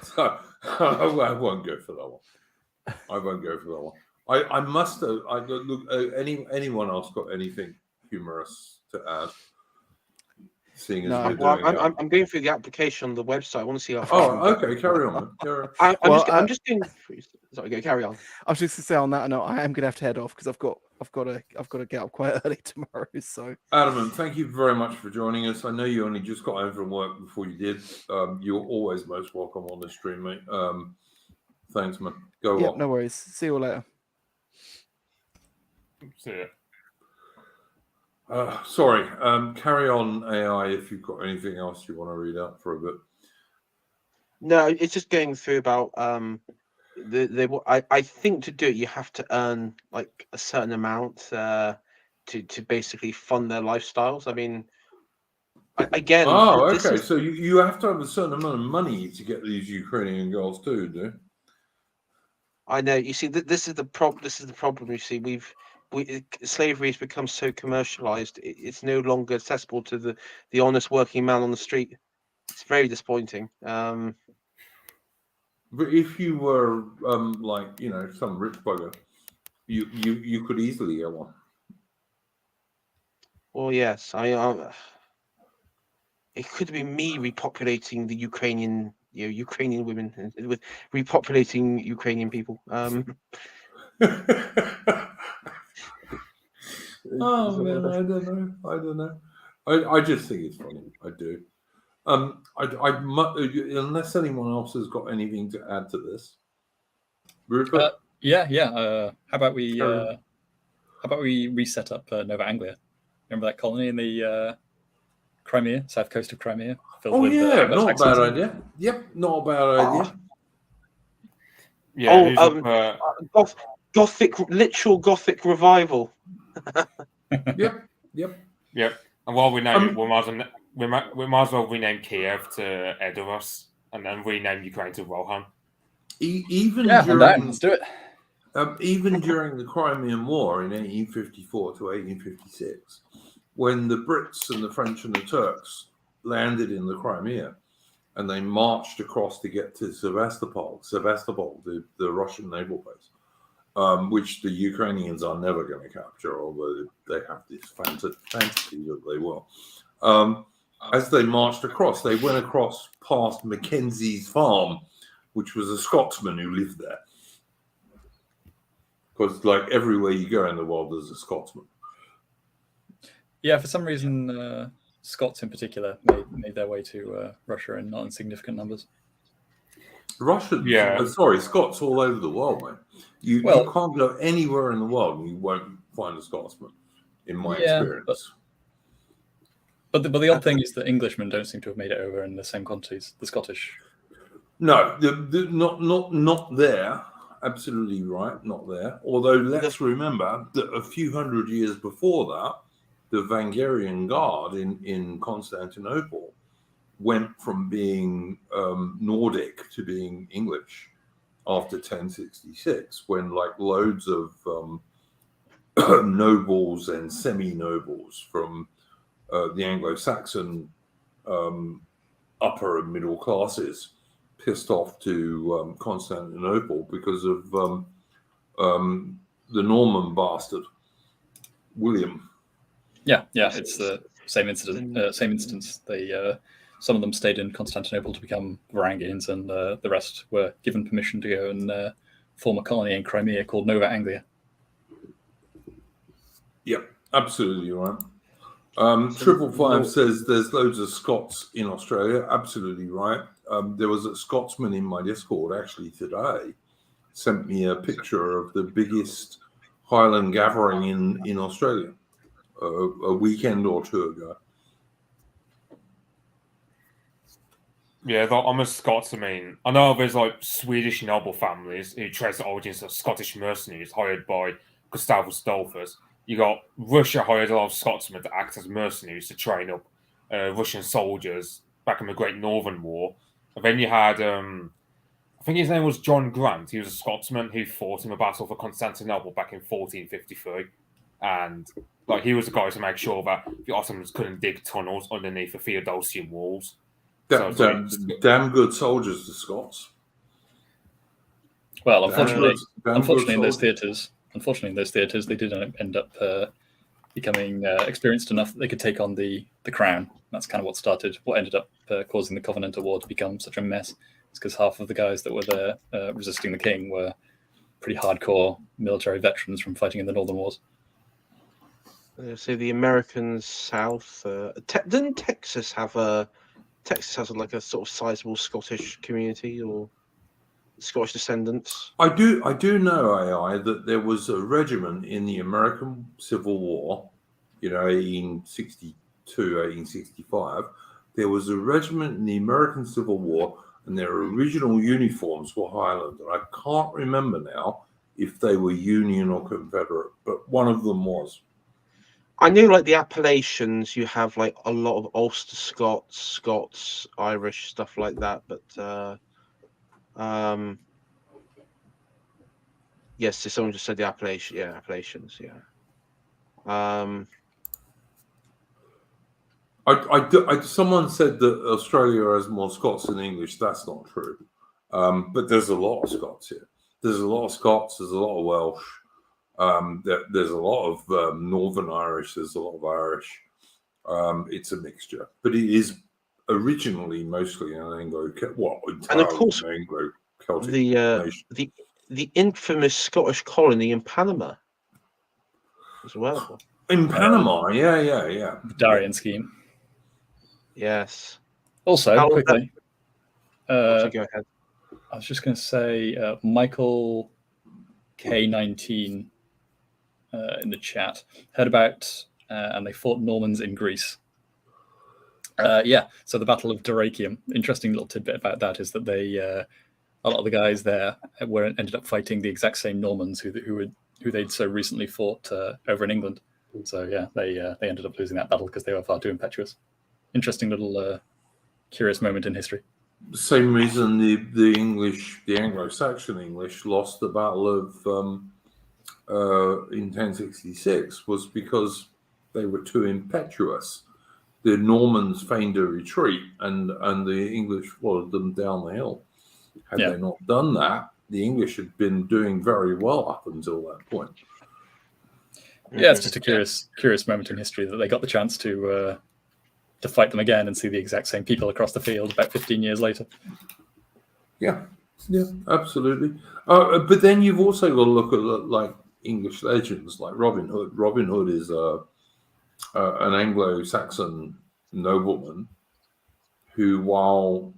So, I won't go for that one. I must have. Look. Anyone else got anything humorous to add? Seeing as I'm going through the application on the website. I want to see how far. Oh, okay. Carry on. I'm just going. Sorry, go carry on. I was just going to say on that note, I am going to have to head off because I've got to get up quite early tomorrow. So, Ataman, thank you very much for joining us. I know you only just got home from work before you did. You're always most welcome on the stream, mate. Thanks, man. Go on. No worries. See you all later. See ya. Sorry. Carry on, AI, if you've got anything else you want to read out for a bit. No, it's just going through about I think to do it you have to earn like a certain amount to basically fund their lifestyles. I mean, again. Oh, okay. So you have to have a certain amount of money to get these Ukrainian girls too, do you? I know. You see, this is the problem. This is the problem. You see, slavery has become so commercialized. It's no longer accessible to the honest working man on the street. It's very disappointing. But if you were like some rich bugger, you could easily get one. Well, yes, it could be me repopulating the Ukrainian women with repopulating Ukrainian people. Oh man, I don't know. I just think it's funny. I do. Unless anyone else has got anything to add to this, Rupert. Yeah. How about we reset up Nova Anglia? Remember that colony in the Crimea, south coast of Crimea, filled with not a bad Anglo-Saxons? idea. Yep, not a bad idea. Yeah, who's up, Gothic, literal Gothic revival. Yep. Yep. And while we name it, we might as well rename Kiev to Edoros and then rename Ukraine to Rohan. Even I'm down. during Let's do it. even during the Crimean War in 1854 to 1856, when the Brits and the French and the Turks landed in the Crimea and they marched across to get to Sevastopol, the Russian naval base, which the Ukrainians are never going to capture, although they have this fantasy that they will. As they marched across, they went across past Mackenzie's farm, which was a Scotsman who lived there. Because, like, everywhere you go in the world, there's a Scotsman. Yeah, for some reason, Scots in particular made their way to Russia in not insignificant numbers. Scots all over the world, man. You can't go anywhere in the world and you won't find a Scotsman, in my experience. But the odd thing is that Englishmen don't seem to have made it over in the same quantities. The Scottish. No, not there. Absolutely right, not there. Although let's remember that a few hundred years before that, the Wangarian Guard in Constantinople went from being Nordic to being English after 1066, when like loads of nobles and semi-nobles from the Anglo-Saxon upper and middle classes pissed off to Constantinople because of the Norman bastard, William. Yeah, it's the same incident, same instance. They some of them stayed in Constantinople to become Varangians, and the rest were given permission to go and form a colony in Crimea called Nova Anglia. Yep, absolutely right. 555 says there's loads of Scots in Australia. Absolutely right. There was a Scotsman in my Discord actually today, sent me a picture of the biggest Highland gathering in Australia a weekend or two ago. Yeah, I'm a Scots. I mean, I know there's like Swedish noble families who trace the origins of Scottish mercenaries hired by Gustavus Adolphus. You got Russia hired a lot of Scotsmen to act as mercenaries to train up Russian soldiers back in the Great Northern War. And then you had, I think his name was John Grant. He was a Scotsman who fought in the Battle for Constantinople back in 1453. And like he was the guy to make sure that the Ottomans couldn't dig tunnels underneath the Theodosian walls. Damn good soldiers, the Scots. Well, unfortunately, in those theatres, they did end up becoming experienced enough that they could take on the crown. That's kind of what ended up causing the Covenanter War to become such a mess. It's because half of the guys that were there resisting the king were pretty hardcore military veterans from fighting in the Northern Wars. So the American South, didn't Texas have Texas has like a sort of sizable Scottish community or Scottish descendants? I do know, AI, that there was a regiment in the American Civil War, 1862, 1865. There was a regiment in the American Civil War, and their original uniforms were Highland. And I can't remember now if they were Union or Confederate, but one of them was. I knew like the Appalachians, you have like a lot of Ulster Scots, Irish, stuff like that. But yes, so someone just said the Appalachians, yeah. Someone said that Australia has more Scots than English. That's not true. But there's a lot of Scots here. There's a lot of Scots. There's a lot of Welsh. There's a lot of Northern Irish. There's a lot of Irish. It's a mixture, but it is originally mostly an Anglo-Celtic nation. The infamous Scottish colony in Panama as well. In Panama, yeah. The Darien scheme. Yes. Also, quickly, go ahead. I was just going to say Michael K19 in the chat. Heard about, and they fought Normans in Greece. Yeah, so the Battle of Dyrrhachium. Interesting little tidbit about that is that they, a lot of the guys there ended up fighting the exact same Normans who they'd so recently fought over in England. So yeah, they ended up losing that battle because they were far too impetuous. Interesting little curious moment in history. The same reason the Anglo-Saxon English lost the Battle of in 1066 was because they were too impetuous. The Normans feigned a retreat, and the English followed them down the hill. Had they not done that, the English had been doing very well up until that point. Yeah, it's just a curious moment in history that they got the chance to fight them again and see the exact same people across the field about 15 years later. Yeah, absolutely. But then you've also got to look at like English legends, like Robin Hood. Robin Hood is an Anglo-Saxon nobleman who, while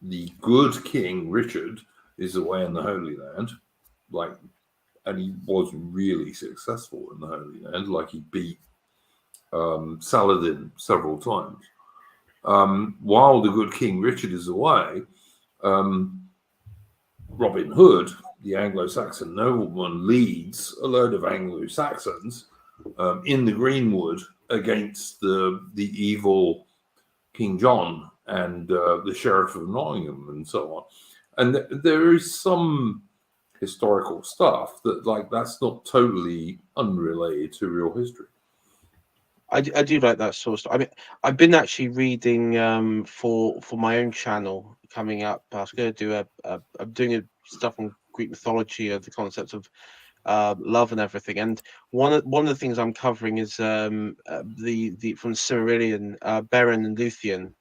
the good King Richard is away in the Holy Land, and he was really successful in the Holy Land, like he beat Saladin several times. While the good King Richard is away, Robin Hood, the Anglo-Saxon nobleman, leads a load of Anglo-Saxons in the Greenwood against the evil King John and the Sheriff of Nottingham and so on. And there is some historical stuff that's not totally unrelated to real history. I do like that sort of stuff. I mean, I've been actually reading for my own channel coming up. I was going to do I'm doing stuff on Greek mythology, the concept of love and everything. And one of the things I'm covering is the from Cyrilian, Beren and Luthien,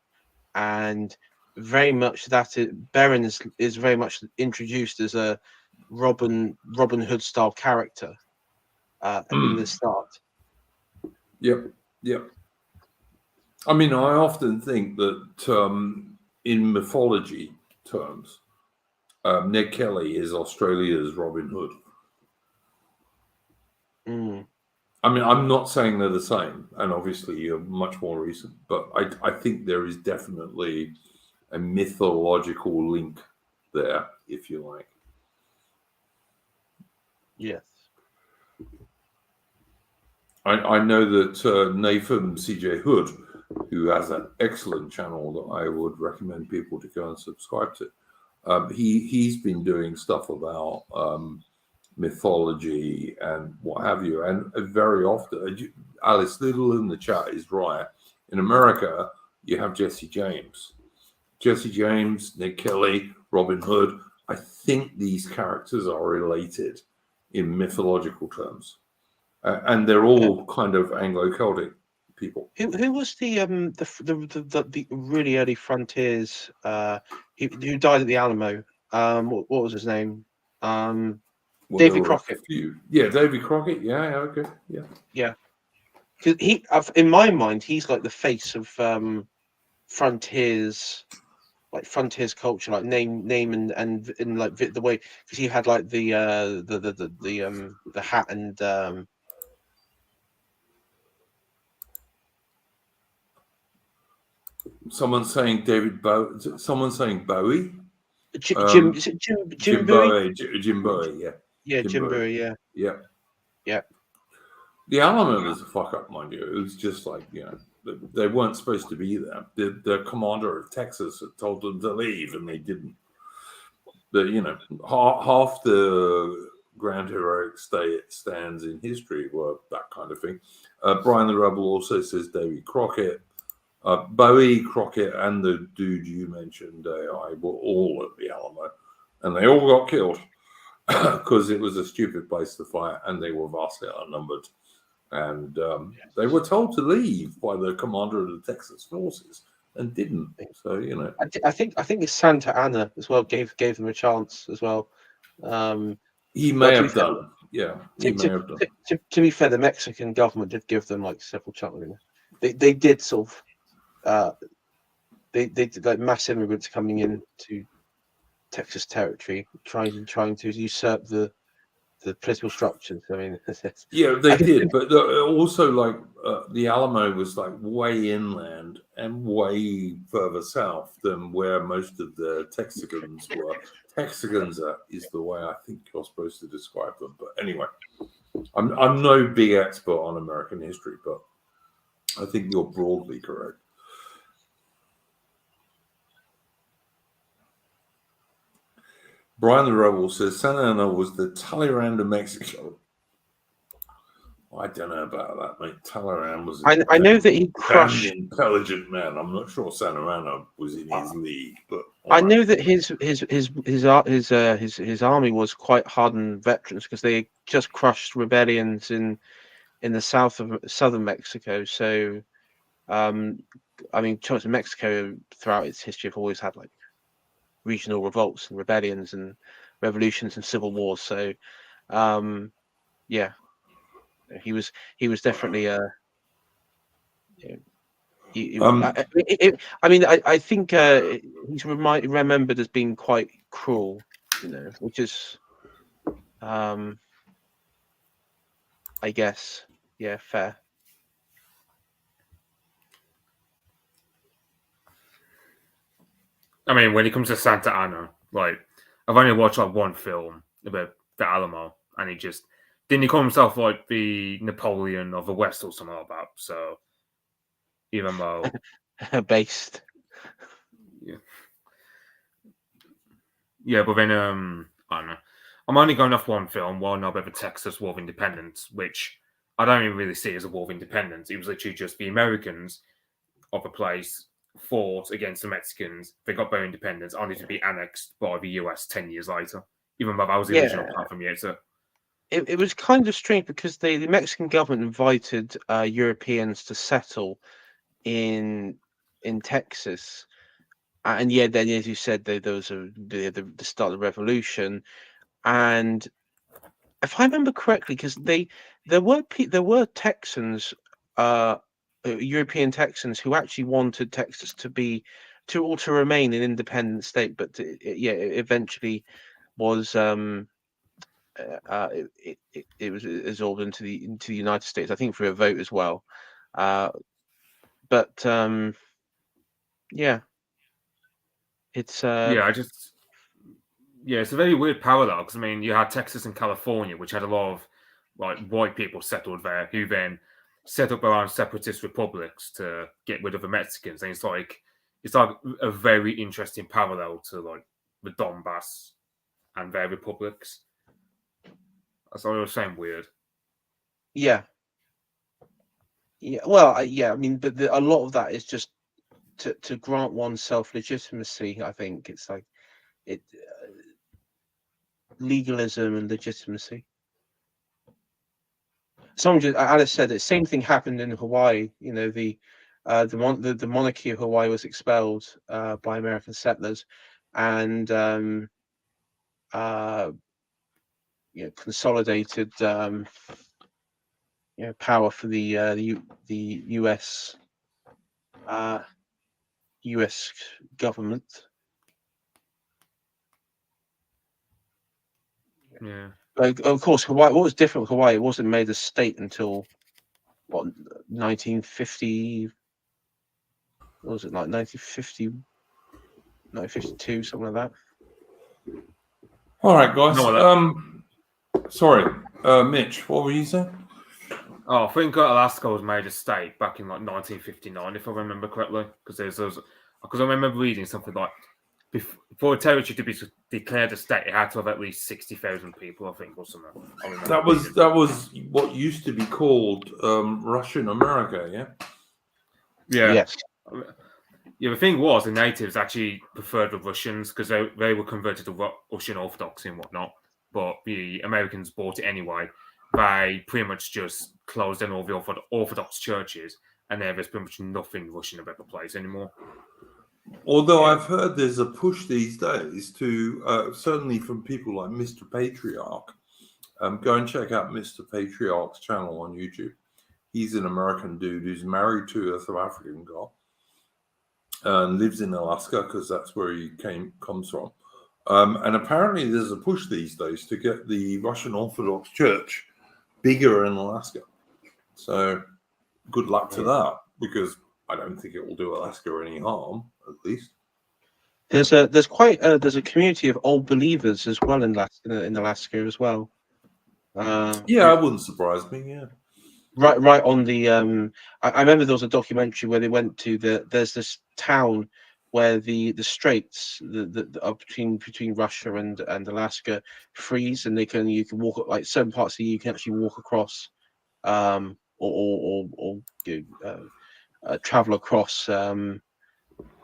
and very much Beren is very much introduced as a Robin Hood style character in the start. Yep. I mean, I often think that in mythology terms, Ned Kelly is Australia's Robin Hood. I mean, I'm not saying they're the same, and obviously you're much more recent, but I think there is definitely a mythological link there, if you like. Yes. I know that Nathan C.J. Hood, who has an excellent channel that I would recommend people to go and subscribe to, he's been doing stuff about mythology and what have you. And very often, Alice Little in the chat is right. In America, you have Jesse James, Nick Kelly, Robin Hood. I think these characters are related in mythological terms. And they're all kind of Anglo-Celtic people. Who was the really early frontiers who died at the Alamo? What was his name? Davy Crockett. Yeah, Davy Crockett. Yeah. Okay. Yeah. Because in my mind, he's like the face of frontiers, like frontiers culture, like name and in like the way, because he had like the hat and. Someone's saying David Bowie. Someone's saying Bowie. Jim Bowie? Jim Bowie, yeah. Yeah, Jim Bowie, yeah. Yeah. The Alamo was a fuck up, mind you. It was just like, they weren't supposed to be there. The commander of Texas had told them to leave, and they didn't. Half the grand heroic stands in history were that kind of thing. Brian the Rebel also says Davy Crockett. Bowie, Crockett, and the dude you mentioned, AI, were all at the Alamo, and they all got killed because it was a stupid place to fight, and they were vastly outnumbered. And they were told to leave by the commander of the Texas forces, and didn't. So I think it's Santa Anna as well gave them a chance as well. He may have done. Yeah, he may have done. To be fair, the Mexican government did give them like several chances. They did sort of. They did like mass immigrants coming in to Texas territory, trying to usurp the the political structures. I mean, Yeah, they did, but also like the Alamo was like way inland and way further south than where most of the Texicans were. Texicans is the way I think you're supposed to describe them. But anyway, I'm no big expert on American history, but I think you're broadly correct. Brian the Rebel says Santa Ana was the Talleyrand of Mexico. I don't know about that, mate. Talleyrand was I know that he crushed. an intelligent man. I'm not sure Santa Ana was in his league, but I know that his army was quite hardened veterans because they just crushed rebellions in the southern Mexico. So, I mean, Mexico throughout its history have always had like regional revolts and rebellions and revolutions and civil wars. So, yeah, he was definitely I think he's remembered as being quite cruel, which is, I guess, yeah, fair. I mean, when it comes to Santa Ana, like I've only watched like one film about the Alamo, and he just didn't he call himself like the Napoleon of the West or something like that. So even though based, yeah, but then I don't know. I'm only going off one film, one about the Texas War of Independence, which I don't even really see as a war of independence. It was literally just the Americans of a place fought against the Mexicans. They got their independence, only to be annexed by the US 10 years later, even though that was the original plan from Yetzer. It was kind of strange because the Mexican government invited Europeans to settle in Texas, and yeah, then as you said, there was the start of the revolution, and if I remember correctly, because there were Texans, European Texans who actually wanted Texas to remain an independent state, but it eventually was it was absorbed into the United States, I think, through a vote as well. But yeah, it's it's a very weird parallel because I mean you had Texas and California, which had a lot of like white people settled there, who then set up their own separatist republics to get rid of the Mexicans, and it's like a very interesting parallel to like the Donbass and their republics. That's what I was saying. Weird. Yeah. Well, I mean, but a lot of that is just to grant oneself legitimacy. I think it's like legalism and legitimacy. Someone just, Alice said the same thing happened in Hawaii. The monarchy of Hawaii was expelled by American settlers, and consolidated power for the U.S. U.S. government. Yeah. Of course, Hawaii. What was different with Hawaii? It wasn't made a state until 1950. What was it, like 1950, 1952, something like that? All right, guys. Sorry, Mitch. What were you saying? Oh, I think Alaska was made a state back in like 1959, if I remember correctly. Because I remember reading something like for a territory to be declared a state, it had to have at least 60,000 people, I think, or something. That was what used to be called Russian America, yeah? Yeah. Yes. Yeah, the thing was, the natives actually preferred the Russians because they were converted to Russian Orthodoxy and whatnot. But the Americans bought it anyway. They pretty much just closed down all the Orthodox churches, and there's pretty much nothing Russian about the place anymore. Although I've heard there's a push these days to, certainly from people like Mr. Patriarch, go and check out Mr. Patriarch's channel on YouTube. He's an American dude who's married to a South African girl and lives in Alaska because that's where he comes from. And apparently there's a push these days to get the Russian Orthodox Church bigger in Alaska. So good luck to that, because I don't think it will do Alaska any harm, at least. There's a community of old believers as well in Alaska as well. Yeah, it wouldn't surprise me. Yeah. Right on the I remember there was a documentary where they went to there's this town where the straits the are between Russia and Alaska freeze, and you can walk, like certain parts of you can actually walk across or travel across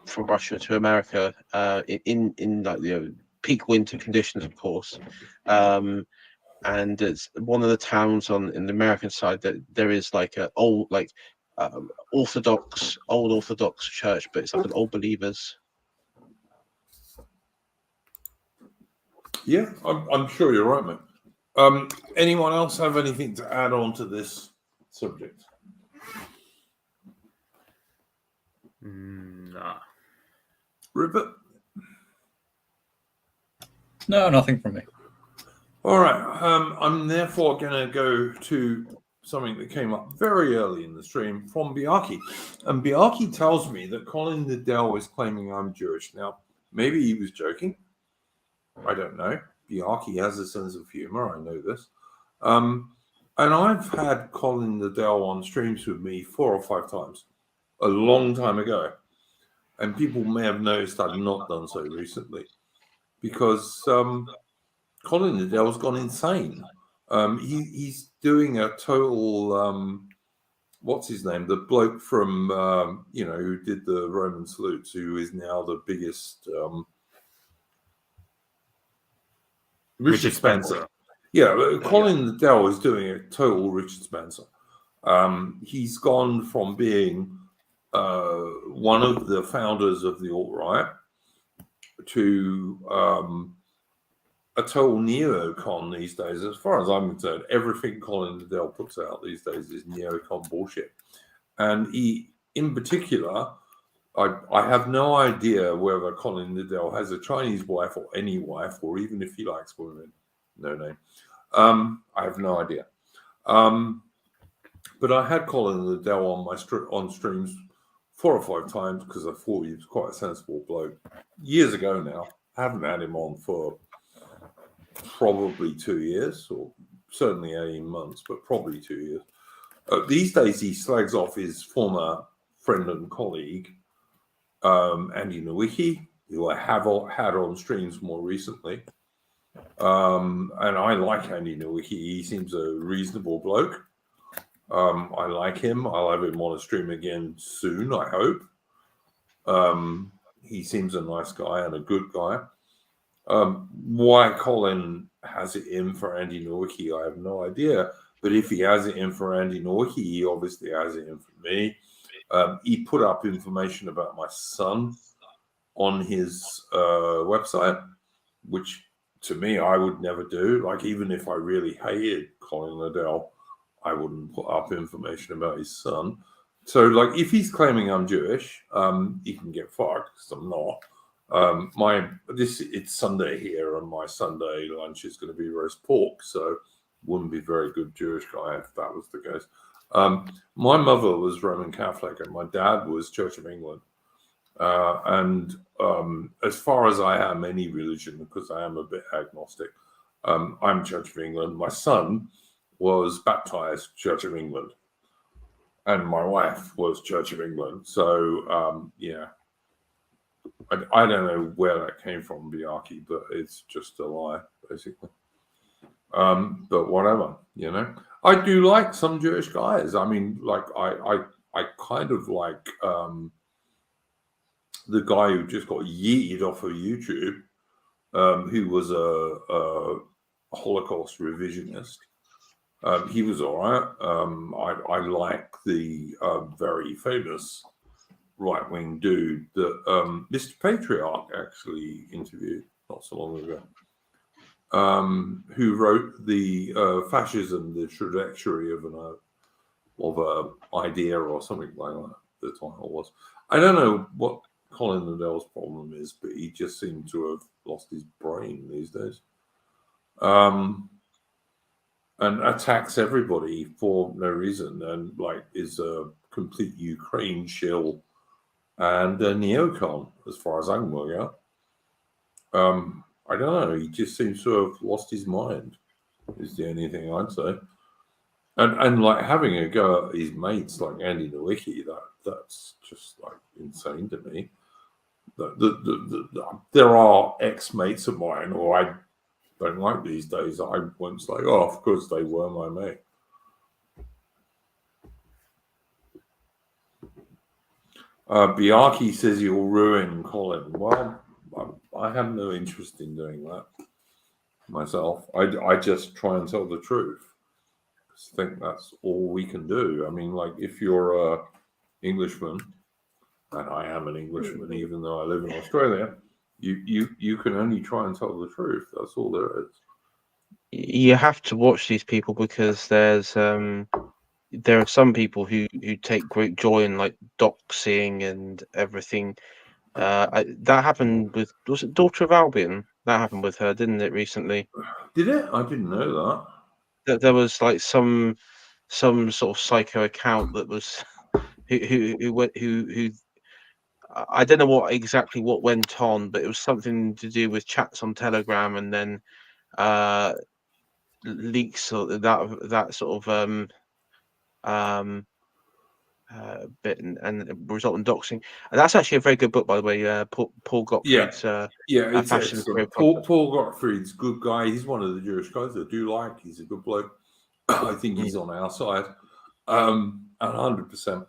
from Russia to America in like peak winter conditions, of course. And it's one of the towns in the American side that there is like a old old Orthodox church, but it's like an old believers. Yeah, I'm sure you're right, mate. Anyone else have anything to add on to this subject? Nah. Rupert? No, nothing from me. All right. I'm therefore going to go to something that came up very early in the stream from Biaki. And Biaki tells me that Colin Liddell is claiming I'm Jewish. Now, maybe he was joking. I don't know. Biaki has a sense of humor. I know this. And I've had Colin Liddell on streams with me 4 or 5 times, a long time ago. And people may have noticed I've not done so recently because Colin Liddell's gone insane. He's doing a total, what's his name? The bloke from, who did the Roman salutes, who is now the biggest, Richard Spencer. Yeah, Colin Liddell is doing a total Richard Spencer. He's gone from being one of the founders of the alt-right to a total neocon these days. As far as I'm concerned, everything Colin Liddell puts out these days is neocon bullshit. And he, in particular, I have no idea whether Colin Liddell has a Chinese wife or any wife, or even if he likes women. No name. I have no idea. But I had Colin Liddell on streams 4 or 5 times because I thought he was quite a sensible bloke. Years ago now. I haven't had him on for probably 2 years, or certainly 18 months, but probably 2 years. These days, he slags off his former friend and colleague, Andy Nowicki, who I have had on streams more recently. And I like Andy Nowicki. He seems a reasonable bloke. I like him. I'll have him on a stream again soon, I hope. He seems a nice guy and a good guy. Why Colin has it in for Andy Nowicki, I have no idea. But if he has it in for Andy Nowicki, he obviously has it in for me. He put up information about my son on his website, which to me, I would never do. Like, even if I really hated Colin Liddell, I wouldn't put up information about his son. So, like, if he's claiming I'm Jewish, he can get fucked because I'm not. It's Sunday here, and my Sunday lunch is going to be roast pork, so wouldn't be very good Jewish guy if that was the case. My mother was Roman Catholic, and my dad was Church of England. And as far as I am any religion, because I am a bit agnostic, I'm Church of England. My son was baptized Church of England, and my wife was Church of England. So, yeah. I don't know where that came from, Biaki, but it's just a lie, basically. But whatever, you know. I do like some Jewish guys. I mean, like, I kind of like the guy who just got yeeted off of YouTube, who was a Holocaust revisionist. He was all right. I like the very famous right-wing dude that Mr. Patriarch actually interviewed not so long ago, who wrote the Fascism, the Trajectory of an idea or something like that, the title was. I don't know what Colin Liddell's problem is, but he just seemed to have lost his brain these days. And attacks everybody for no reason, and like is a complete Ukraine shill and a neocon, as far as I can work out. I don't know. He just seems to have lost his mind. Is the only thing I'd say. And like having a go at his mates like Andy Nowicki, that's just like insane to me. There are ex-mates of mine who I don't like these days. I won't say, oh, of course they were my mate. Biaki says you'll ruin Colin. Well, I have no interest in doing that myself. I just try and tell the truth. I think that's all we can do. I mean, like if you're a Englishman, and I am an Englishman, even though I live in Australia, you can only try and tell the truth. That's all there is. You have to watch these people because there are some people who take great joy in like doxing and everything. That happened with, was it Daughter of Albion? That happened with her, didn't it, recently? Did it? I didn't know That there was like some sort of psycho account that was who I don't know what went on, but it was something to do with chats on Telegram, and then leaks or that sort of bit and result in doxing. And that's actually a very good book, by the way. Paul Gottfried's it's Fashion excellent. Paul Gottfried's a good guy. He's one of the Jewish guys I do like. He's a good bloke. I think he's on our side, 100%.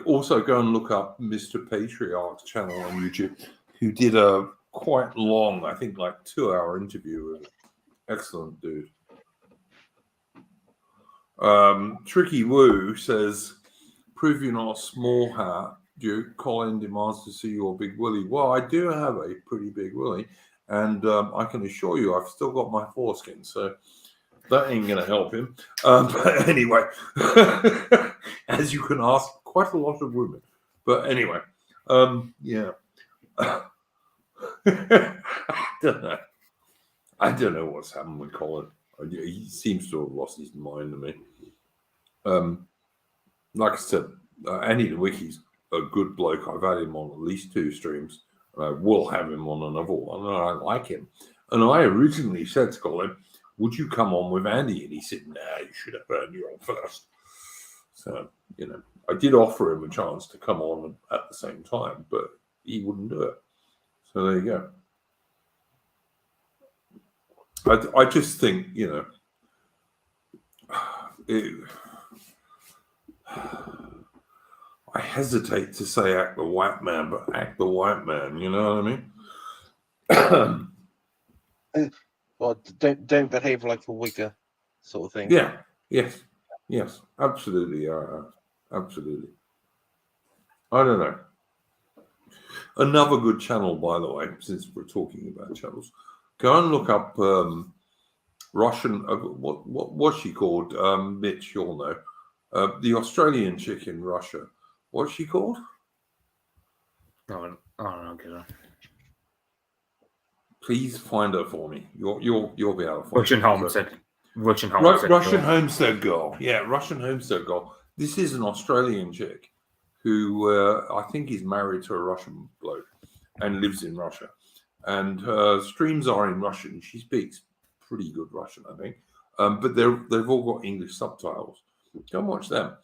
Also, go and look up Mr. Patriarch's channel on YouTube, who did a quite long, I think, like 2-hour interview with him. Excellent dude. Tricky Woo says, "Prove you're not a small hat, Duke. Colin demands to see your big willy." Well, I do have a pretty big willy, and I can assure you, I've still got my foreskin, so that ain't going to help him. But anyway, as you can ask quite a lot of women. But anyway, yeah. I don't know what's happened with Colin. He seems to have lost his mind to me. Like I said, Andy Nowicki's a good bloke. I've had him on at least 2 streams. And I will have him on another one. And I like him. And I originally said to Colin, would you come on with Andy? And he said, nah, you should have Andy on first. So, I did offer him a chance to come on at the same time, but he wouldn't do it. So there you go. I just think, I hesitate to say act the white man, but act the white man, you know what I mean? Well, don't behave like a wigger, sort of thing. Yeah. Yes. Absolutely. Absolutely. I don't know. Another good channel, by the way, since we're talking about channels, go and look up Russian. What was she called? Mitch, you'll know. The Australian chick in Russia. What's she called? I don't get it. Please find her for me. You'll be able to find Russian her. Russian Homestead Girl. Yeah, Russian Homestead Girl. This is an Australian chick who I think is married to a Russian bloke and lives in Russia. And her streams are in Russian. She speaks pretty good Russian, I think. But they've all got English subtitles. Go and watch them.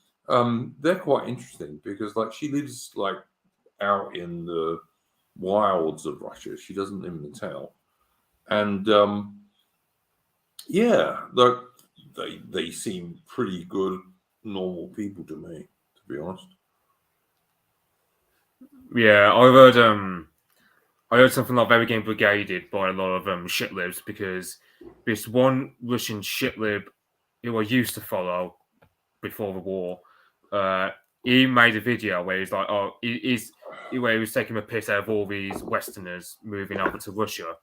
They're quite interesting because like she lives like out in the wilds of Russia. She doesn't live in the town. And they seem pretty good, normal people to me, to be honest. Yeah, I heard something like they were getting brigaded by a lot of shitlibs because this one Russian shitlib who I used to follow before the war, he made a video where he's like, where he was taking a piss out of all these Westerners moving over to Russia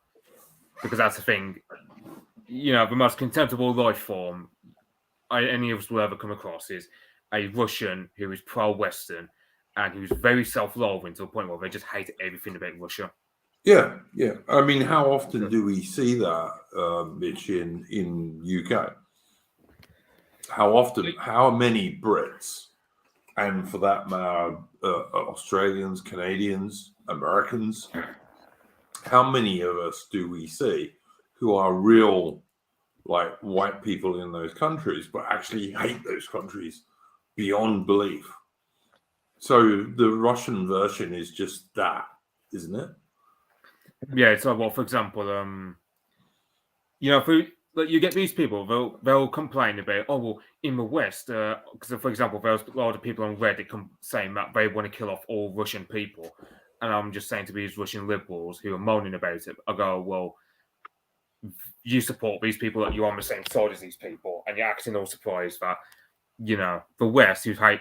because that's the thing, the most contemptible life form any of us will ever come across is a Russian who is pro-Western and he was very self-loathing to the point where they just hated everything about Russia. Yeah. I mean, how often do we see that, Mitch, in UK? How often? How many Brits, and for that matter, Australians, Canadians, Americans, how many of us do we see who are real, like, white people in those countries, but actually hate those countries beyond belief? So the Russian version is just that, isn't it? Yeah, so well, for example, if you get these people, they'll complain about, oh well, in the West, because for example, there's a lot of people on Reddit saying that they want to kill off all Russian people, and I'm just saying to these Russian liberals who are moaning about it, I go, well, you support these people, that you're on the same side as these people, and you're acting all surprised that the West, for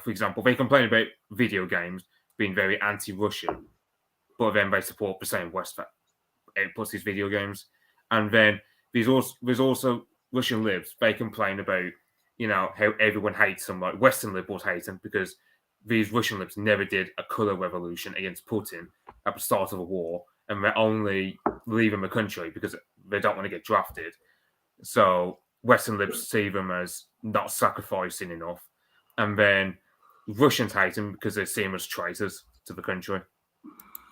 example, they complain about video games being very anti-Russian, but then they support the same West that outputs these video games. And then there's also Russian libs. They complain about, how everyone hates them, like Western liberals hate them because these Russian libs never did a colour revolution against Putin at the start of a war, and they're only leaving the country because they don't want to get drafted. So Western libs see them as not sacrificing enough, and then Russians hate them because they see them as traitors to the country.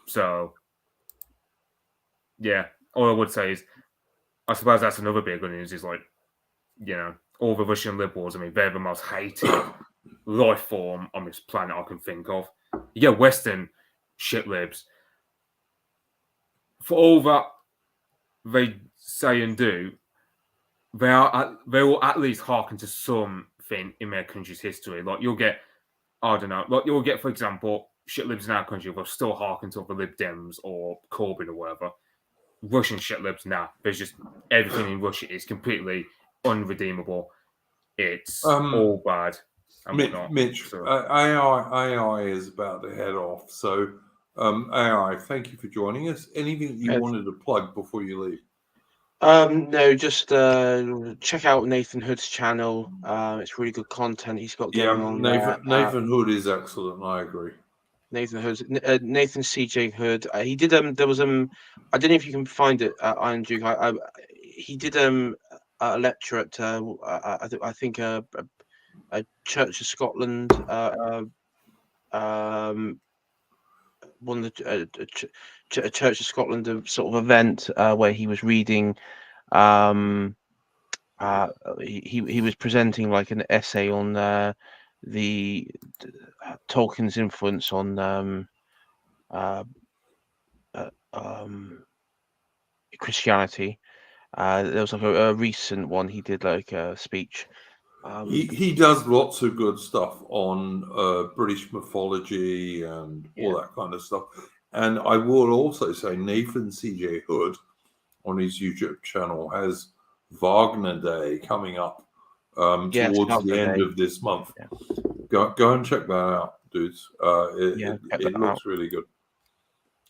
So, yeah, all I would say is, I suppose that's another big good news is, like, all the Russian liberals, I mean, they're the most hated life form on this planet I can think of. You get Western shit libs. For all that they say and do, they will at least hearken to something in their country's history. Like, you'll get, for example, shit libs in our country will still hearken to the Lib Dems or Corbyn or whatever. Russian shit libs, nah. There's just everything in Russia is completely unredeemable. It's all bad. Mitch, So, AI is about to head off. So, AI, thank you for joining us. Anything you wanted to plug before you leave? No, just check out Nathan Hood's channel. It's really good content he's got going on there. Nathan Hood is excellent. I agree. Nathan Hood, Nathan CJ Hood. He did there was I don't know if you can find it, Iron Duke. He did a lecture at I think a Church of Scotland, one of the Church of Scotland sort of event where he was reading. He was presenting like an essay on the Tolkien's influence on Christianity. There was like a recent one he did, like a speech. He does lots of good stuff on British mythology and all that kind of stuff. And I will also say Nathan CJ Hood on his YouTube channel has Wagner Day coming up towards the end of this month. Yeah. Go and check that out, dudes. It looks really good.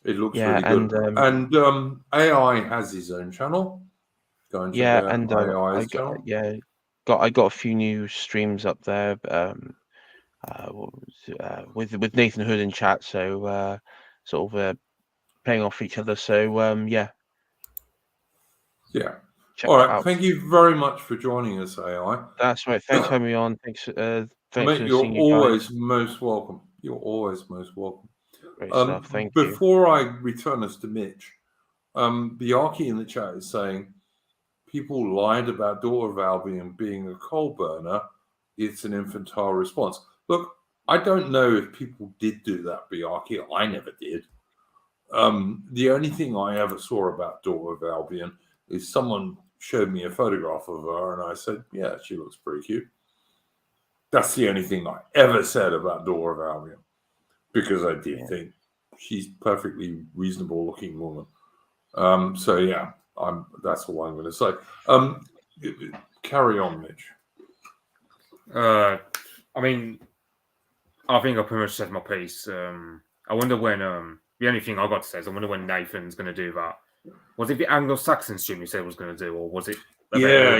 It looks really good. And AI has his own channel. Go and check out AI's channel. I got a few new streams up there with Nathan Hood in chat, so sort of playing off each other. So yeah. Check all right. Thank you very much for joining us, AI. That's right. Thanks for having me on. Thanks. Mate, you're always most welcome. You're always most welcome. Great stuff. Thank you. Before I return us to Mitch, Biarki in the chat is saying people lied about Daughter of Albion being a coal burner. It's an infantile response. Look, I don't know if people did do that, Biarki. I never did. The only thing I ever saw about Daughter of Albion is someone showed me a photograph of her and I said, yeah, she looks pretty cute. That's the only thing I ever said about Daughter of Albion, because I did think she's perfectly reasonable looking woman. So yeah, that's all I'm going to say. Carry on, Mitch. I mean, I think I pretty much said my piece. I wonder when, the only thing I got to say is I wonder when Nathan's going to do that. Was it the Anglo-Saxon stream you said was going to do, or was it? Yeah.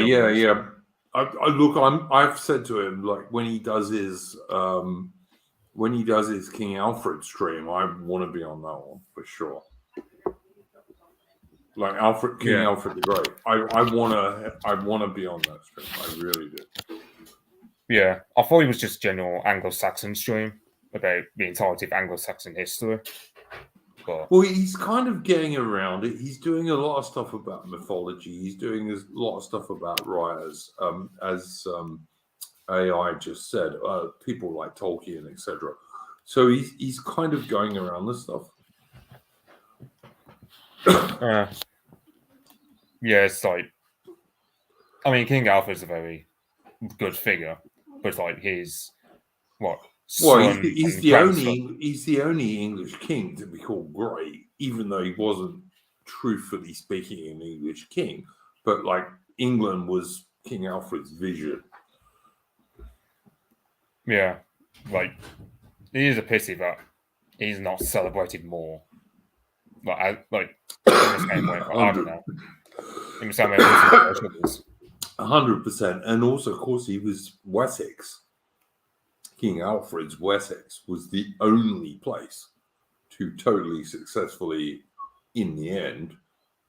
I've said to him, like, when he does his when he does his King Alfred stream, I want to be on that one for sure. Like King Alfred the Great. I wanna be on that stream. I really do. Yeah, I thought it was just general Anglo-Saxon stream about the entirety of Anglo-Saxon history. But well, he's kind of getting around it. He's doing a lot of stuff about mythology. He's doing a lot of stuff about writers, as AI just said, people like Tolkien, etc. So he's kind of going around this stuff. yeah, it's like, I mean, King Alfred's a very good figure, but like his he's the only English king to be called great, even though he wasn't truthfully speaking an English king. But like England was King Alfred's vision. Yeah, like it is a pity that he's not celebrated more. Like in the same way, I don't know. In the same way, 100%, and also, of course, he was Wessex. King Alfred's Wessex was the only place to totally successfully, in the end,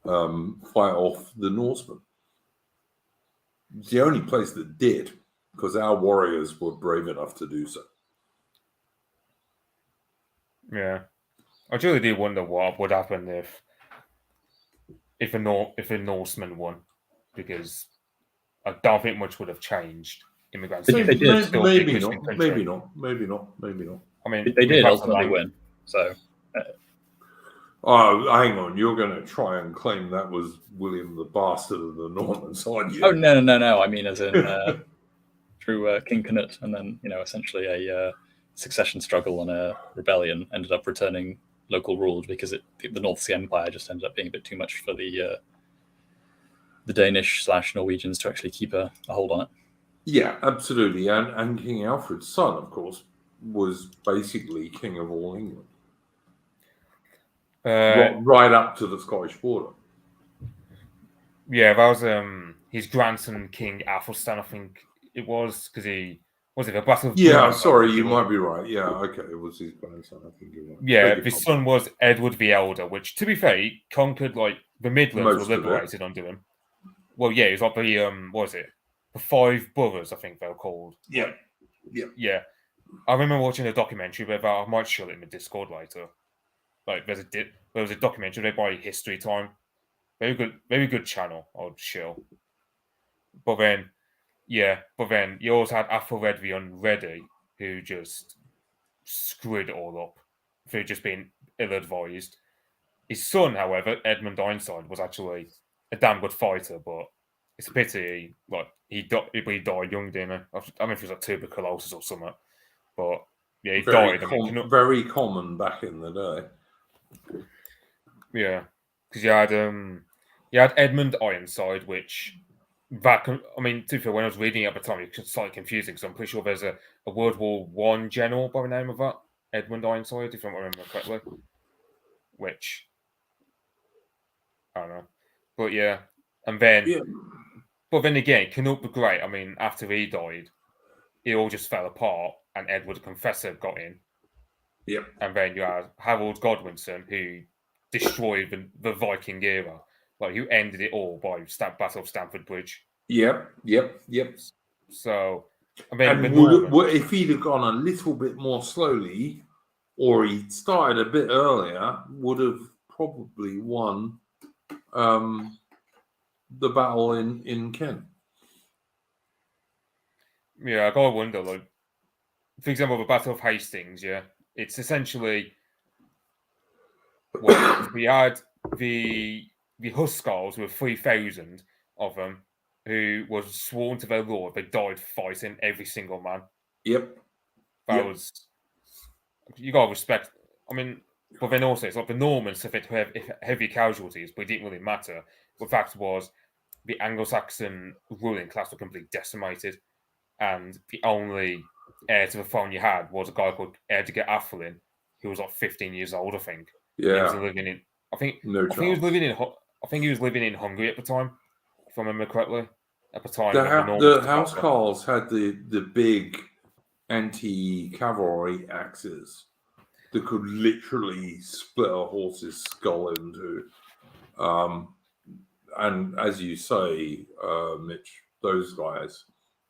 fight off the Norsemen. It's the only place that did, because our warriors were brave enough to do so. Yeah, I really do wonder what would happen if a Norseman won, because I don't think much would have changed in the grand scheme. They did. Maybe not. I mean, they did ultimately win. So, oh, hang on! You're going to try and claim that was William the Bastard of the Normans, aren't you? Oh no! I mean, as in through King Canute, and then essentially a succession struggle and a rebellion ended up returning local rule because the North Sea Empire just ended up being a bit too much for the Danish/Norwegians to actually keep a hold on it. Yeah, absolutely. And King Alfred's son, of course, was basically king of all England. Right up to the Scottish border. Yeah, that was his grandson, King Athelstan, I think it was, because he was it a battle of sorry, you might be right. Yeah, okay, it was his grandson, I think. Yeah, his son was Edward the Elder, which, to be fair, he conquered like the Midlands were liberated under him. Well, yeah, it was like the what was it? The 5 boroughs, I think they were called. Yeah. I remember watching a documentary about that. I might show it in the Discord later. Like there was a documentary made by History Time. Very good channel. I'll show. But then you also had Athelred the Unready, who just screwed it all up through just being ill-advised. His son, however, Edmund Ironside, was actually a damn good fighter, but it's a pity he died young, didn't he? I don't know if it was like tuberculosis or something, but yeah, he died. Very common back in the day. Yeah, because you had Edmund Ironside, which to be fair, when I was reading it at the time, it was slightly confusing because I'm pretty sure there's a World War I general by the name of that Edmund Ironside, if I remember correctly. Which I don't know, but yeah, and then. Yeah. But then again, Canute the Great, after he died, it all just fell apart and Edward the Confessor got in. Yep. And then you had Harold Godwinson, who destroyed the Viking era, who ended it all by Battle of Stamford Bridge. Yep. So, if he'd have gone a little bit more slowly, or he'd started a bit earlier, would have probably won the battle in Kent. Yeah, I gotta wonder, for example, the Battle of Hastings, yeah, it's essentially we had the Hussars, with 3,000 of them, who was sworn to their lord. They died fighting, every single man. Yep. That was, you gotta respect. But then also it's like the Normans suffered heavy casualties, but it didn't really matter. The fact was, the Anglo-Saxon ruling class were completely decimated, and the only heir to the throne you had was a guy called Edgar Athelin, who was 15 years old, I think. Yeah. He was living in. I think he was living in Hungary at the time, if I remember correctly. At the time, the housecarls had the big anti-cavalry axes that could literally split a horse's skull into. And as you say, Mitch, those guys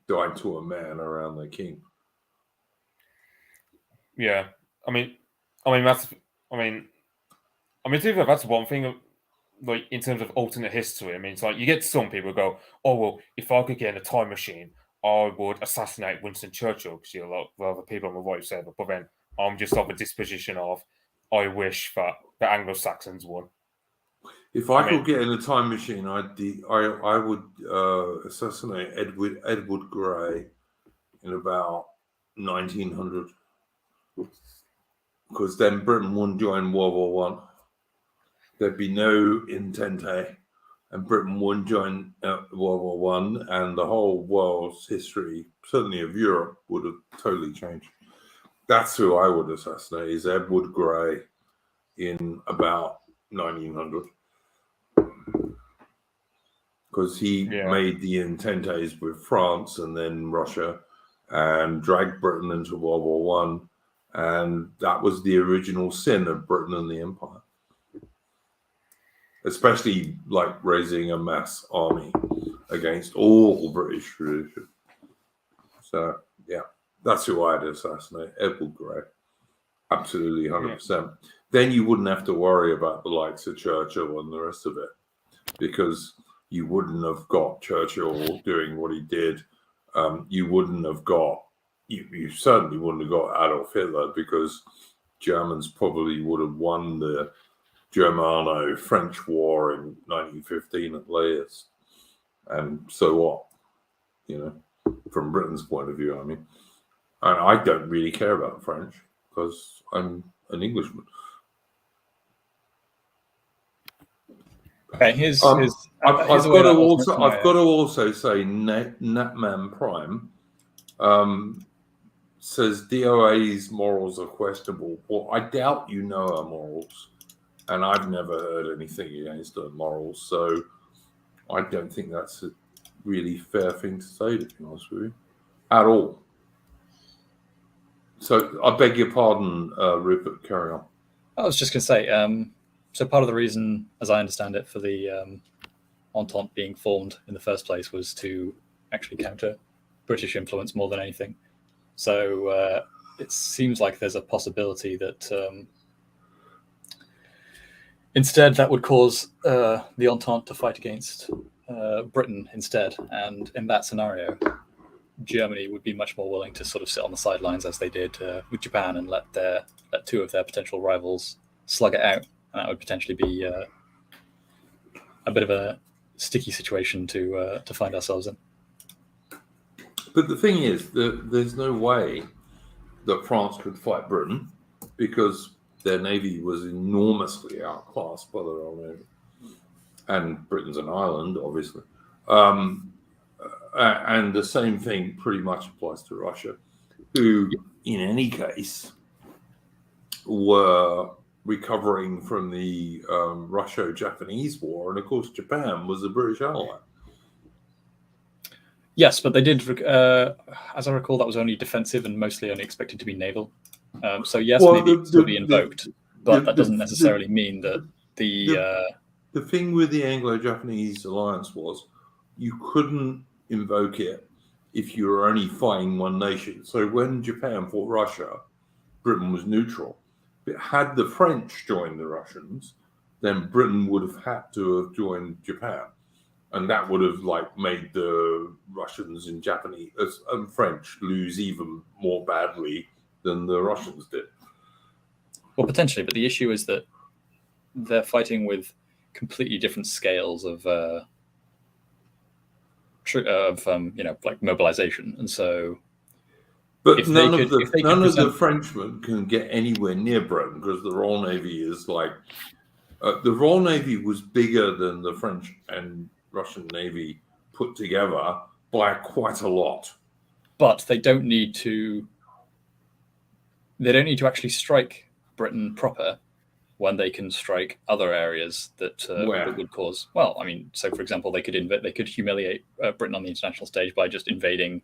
died to a man around their king. Yeah, I mean, that's that's one thing. Like in terms of alternate history, I mean, it's like you get some people who go, "Oh well, if I could get in a time machine, I would assassinate Winston Churchill," because a lot of other people on the right say that. But then I'm just of a disposition of, I wish that the Anglo-Saxons won. If I could get in a time machine, I would assassinate Edward Grey in about 1900, because then Britain wouldn't join World War One. There'd be no Entente, and Britain wouldn't join World War One, and the whole world's history, certainly of Europe, would have totally changed. That's who I would assassinate, is Edward Grey in about 1900. Because he made the Ententes with France and then Russia and dragged Britain into World War One. And that was the original sin of Britain and the Empire. Especially like raising a mass army against all British tradition. So, yeah, that's who I'd assassinate, Edward Grey. Absolutely, 100%. Yeah. Then you wouldn't have to worry about the likes of Churchill and the rest of it, because you wouldn't have got Churchill doing what he did. You wouldn't have got, you certainly wouldn't have got Adolf Hitler, because Germans probably would have won the Germano-French War in 1915 at latest. And so what? You know, from Britain's point of view, I mean. And I don't really care about the French, because I'm an Englishman. Okay, I've got to also say Natman Prime says DOA's morals are questionable. Well, I doubt you know our morals, and I've never heard anything against her morals, so I don't think that's a really fair thing to say, to be honest with you, at all. So I beg your pardon, Rupert, carry on. I was just going to say, so part of the reason, as I understand it, for the Entente being formed in the first place was to actually counter British influence more than anything. So it seems like there's a possibility that instead that would cause the Entente to fight against Britain instead. And in that scenario, Germany would be much more willing to sort of sit on the sidelines, as they did with Japan, and let two of their potential rivals slug it out. And that would potentially be a bit of a sticky situation to find ourselves in. But the thing is that there's no way that France could fight Britain, because their navy was enormously outclassed by the Royal Navy, and Britain's an island, obviously. And the same thing pretty much applies to Russia, who, in any case, were recovering from the Russo-Japanese War, and of course Japan was a British ally. Yes, but they did, as I recall, that was only defensive and mostly only expected to be naval. So yes, maybe it will be invoked, but that doesn't necessarily mean that the thing with the Anglo-Japanese alliance was you couldn't invoke it if you were only fighting one nation. So when Japan fought Russia, Britain was neutral. But had the French joined the Russians, then Britain would have had to have joined Japan, and that would have made the Russians and Japanese and French lose even more badly than the Russians did. Well, potentially, but the issue is that they're fighting with completely different scales of mobilization, and so. But none of the Frenchmen can get anywhere near Britain, because the Royal Navy is the Royal Navy was bigger than the French and Russian Navy put together by quite a lot. But they don't need to. They don't need to actually strike Britain proper when they can strike other areas that would cause. Well, I mean, so for example, they could humiliate Britain on the international stage by just invading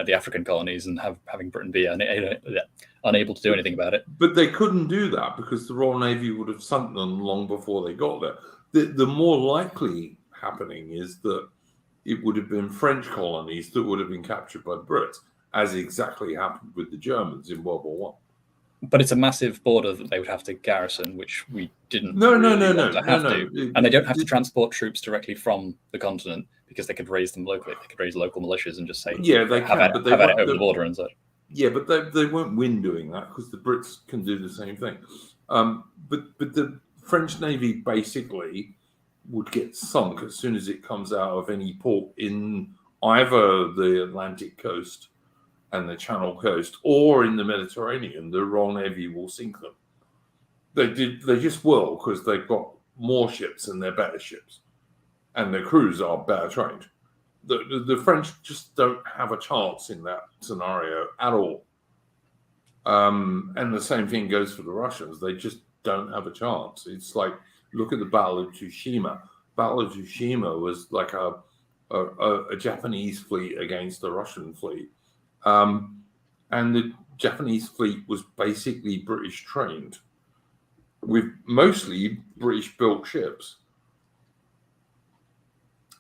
the African colonies and having Britain be unable to do anything about it. But they couldn't do that because the Royal Navy would have sunk them long before they got there. The more likely happening is that it would have been French colonies that would have been captured by the Brits, as exactly happened with the Germans in World War One. But it's a massive border that they would have to garrison, which we didn't No. And they don't have to transport troops directly from the continent because they could raise them locally. They could raise local militias and just say, yeah, they have can, at but it, they have at it won't- over the border and such. Yeah, but they won't win doing that because the Brits can do the same thing. But the French Navy basically would get sunk as soon as it comes out of any port in either the Atlantic coast and the Channel coast or in the Mediterranean. The Royal Navy will sink them. They just will, because they've got more ships and they're better ships, and their crews are better trained. The French just don't have a chance in that scenario at all. And the same thing goes for the Russians. They just don't have a chance. It's like, look at the Battle of Tsushima. Battle of Tsushima was like a Japanese fleet against a Russian fleet. And the Japanese fleet was basically British trained with mostly British built ships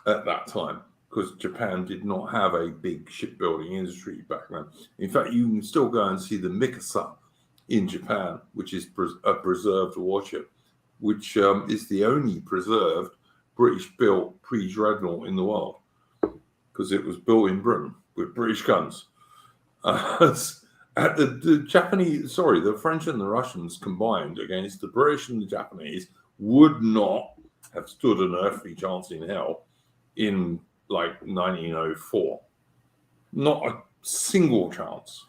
at that time, because Japan did not have a big shipbuilding industry back then. In fact, you can still go and see the Mikasa in Japan, which is a preserved warship, which is the only preserved British-built pre-dreadnought in the world, because it was built in Britain with British guns. The French and the Russians combined against the British and the Japanese would not have stood an earthly chance in hell in like 1904. Not a single chance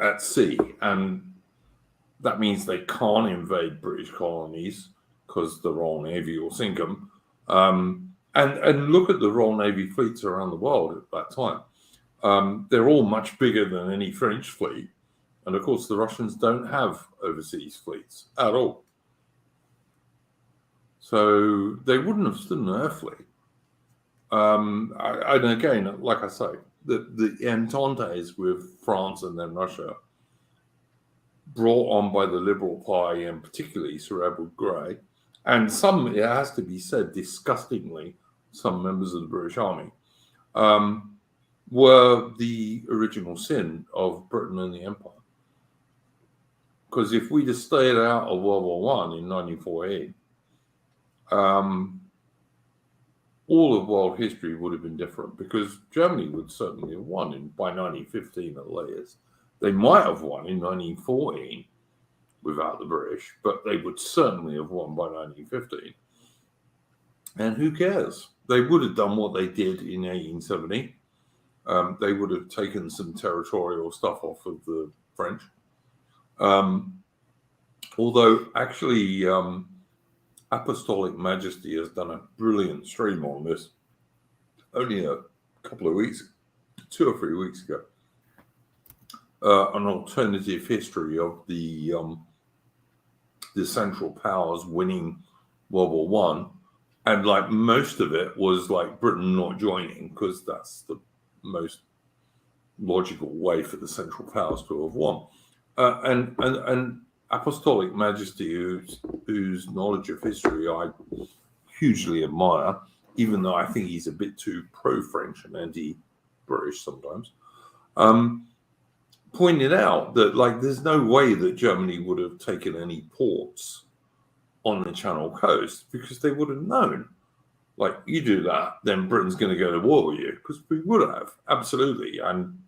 at sea. And that means they can't invade British colonies because the Royal Navy will sink them. And look at the Royal Navy fleets around the world at that time. They're all much bigger than any French fleet. And of course, the Russians don't have overseas fleets at all. So they wouldn't have stood an earthly. And again, like I say, the ententes with France and then Russia, brought on by the Liberal Party and particularly Sir Edward Grey, and some, it has to be said, disgustingly, some members of the British Army, were the original sin of Britain and the Empire. Because if we'd have stayed out of World War One in 1948, all of world history would have been different, because Germany would certainly have won by 1915 at the latest. They might have won in 1914 without the British, but they would certainly have won by 1915. And who cares? They would have done what they did in 1870. They would have taken some territorial stuff off of the French. Although, actually, Apostolic Majesty has done a brilliant stream on this only a couple of weeks, 2 or 3 weeks ago. An alternative history of the Central Powers winning World War One, and like most of it was like Britain not joining, because that's the most logical way for the Central Powers to have won. And Apostolic Majesty, whose knowledge of history I hugely admire, even though I think he's a bit too pro-French and anti-British sometimes, pointed out that like there's no way that Germany would have taken any ports on the Channel coast, because they would have known, like, you do that, then Britain's going to go to war with you, because we would have, absolutely. And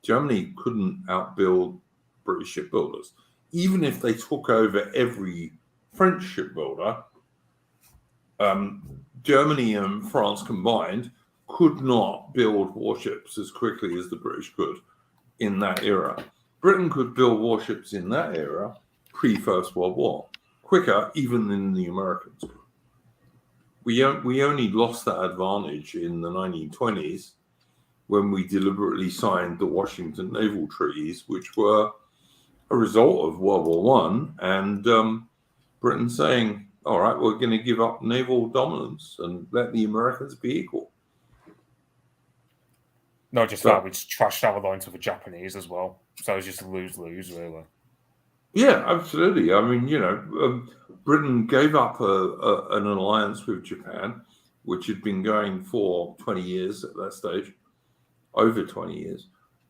Germany couldn't outbuild British shipbuilders. Even if they took over every French shipbuilder, Germany and France combined could not build warships as quickly as the British could in that era. Britain could build warships in that era, pre-First World War, quicker even than the Americans could. We only lost that advantage in the 1920s when we deliberately signed the Washington Naval Treaties, which were a result of World War One, and Britain saying, all right, we're going to give up naval dominance and let the Americans be equal. Not just So- that, we just trashed our alliance with the Japanese as well. So it's just a lose-lose, really. Yeah, absolutely. I mean, Britain gave up an alliance with Japan, which had been going for 20 years at that stage, over 20 years,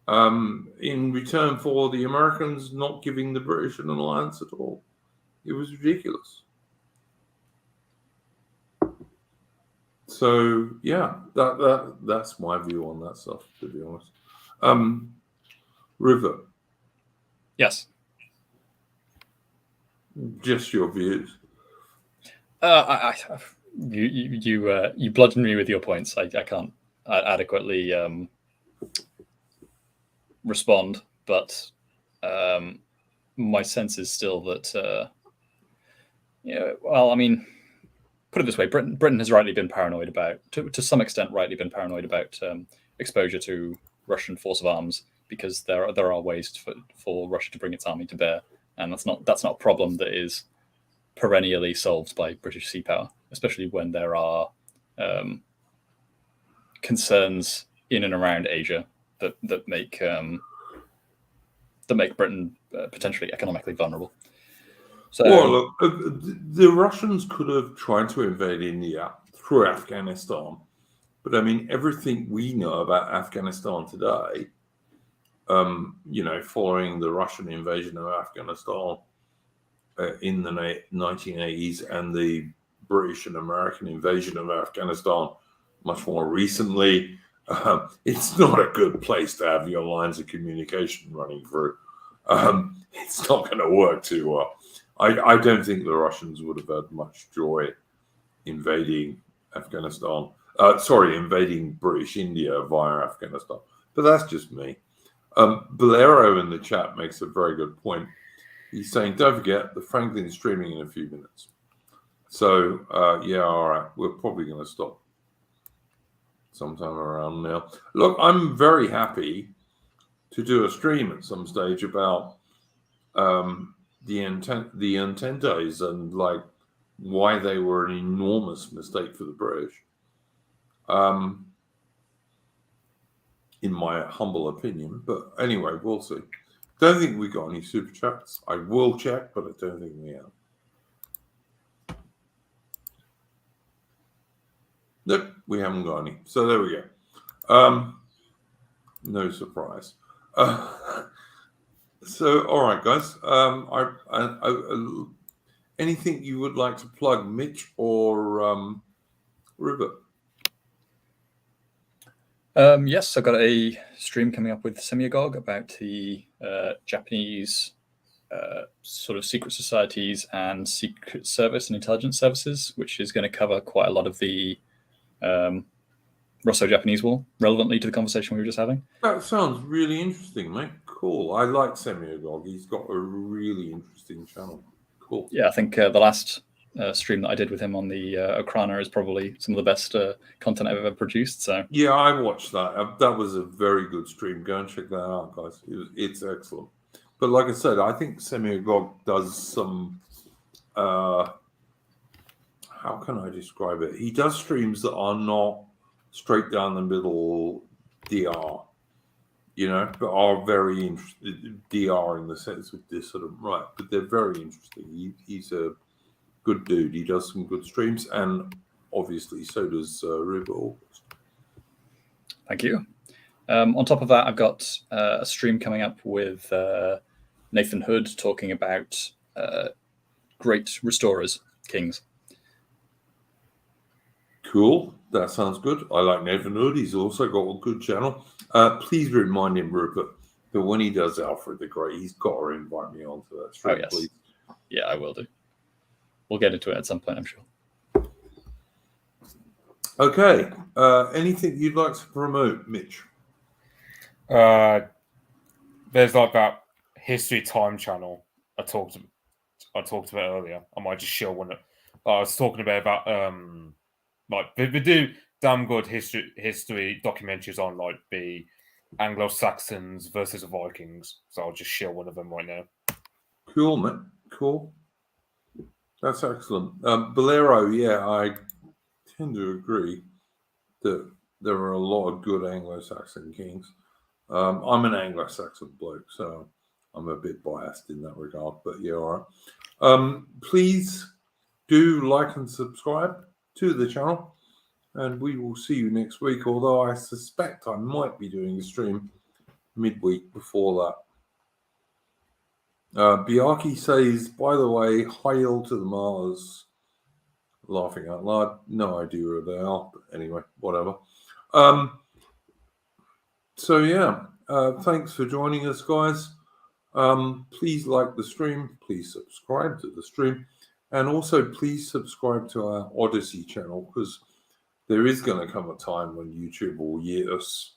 in return for the Americans not giving the British an alliance at all. It was ridiculous. So yeah, that's my view on that stuff, to be honest. River, Yes. just your views. You bludgeoned me with your points. I can't adequately respond, but my sense is still that well, I mean, put it this way: Britain has rightly been paranoid about, to some extent, exposure to Russian force of arms, because there are ways for Russia to bring its army to bear, and that's not a problem that is perennially solved by British sea power, especially when there are concerns in and around Asia that make Britain potentially economically vulnerable. So, well, look, the Russians could have tried to invade India through Afghanistan, but I mean, everything we know about Afghanistan today, following the Russian invasion of Afghanistan in the 1980s and the British and American invasion of Afghanistan much more recently, it's not a good place to have your lines of communication running through. It's not going to work too well. I don't think the Russians would have had much joy invading Afghanistan. Invading British India via Afghanistan. But that's just me. Bolero in the chat makes a very good point. He's saying, don't forget, the Franklin's streaming in a few minutes. So, all right, we're probably going to stop sometime around now. Look, I'm very happy to do a stream at some stage about the Ententes and like why they were an enormous mistake for the British. In my humble opinion, but anyway, we'll see. Don't think we got any super chats. I will check, but I don't think we have. Nope, we haven't got any. So there we go. No surprise. So, all right, guys. Anything you would like to plug, Mitch or Rupert? Yes, I've got a stream coming up with Semiagog about the Japanese sort of secret societies and secret service and intelligence services, which is going to cover quite a lot of the Russo-Japanese War, relevantly to the conversation we were just having. That sounds really interesting, mate. Cool. I like Semiagog. He's got a really interesting channel. Cool. Yeah, I think the last stream that I did with him on the Okrana is probably some of the best content I've ever produced. So yeah, I watched that. That was a very good stream. Go and check that out, guys. It's excellent. But like I said, I think Semiagog does some. How can I describe it? He does streams that are not straight down the middle DR, but are very interesting. DR in the sense of this sort of right, but they're very interesting. He's a good dude. He does some good streams, and obviously so does Rupert August. Thank you. On top of that, I've got a stream coming up with Nathan Hood talking about great restorers, kings. Cool. That sounds good. I like Nathan Hood. He's also got a good channel. Please remind him, Rupert, that when he does Alfred the Great, he's got to invite me onto that stream, yes. please. Yeah, I will do. We'll get into it at some point, I'm sure. Okay. Anything you'd like to promote, Mitch? There's like that History Time channel I talked about earlier. I might just show one. I was talking about like they do damn good history documentaries on like the Anglo-Saxons versus the Vikings. So I'll just show one of them right now. Cool, man. Cool. That's excellent. Bolero, yeah, I tend to agree that there are a lot of good Anglo-Saxon kings. I'm an Anglo-Saxon bloke, so I'm a bit biased in that regard. But yeah, all right. Please do like and subscribe to the channel, and we will see you next week. Although I suspect I might be doing a stream midweek before that. Biaki says, by the way, hail to the Mars. Laughing out loud. No idea who they are, but anyway, whatever. So yeah, thanks for joining us, guys. Please like the stream, please subscribe to the stream, and also please subscribe to our Odyssey channel, because there is going to come a time when YouTube will yeet us,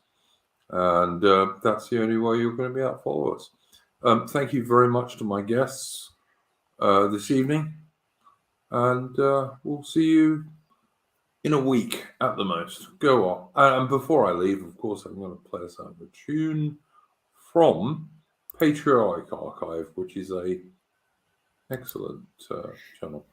and that's the only way you're going to be able to follow us. Thank you very much to my guests this evening, and we'll see you in a week at the most. Go on. And before I leave, of course, I'm going to play us out a tune from Patriotic Archive, which is a excellent channel.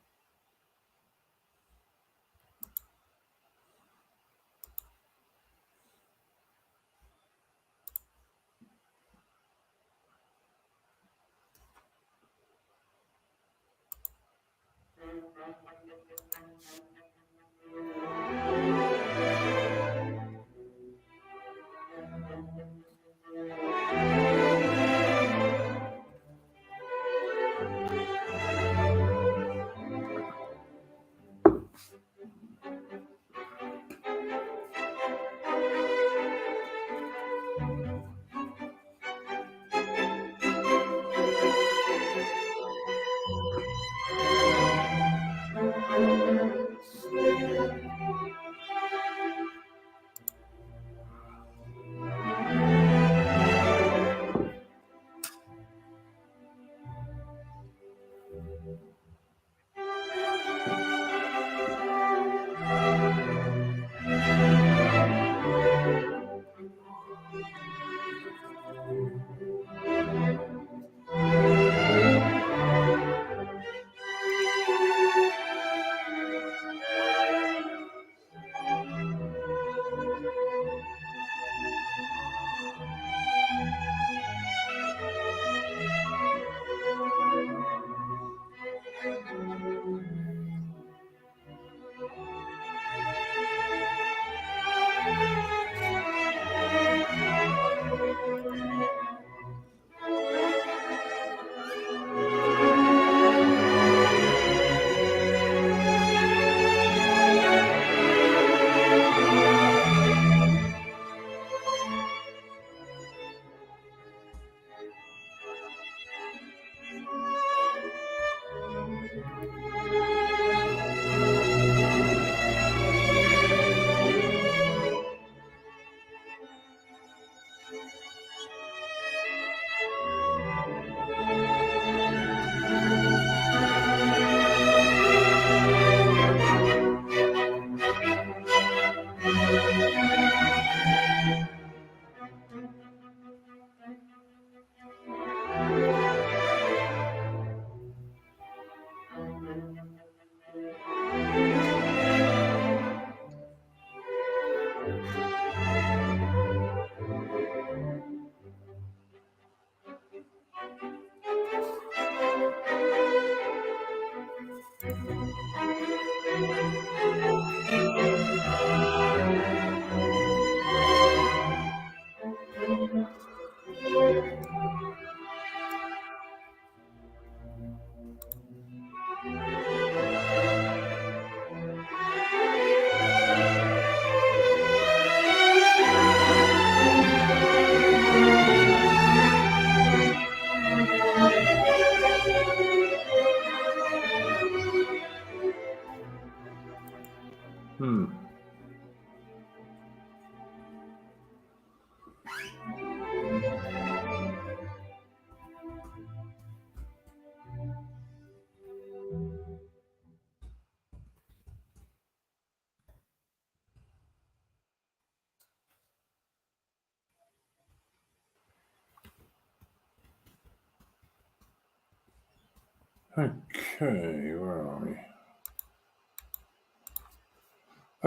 Okay, where are we?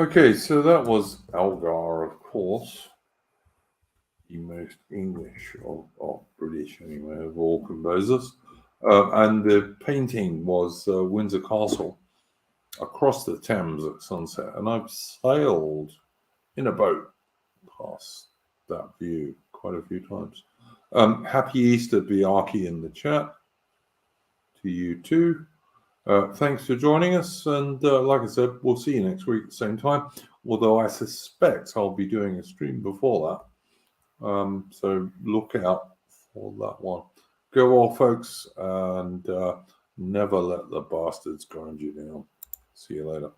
Okay, so that was Algar, of course, the most English or British anyway of all composers. And the painting was Windsor Castle across the Thames at sunset. And I've sailed in a boat past that view quite a few times. Happy Easter, Biaki in the chat. To you too. Thanks for joining us. And like I said, we'll see you next week at the same time. Although I suspect I'll be doing a stream before that. So look out for that one. Go well, folks, and never let the bastards grind you down. See you later.